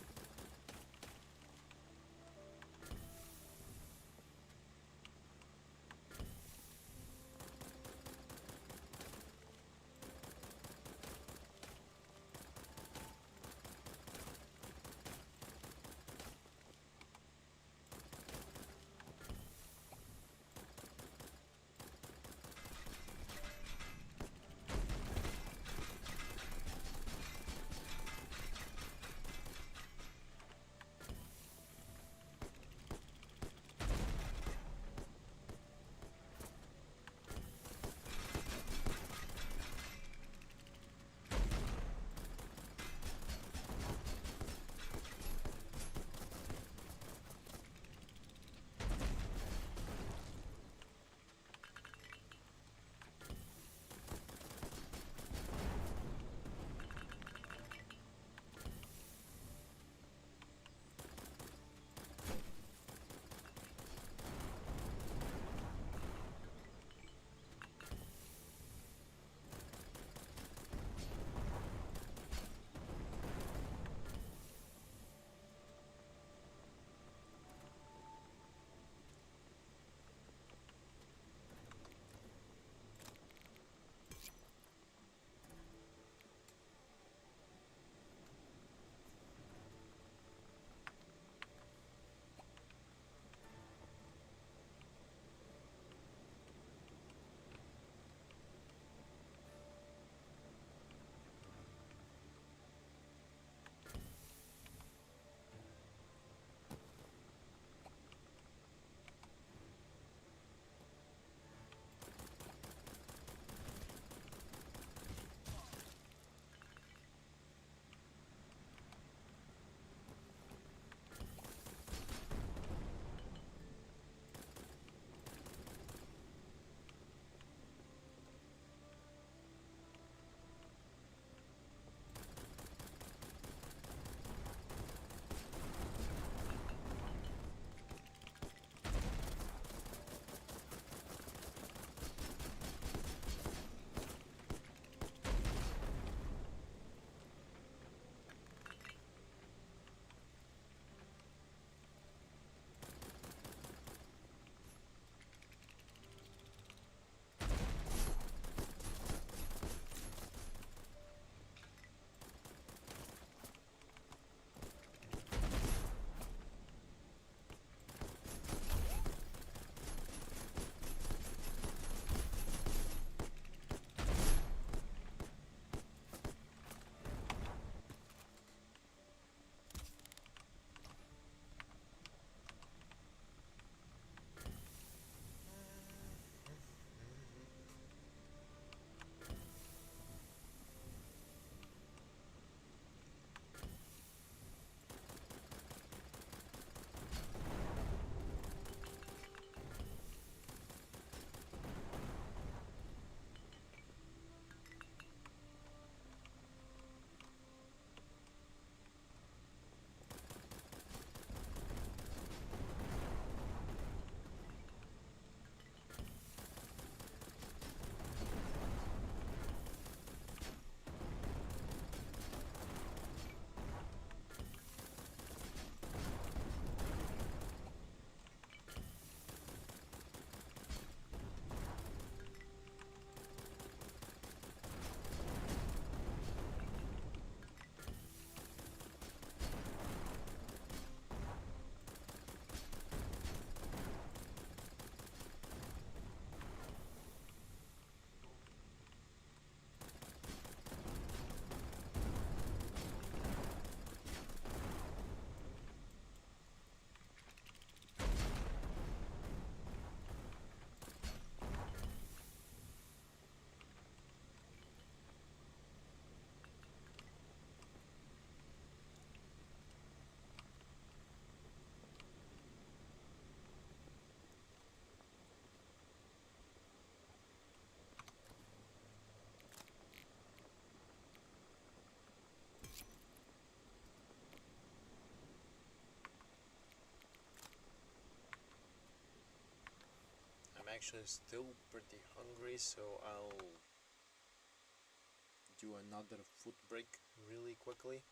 Speaker 1: actually still pretty hungry, so I'll do another food break really quickly.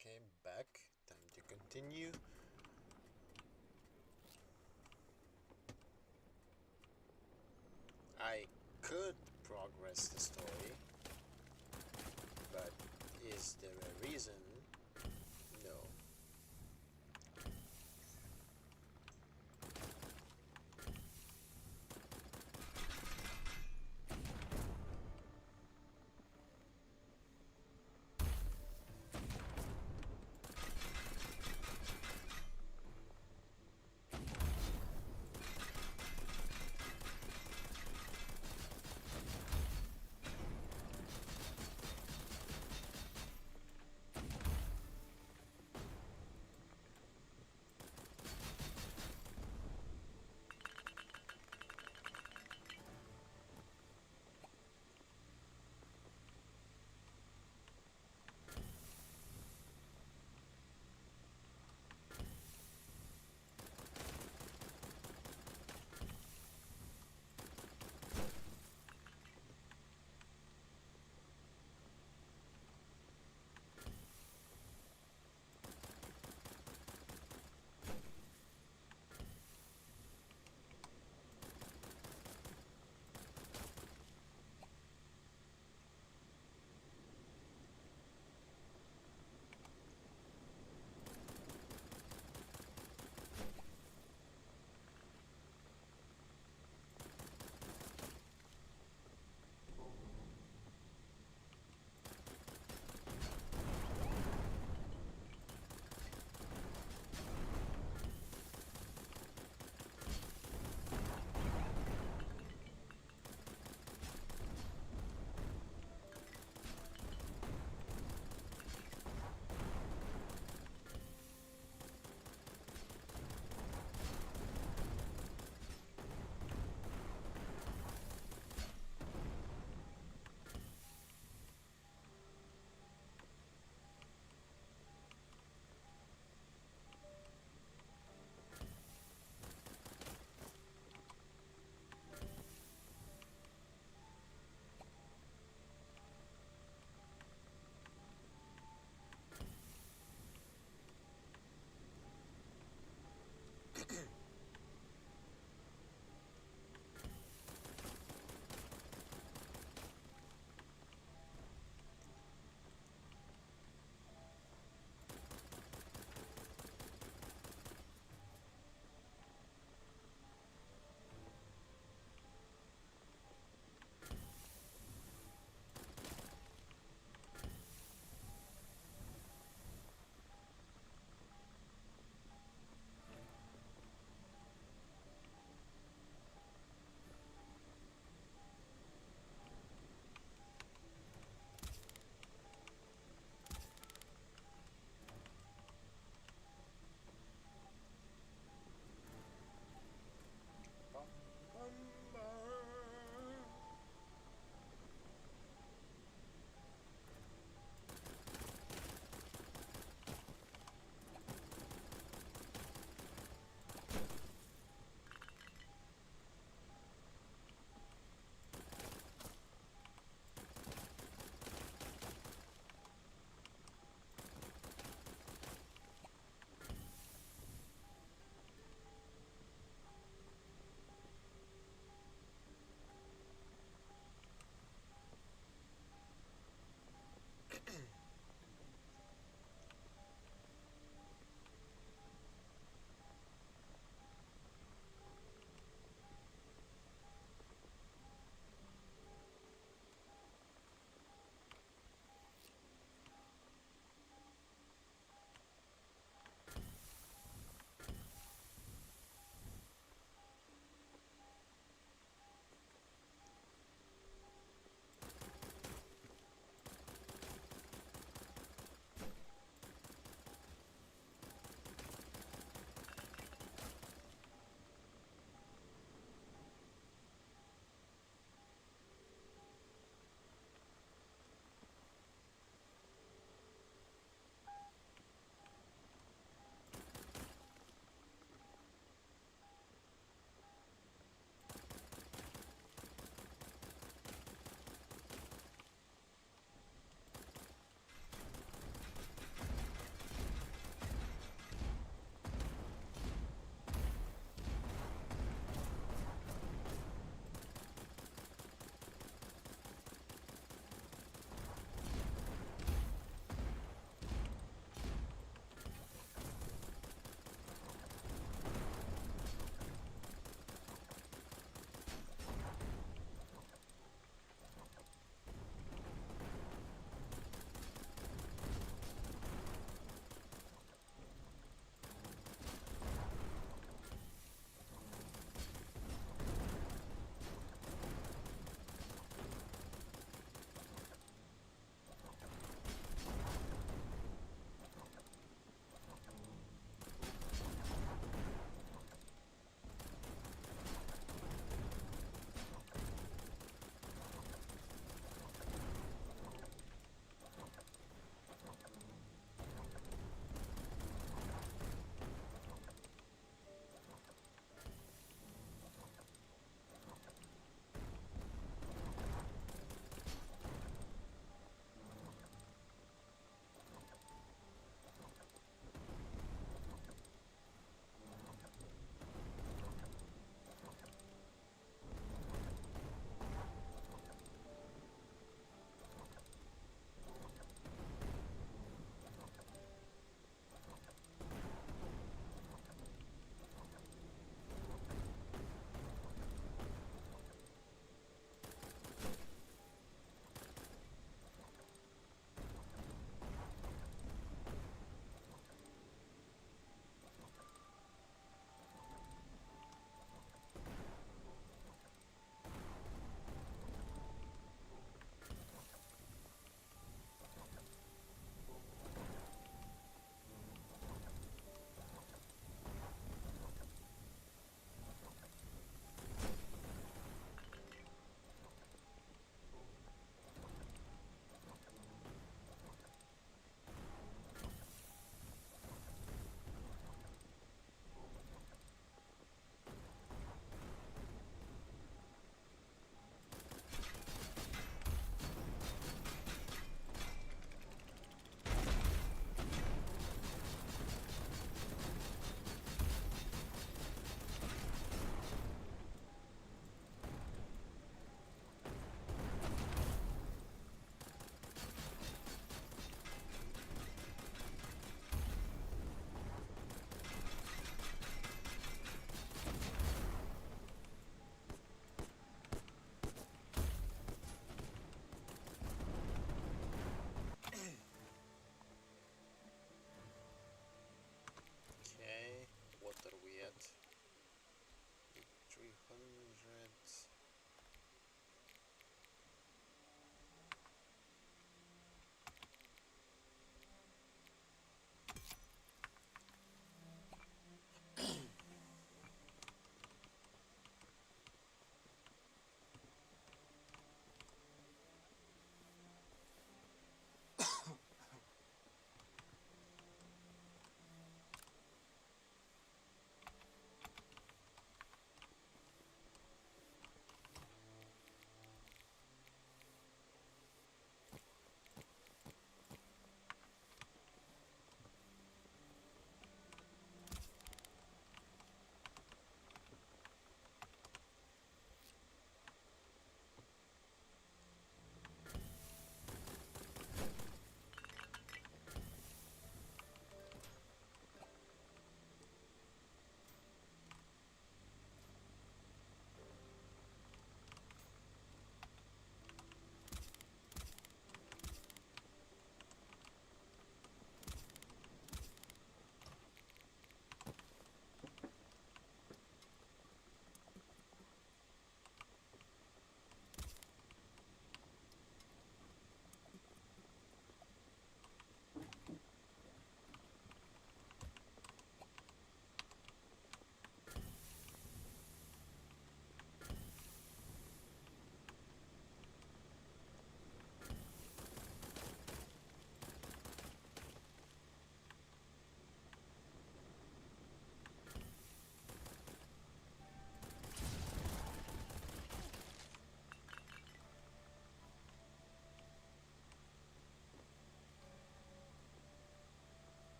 Speaker 1: Okay, back. Time to continue. I could progress the story, but is there a reason? No.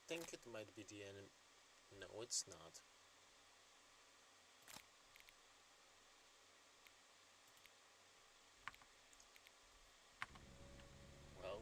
Speaker 2: think it might be the enemy. No, it's not. Well,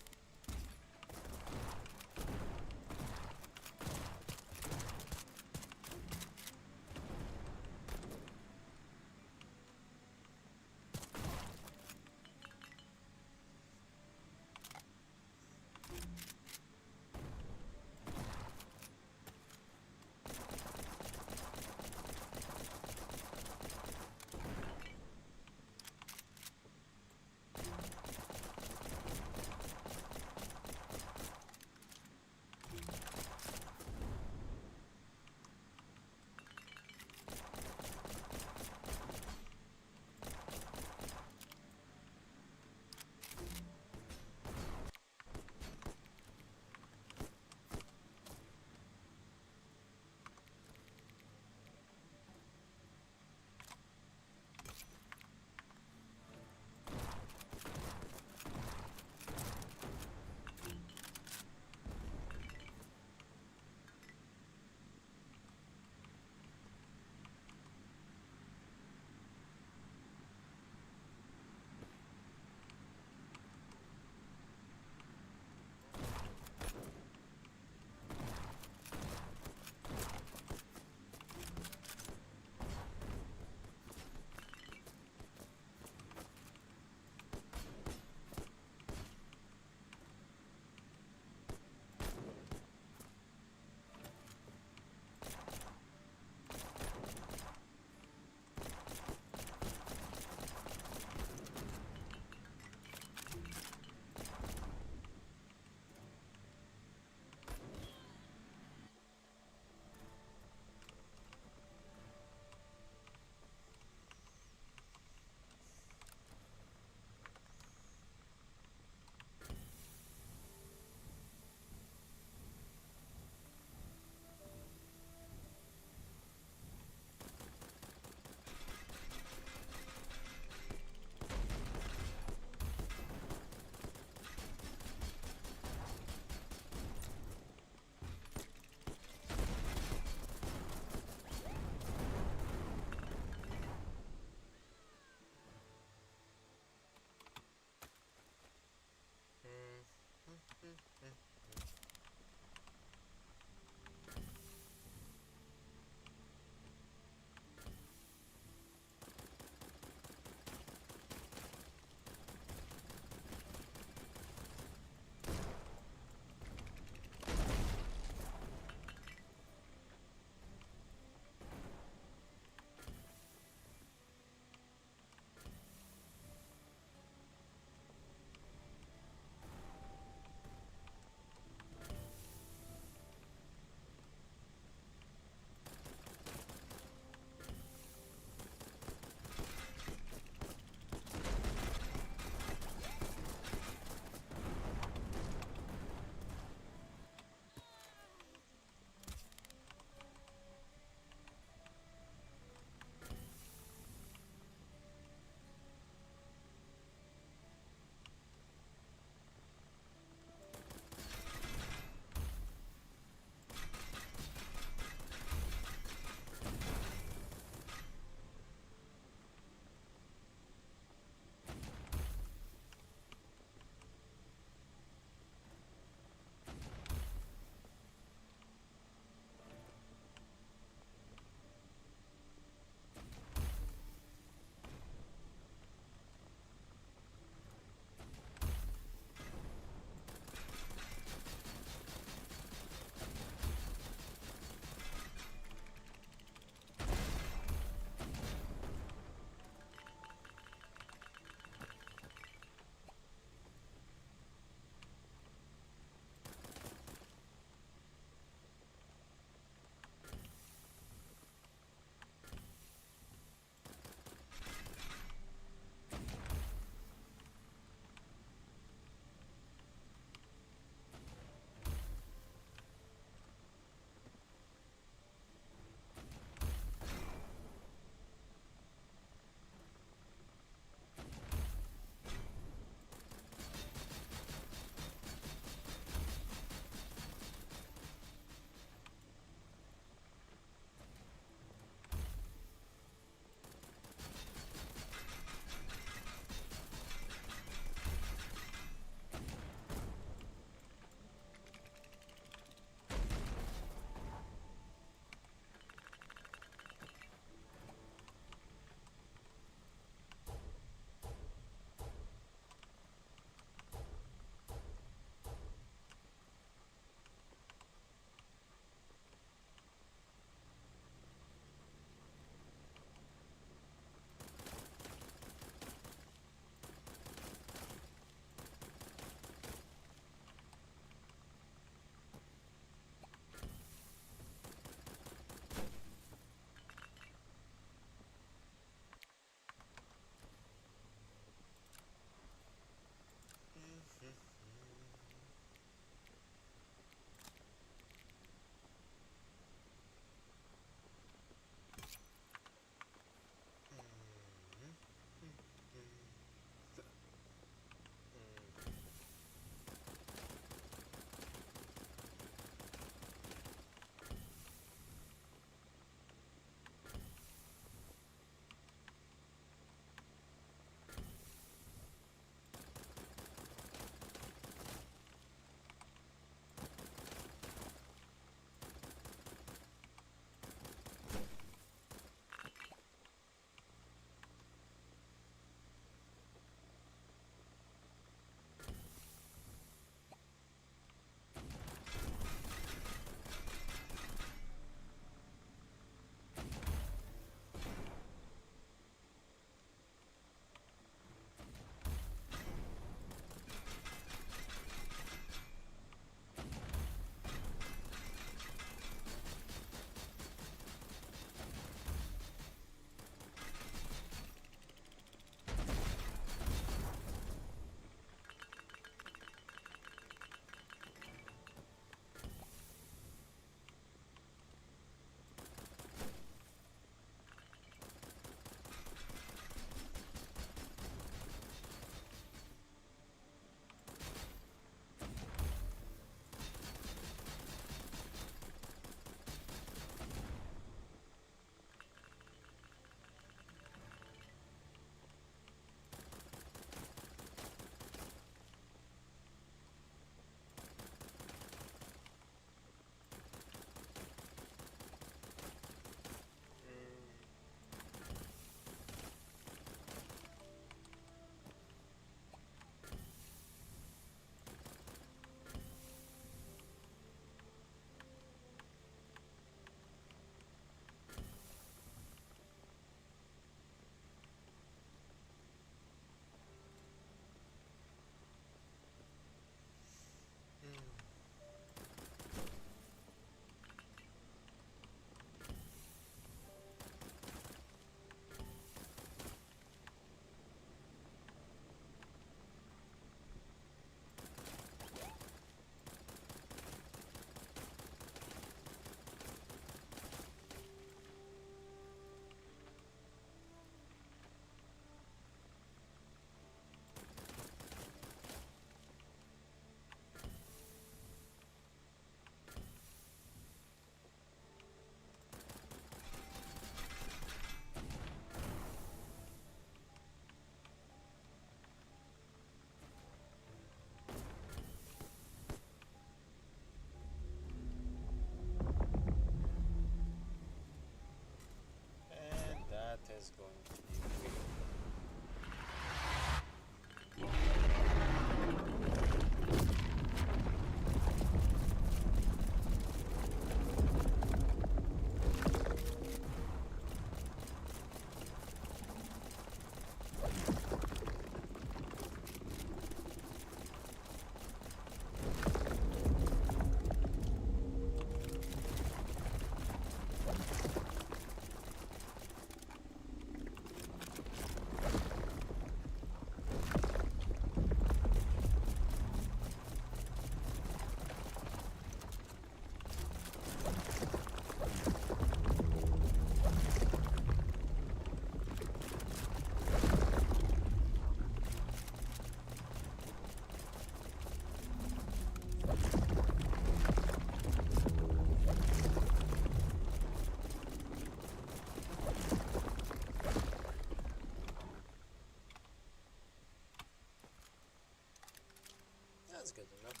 Speaker 2: good enough.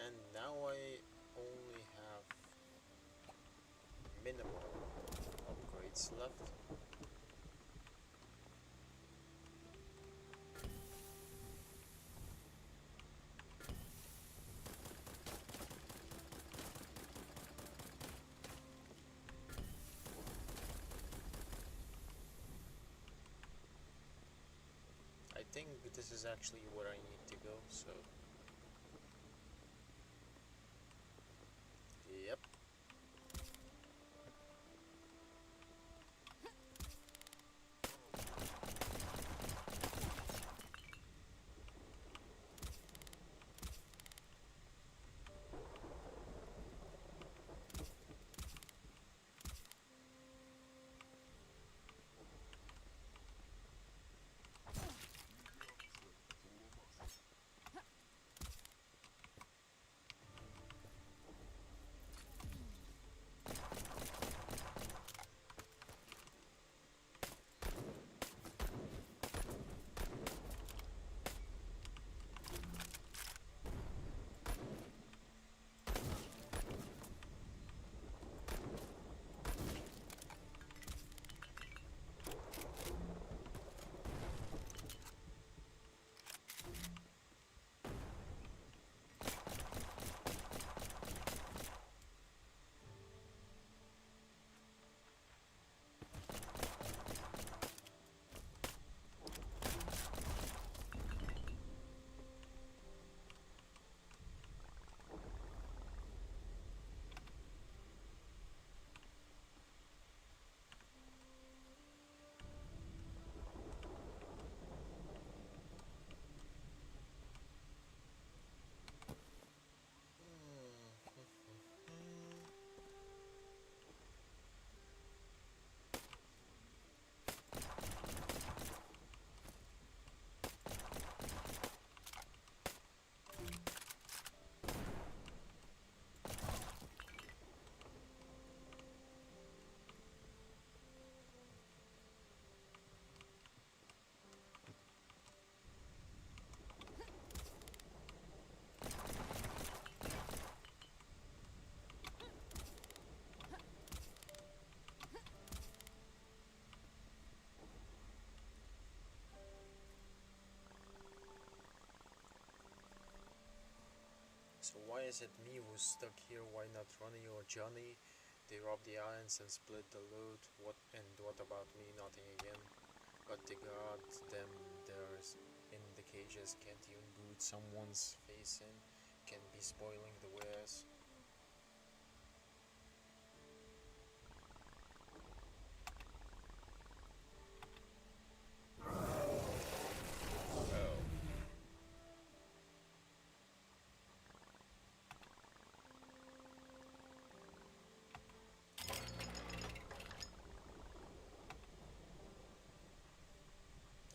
Speaker 2: And now I only have minimal upgrades left. I think this is actually where I need to go, so... Yep. So why is it me who's stuck here? Why not Ronnie or Johnny? They robbed the islands and split the loot. What about me? Nothing again. But they got them there in the cages. Can't even boot someone's face in. Can be spoiling the wares.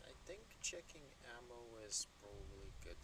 Speaker 2: I think checking ammo is probably good.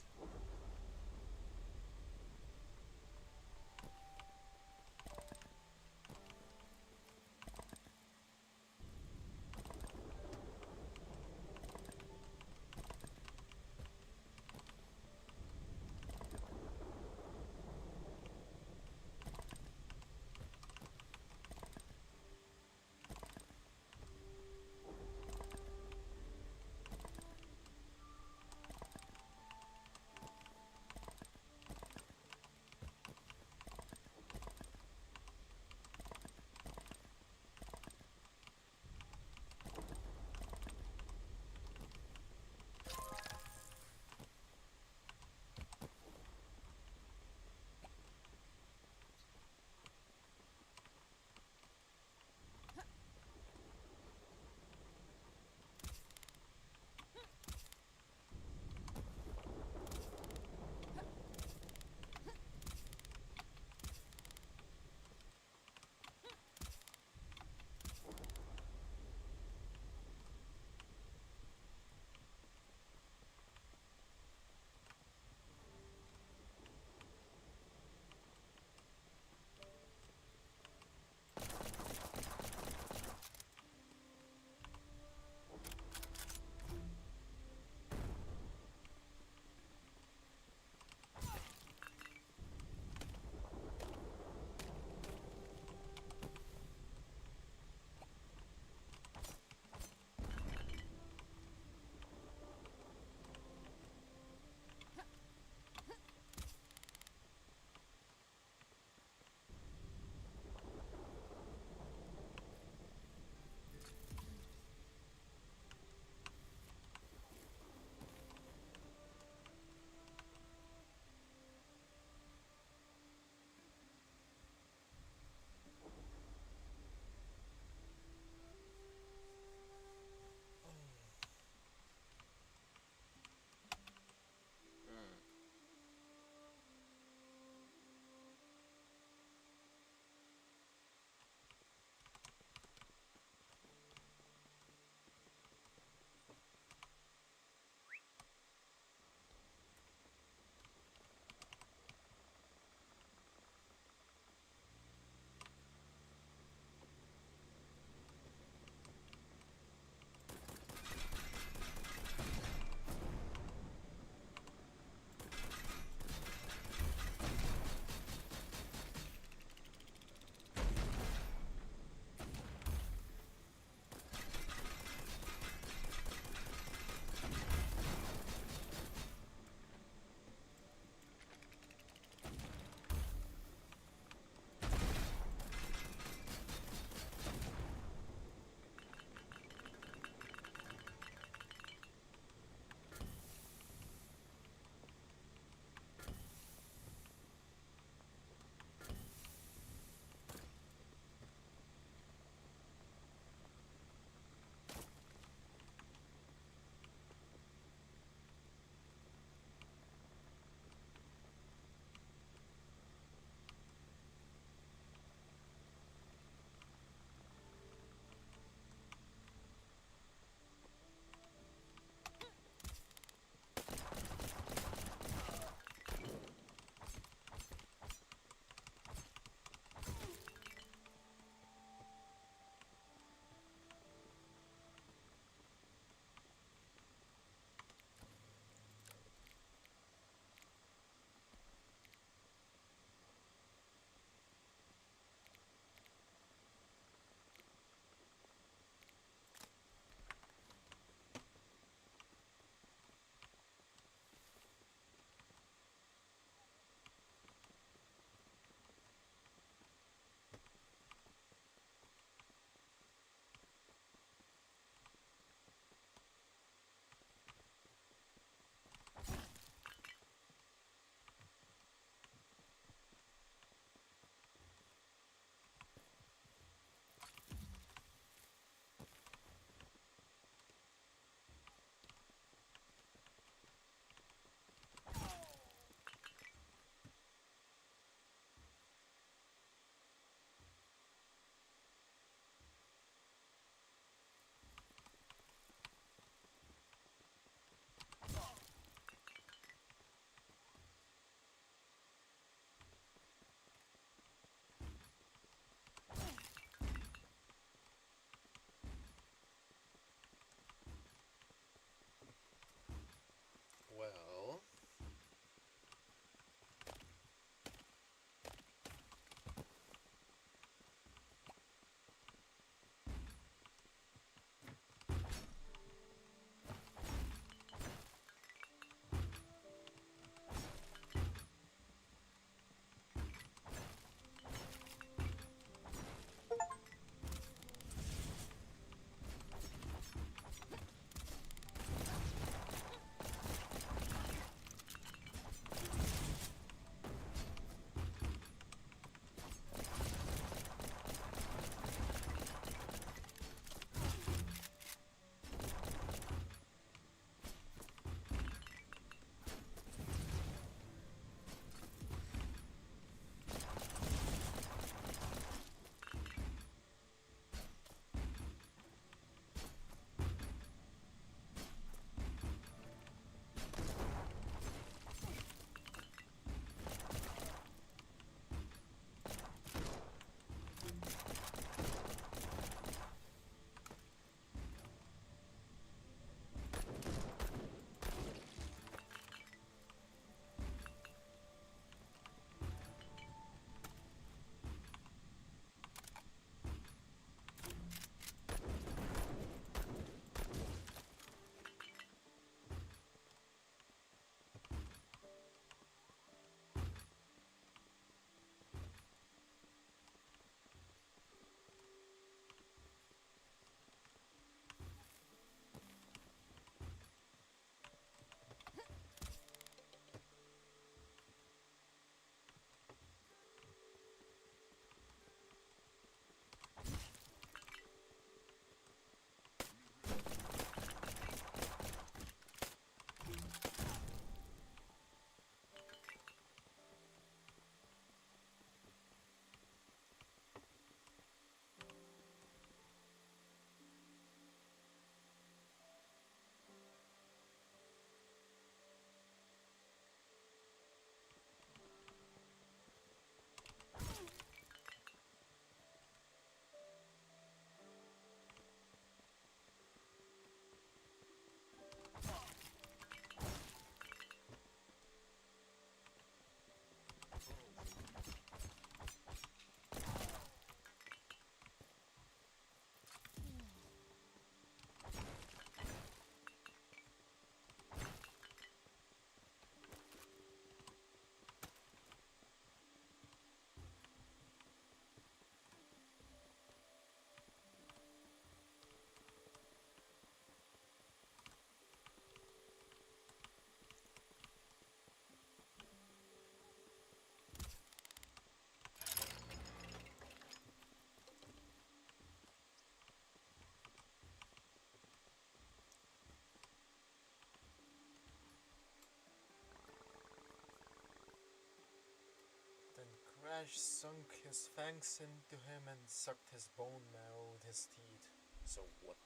Speaker 2: Ash sunk his fangs into him and sucked his bone marrow with his teeth. So what?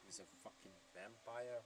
Speaker 2: He's a fucking vampire?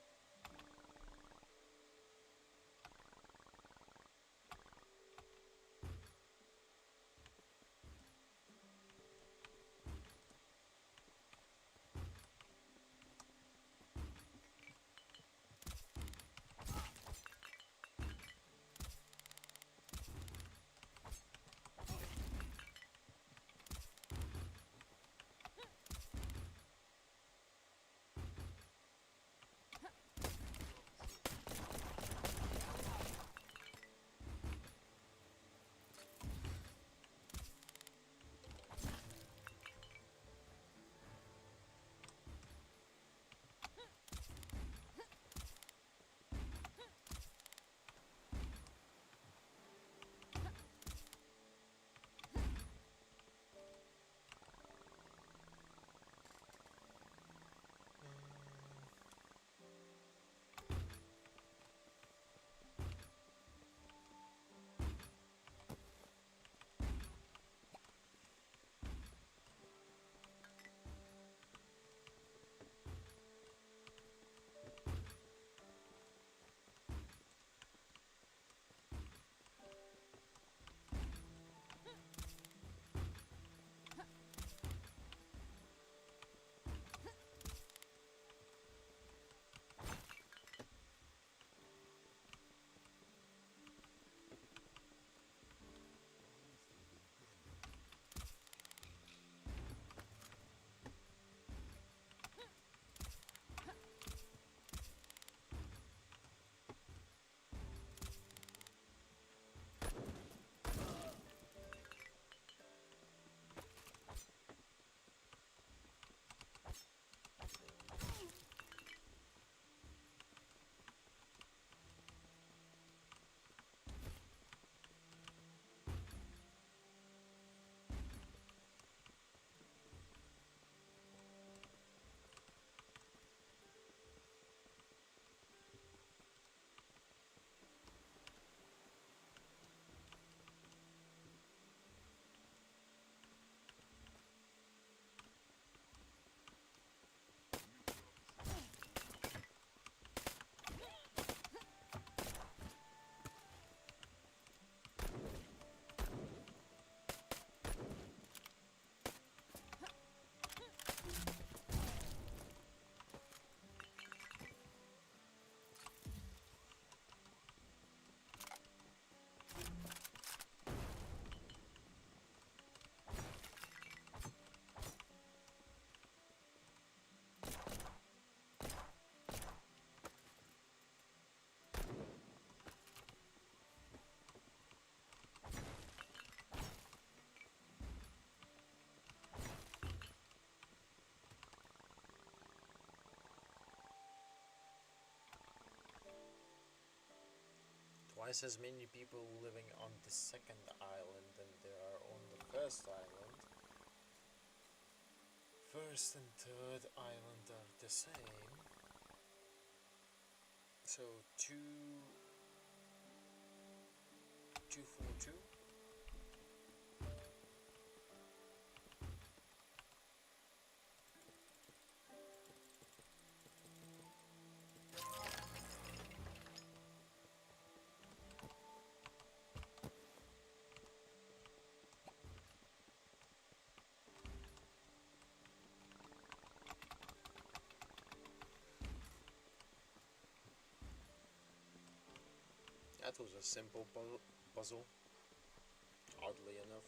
Speaker 2: Twice as many people living on the second island than there are on the first island. First and third island are the same. So 242. That was a simple puzzle, oddly enough.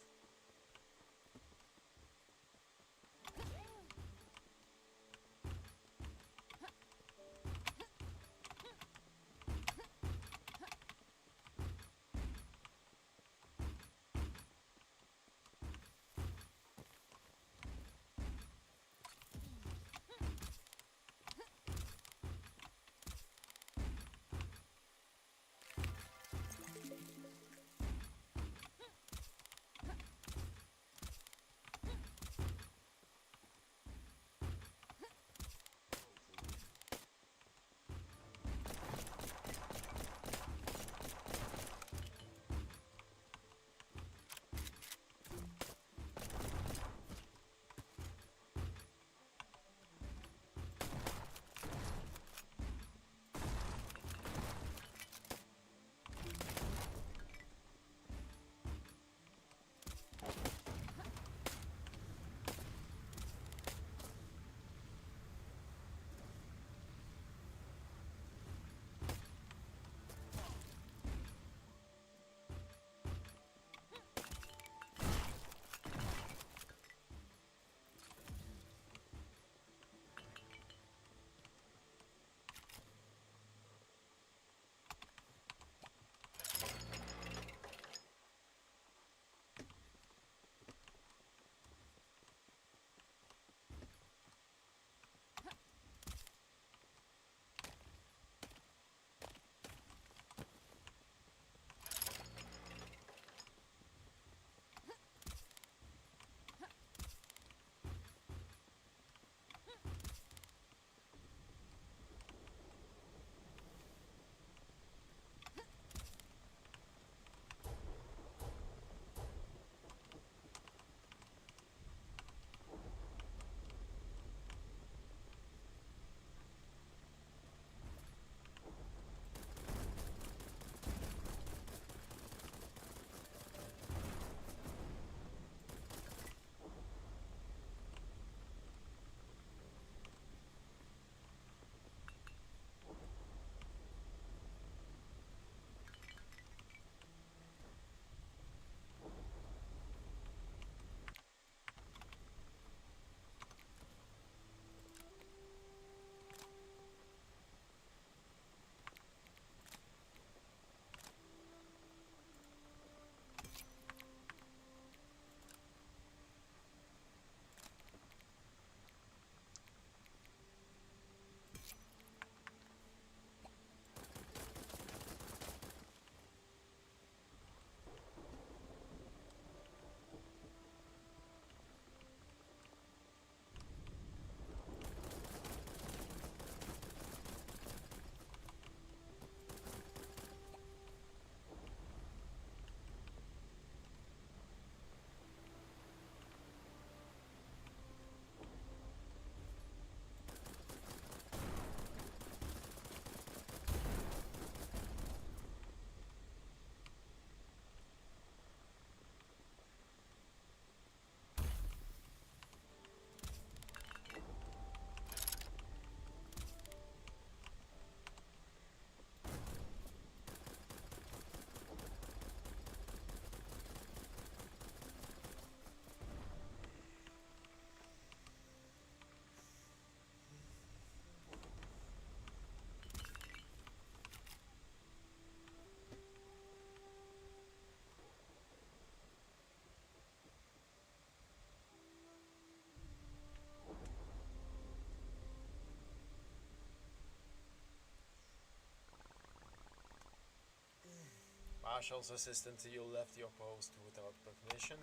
Speaker 2: Marshal's assistant, you left your post without permission.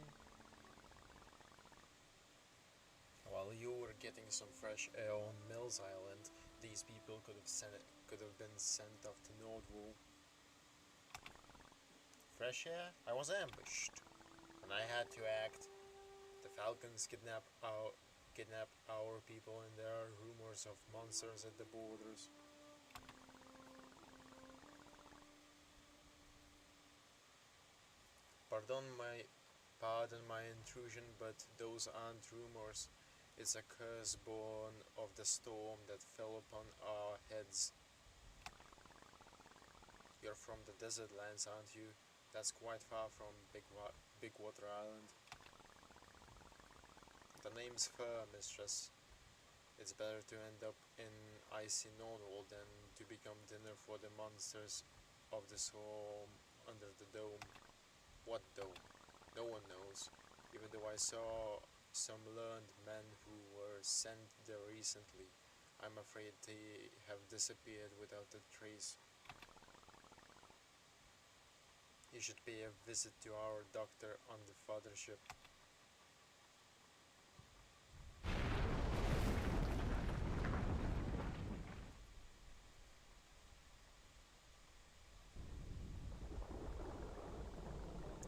Speaker 2: While you were getting some fresh air on Mills Island, these people could have been sent off to Nordwool. Fresh air? I was ambushed, and I had to act. The Falcons kidnap our people, and there are rumors of monsters at the borders. Pardon my intrusion, but those aren't rumors. It's a curse born of the storm that fell upon our heads. You're from the desert lands, aren't you? That's quite far from Bigwater Island. The name's Fur, mistress. It's better to end up in icy Nordwold than to become dinner for the monsters of the storm under the dome. What dome? No one knows, even though I saw some learned men who were sent there recently. I'm afraid they have disappeared without a trace. You should pay a visit to our doctor on the fathership.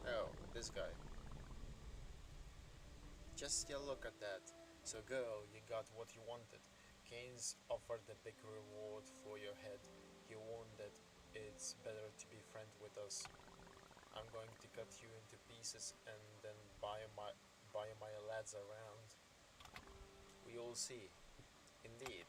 Speaker 2: Oh, this guy. Just a look at that. So girl, you got what you wanted. Keynes offered a big reward for your head. He warned that it's better to be friend with us. I'm going to cut you into pieces and then buy my lads around. We'll see. Indeed.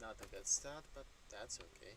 Speaker 2: Not a good start, but that's okay.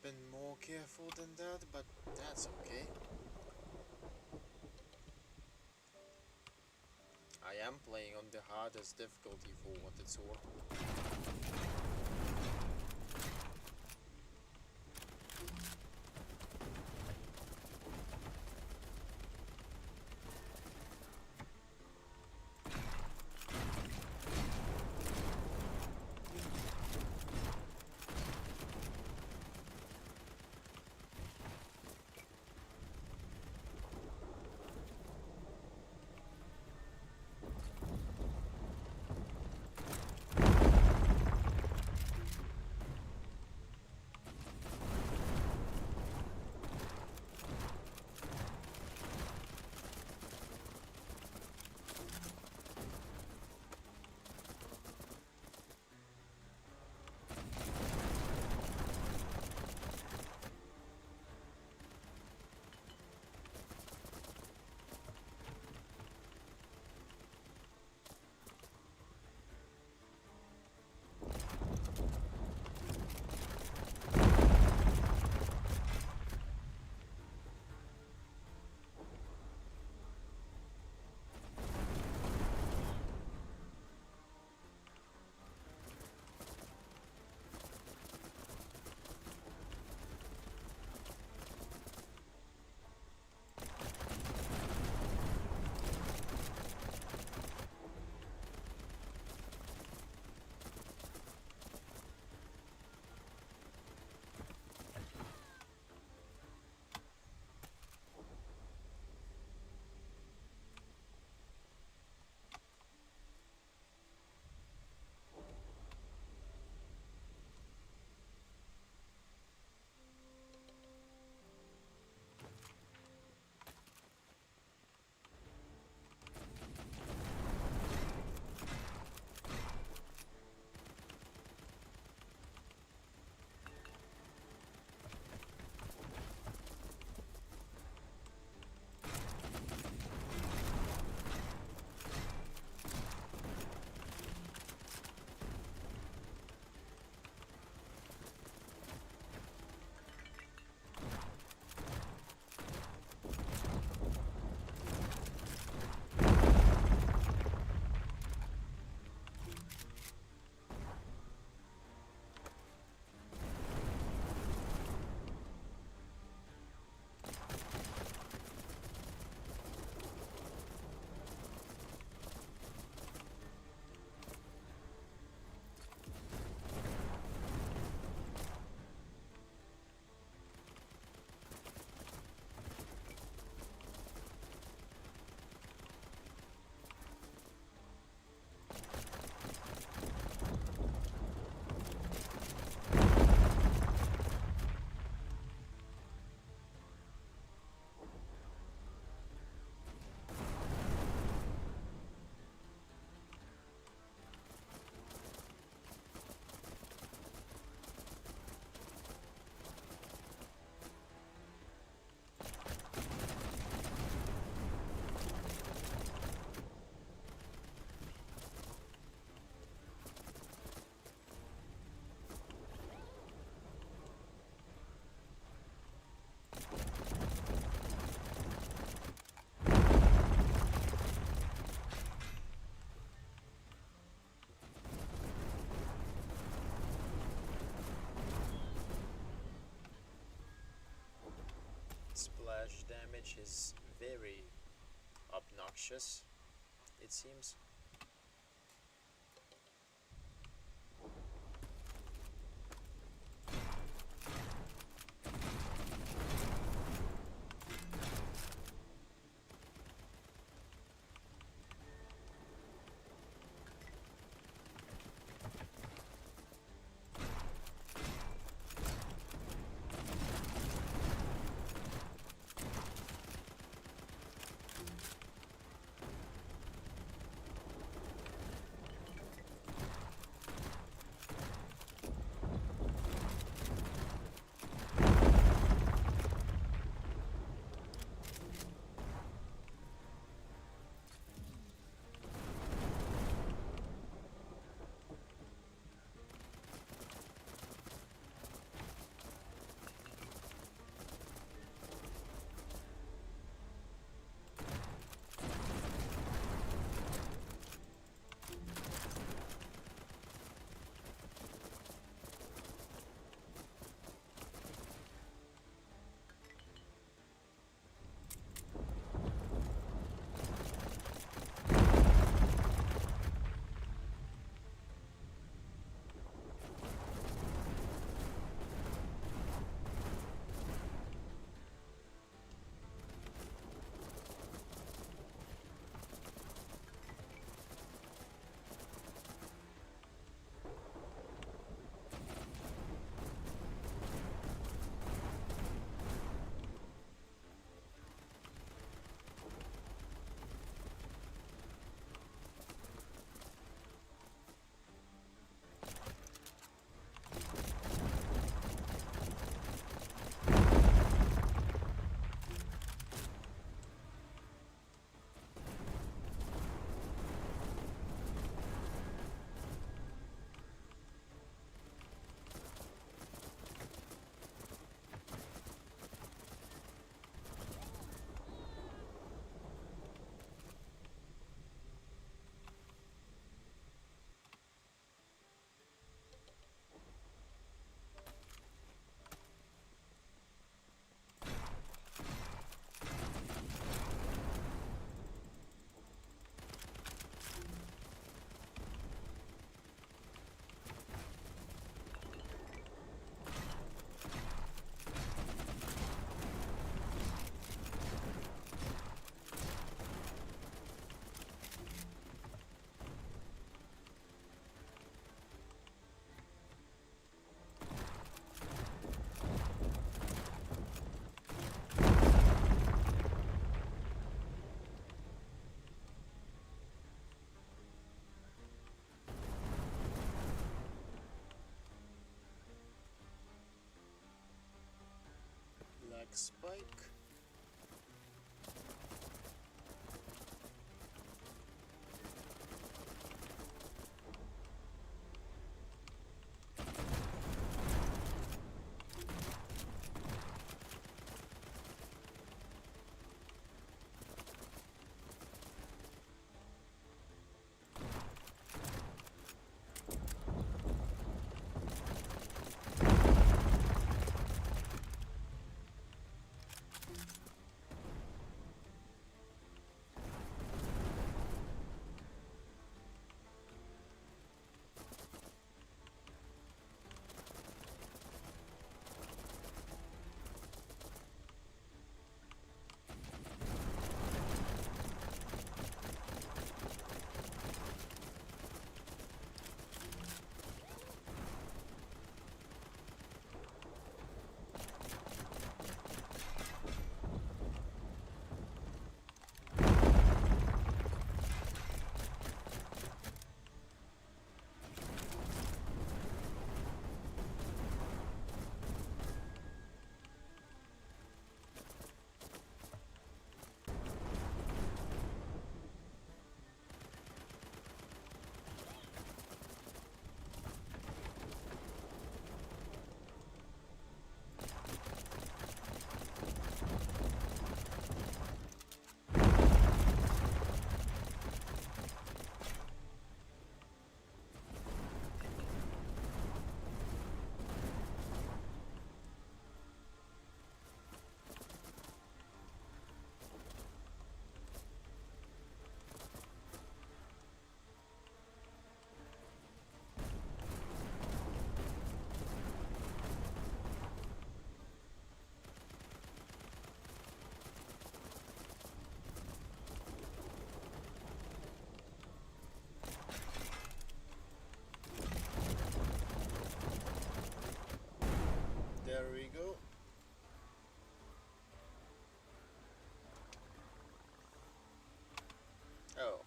Speaker 2: been more careful than that, but that's okay. I am playing on the hardest difficulty for what it's worth. Splash damage is very obnoxious, it seems. spike.
Speaker 1: There we go.
Speaker 2: Oh.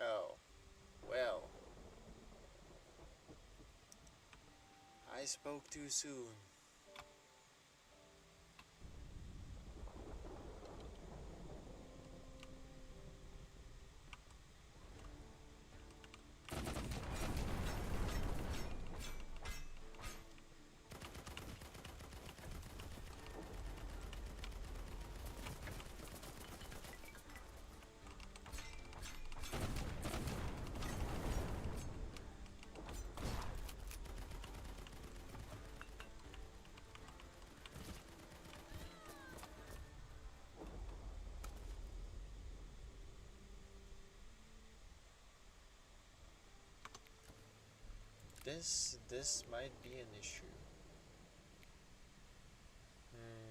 Speaker 2: Oh. Well. I spoke too soon. This might be an issue. Hmm.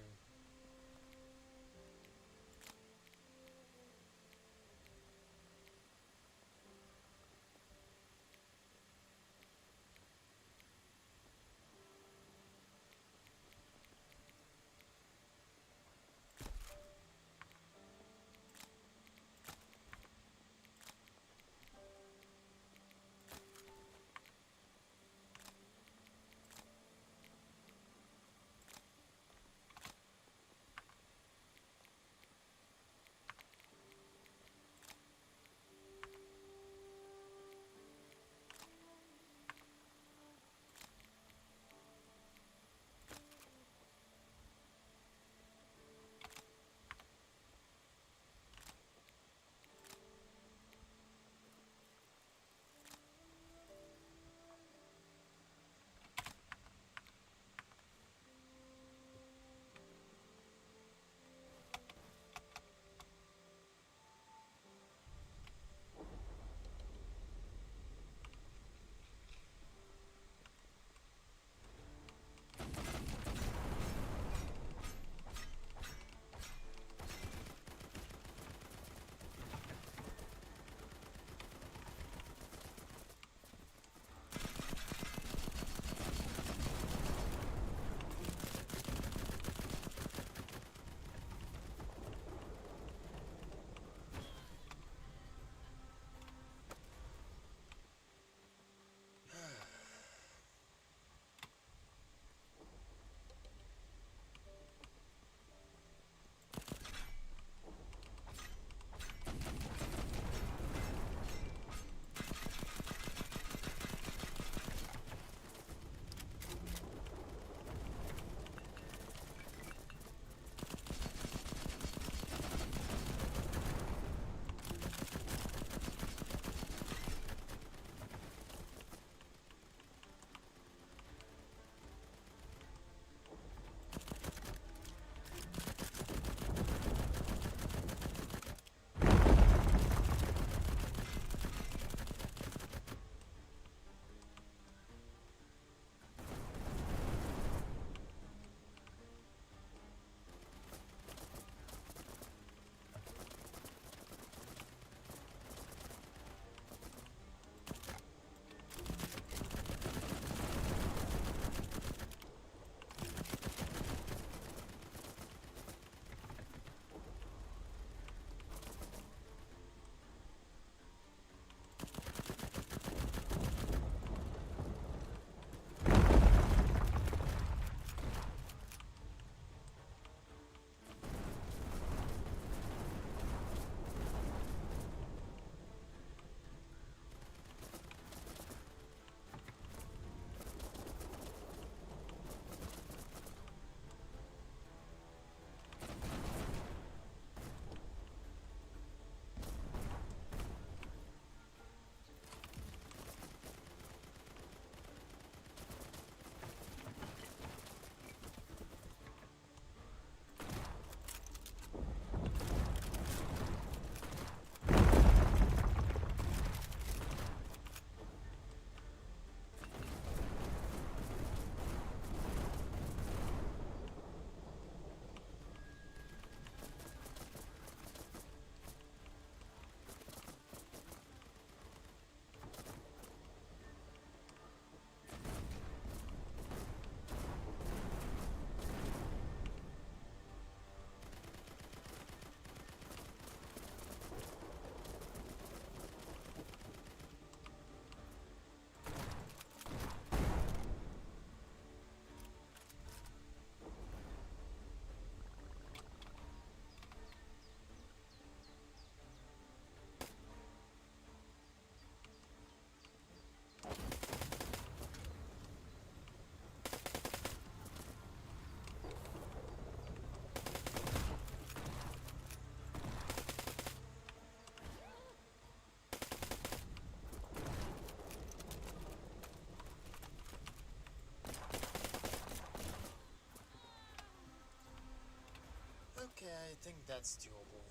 Speaker 2: think that's doable.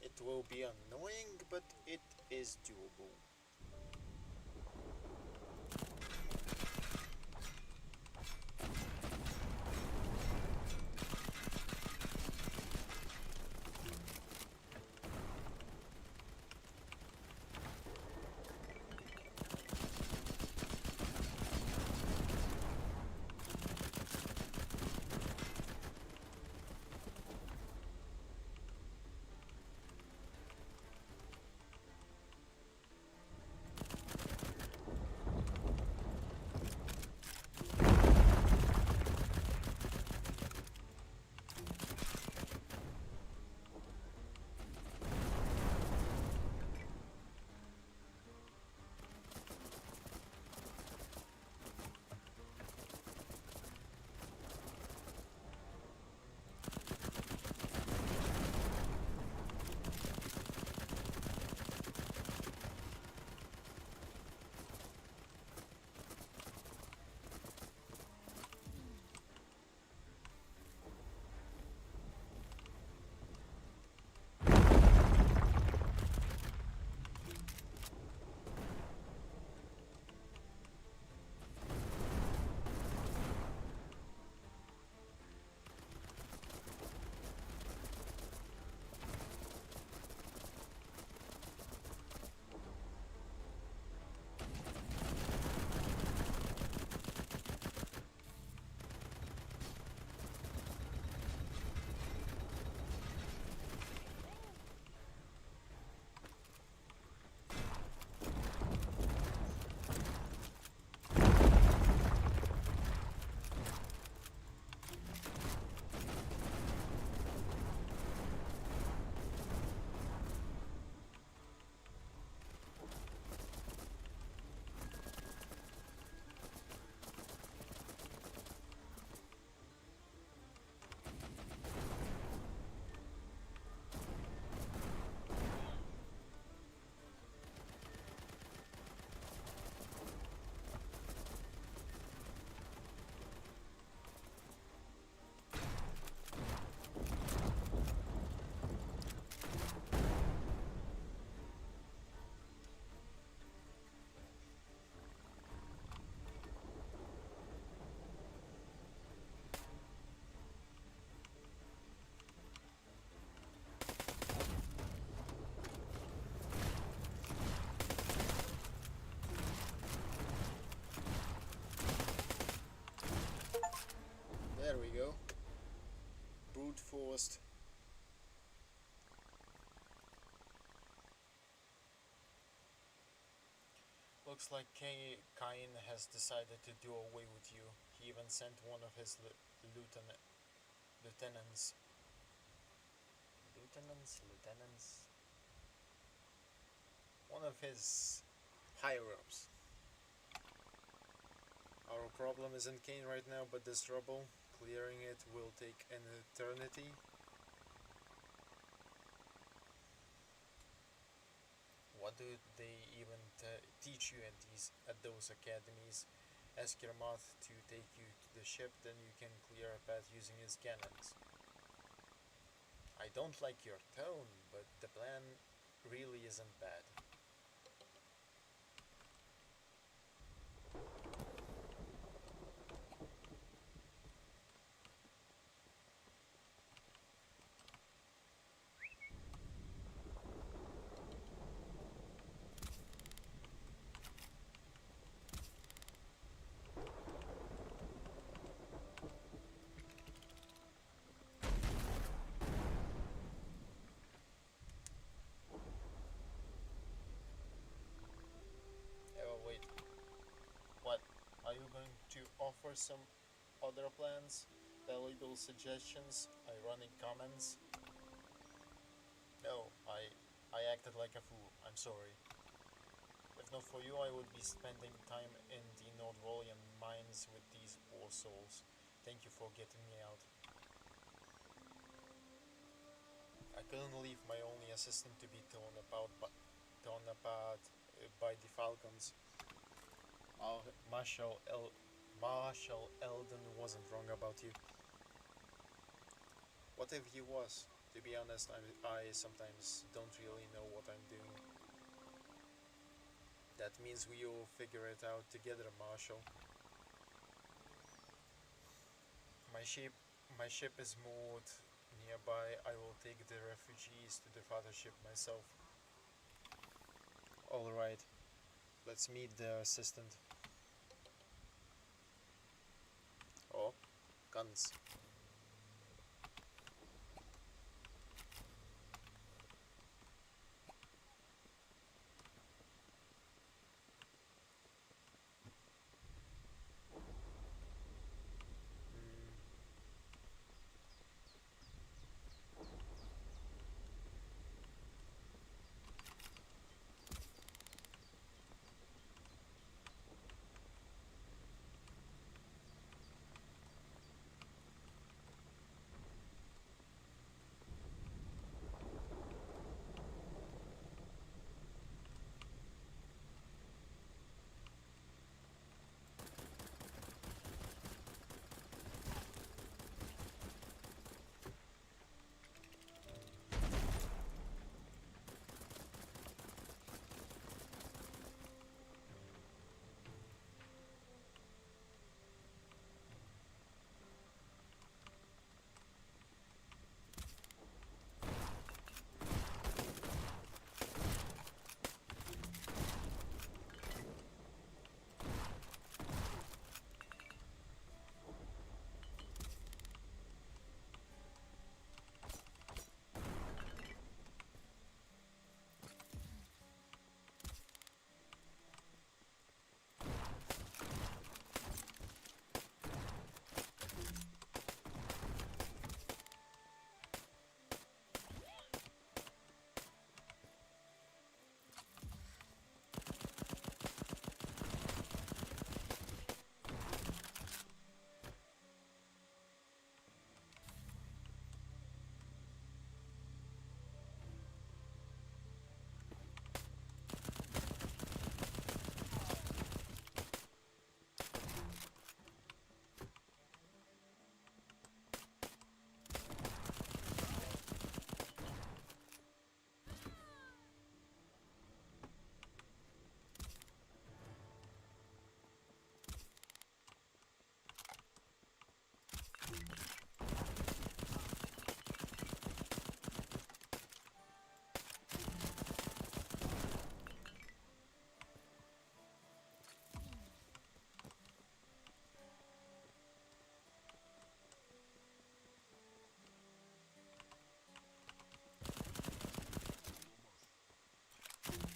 Speaker 2: It will be annoying, but it is doable. There we go. Brute forced. Looks like Cain has decided to do away with you. He even sent one of his lieutenants. Lieutenants? One of his higher ups. Our problem isn't Cain right now, but this rubble. Clearing it will take an eternity. What do they even teach you at those academies? Ask your moth to take you to the ship, then you can clear a path using his cannons. I don't like your tone, but the plan really isn't bad. Oh, wait. What? Are you going to offer some other plans? Valuable suggestions? Ironic comments? No, I acted like a fool. I'm sorry. If not for you, I would be spending time in the Nordvolian mines with these poor souls. Thank you for getting me out. I couldn't leave my only assistant to be by the Falcons. Marshal Eldon wasn't wrong about you. What if he was? To be honest, I sometimes don't really know what I'm doing. That means we'll figure it out together, Marshall. My ship, my ship is moored nearby. I will take the refugees to the fathership myself. All right, let's meet the assistant. Oh, guns. Mm,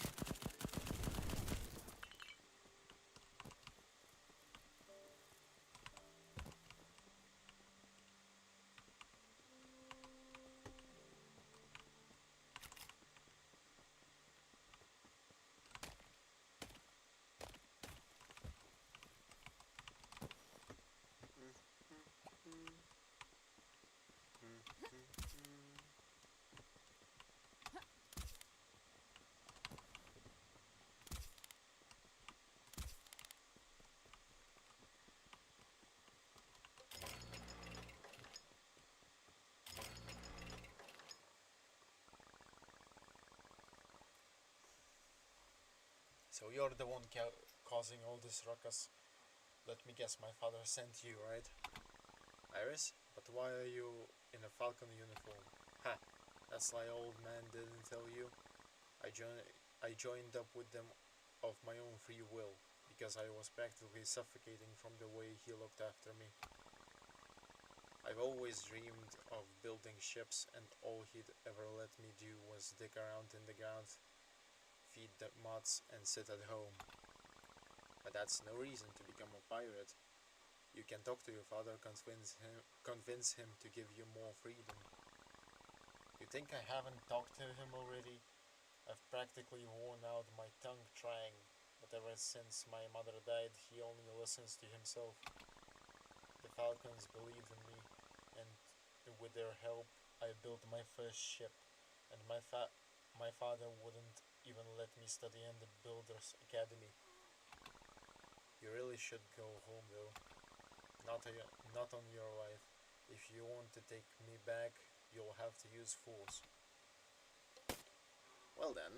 Speaker 2: So you're the one causing all this ruckus. Let me guess, my father sent you, right? Iris? But why are you in a falcon uniform? Ha! That's why old man didn't tell you. I joined up with them of my own free will, because I was practically suffocating from the way he looked after me. I've always dreamed of building ships, and all he'd ever let me do was dig around in the ground, feed the moths, and sit at home. But that's no reason to become a pirate. You can talk to your father, convince him to give you more freedom.
Speaker 1: You think I haven't talked to him already? I've practically worn out my tongue trying, but ever since my mother died, he only listens to himself. The Falcons believed in me, and with their help, I built my first ship, and my father wouldn't even let me study in the Builders Academy. You really should go home though. Not on your life. If you want to take me back,
Speaker 2: you'll have to use force. Well then.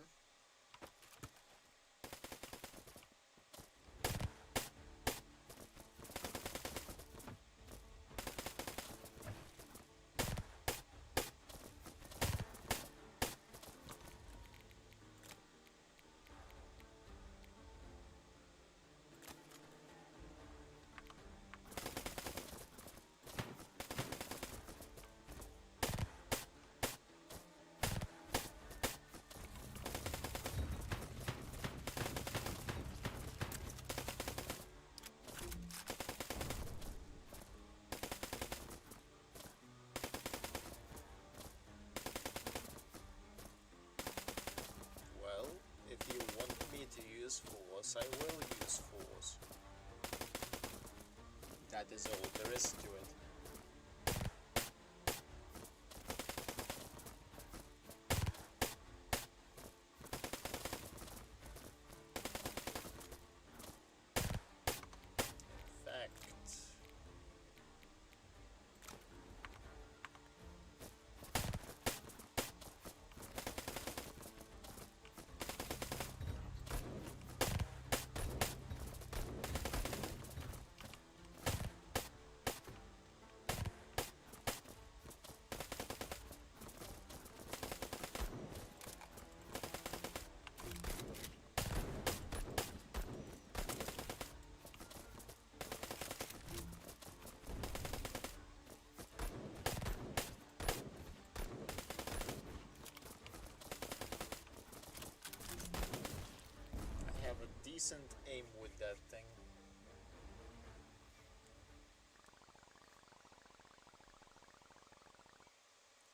Speaker 2: Well, if you want me to use force, I will use force. That is all there is to it. Fact. I have a decent aim with that thing.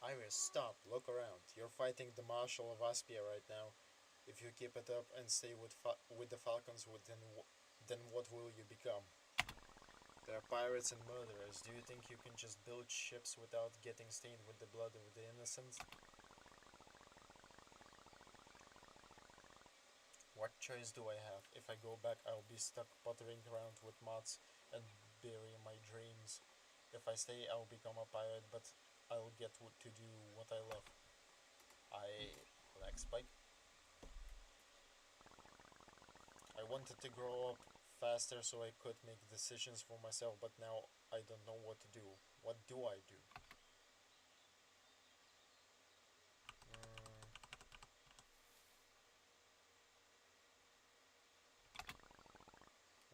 Speaker 2: Iris, stop, look around. You're fighting the Marshal of Aspia right now. If you keep it up and stay with the Falcons, then what will you become? They're pirates and murderers. Do you think you can just build ships without getting stained with the blood of the innocent? What choice do I have? If I go back, I'll be stuck pottering around with mods and bury my dreams. If I stay, I'll become a pirate, but I'll get to do what I love. I like Spike. I wanted to grow up faster so I could make decisions for myself, but now I don't know what to do. What do I do?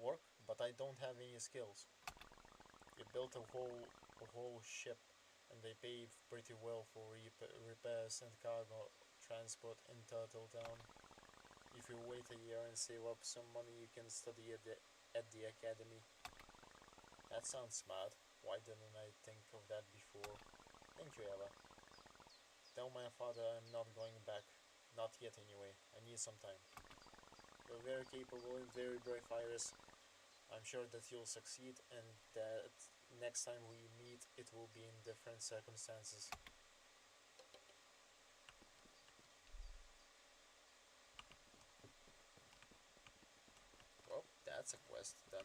Speaker 2: Work, but I don't have any skills. You built a whole ship, and they pay pretty well for repairs and cargo transport in Turtle Town. If you wait a year and save up some money, you can study at the academy. That sounds smart. Why didn't I think of that before? Thank you, Eva. Tell my father I'm not going back. Not yet, anyway. I need some time. You're very capable and very brave, Iris. I'm sure that you'll succeed and that next time we meet, it will be in different circumstances. Well, that's a quest done.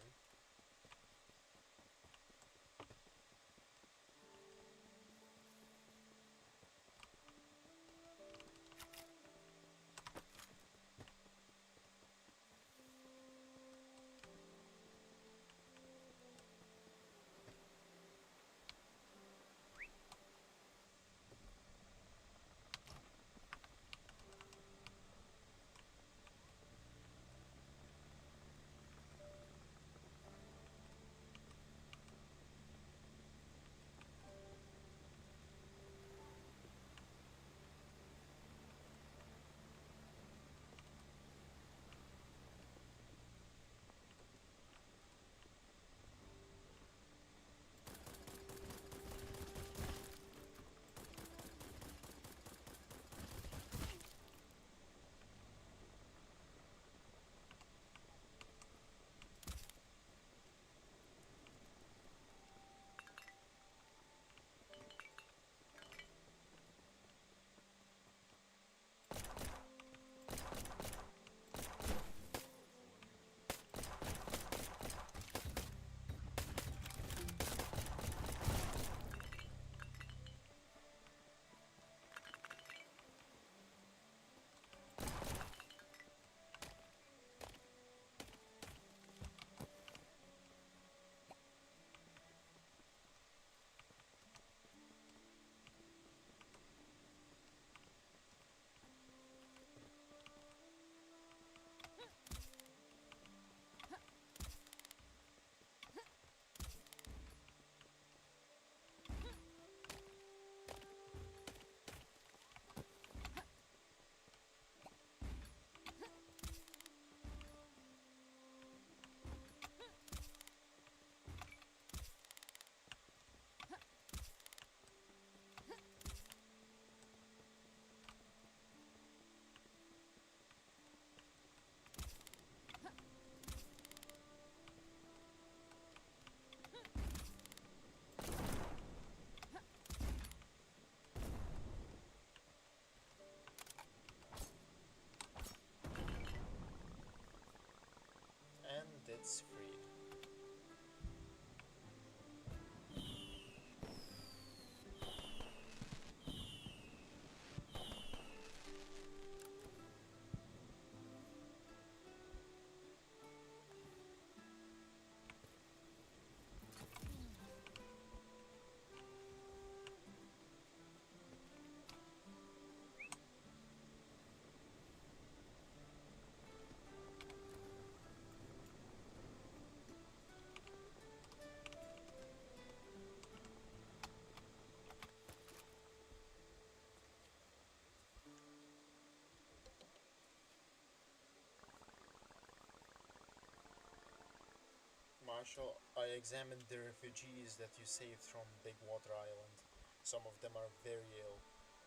Speaker 2: Marshall, I examined the refugees that you saved from Big Water Island. Some of them are very ill.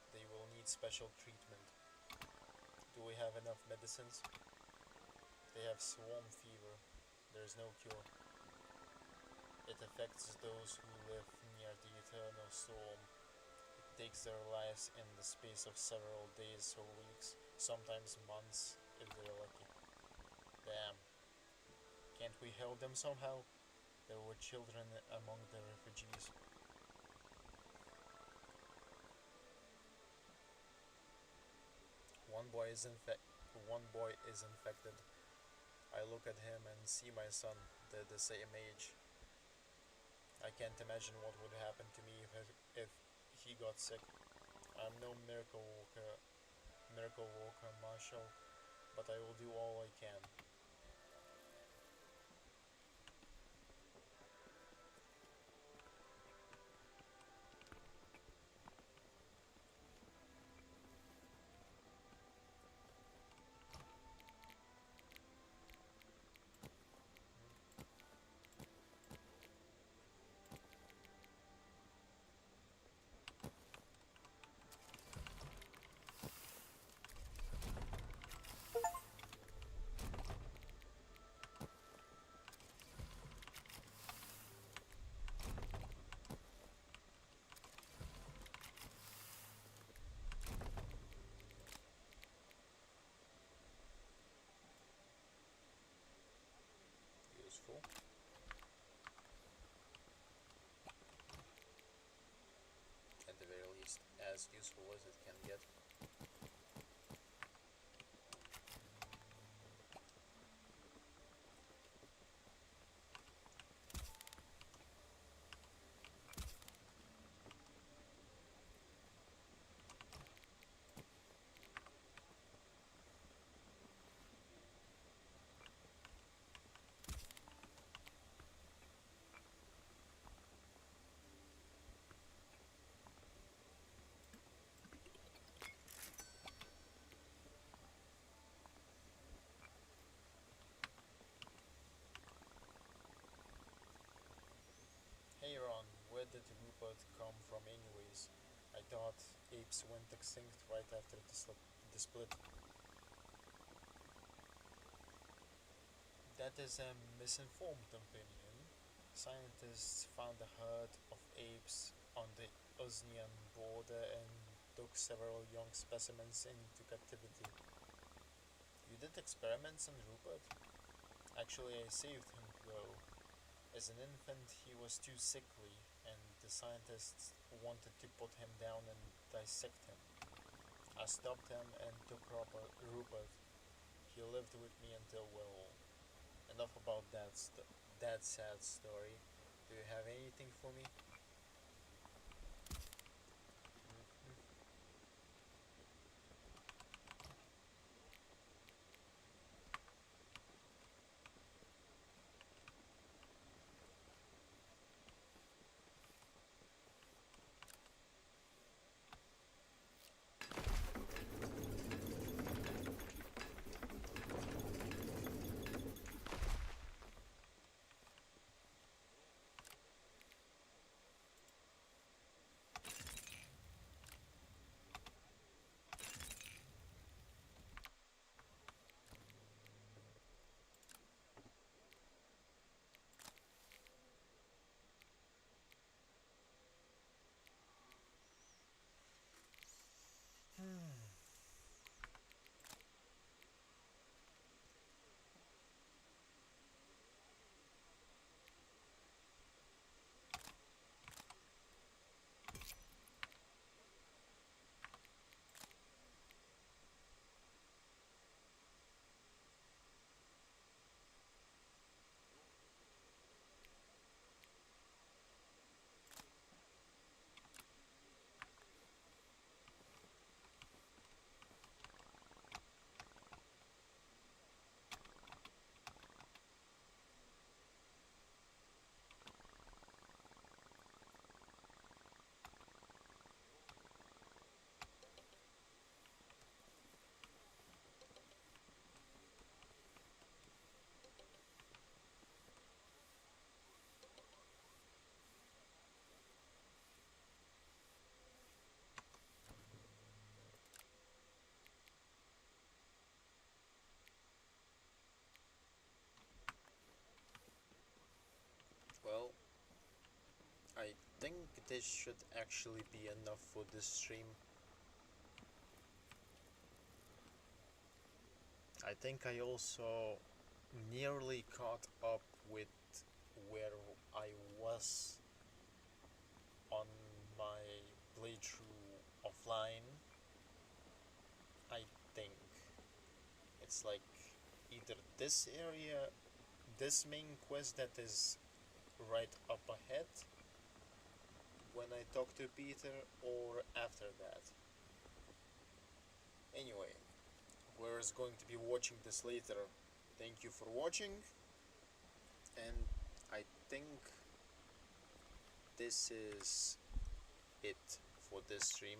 Speaker 2: They will need special treatment. Do we have enough medicines? They have swarm fever. There is no cure. It affects those who live near the eternal storm. It takes their lives in the space of several days or weeks, sometimes months if they're lucky. Damn. Can't we help them somehow? There were children among the refugees. One boy is infected. I look at him and see my son. They're the same age. I can't imagine what would happen to me if he got sick. I'm no miracle worker, Marshall, but I will do all I can. Useful. At the very least, as useful as it can get. Hey Ron, where did Rupert come from anyways? I thought apes went extinct right after the split. That is a misinformed opinion. Scientists found a herd of apes on the Osnian border and took several young specimens into captivity. You did experiments on Rupert? Actually, I saved him though. As an infant, he was too sickly, and the scientists wanted to put him down and dissect him. I stopped him and took Rupert. He lived with me until, well, enough about that sad story. Do you have anything for me? think this should actually be enough for this stream. I think I also nearly caught up with where I was on my playthrough offline. I think it's like either this area, this main quest that is right up ahead when I talk to Peter, or after that. Anyway, whoever's going to be watching this later, thank you for watching, and I think this is it for this stream.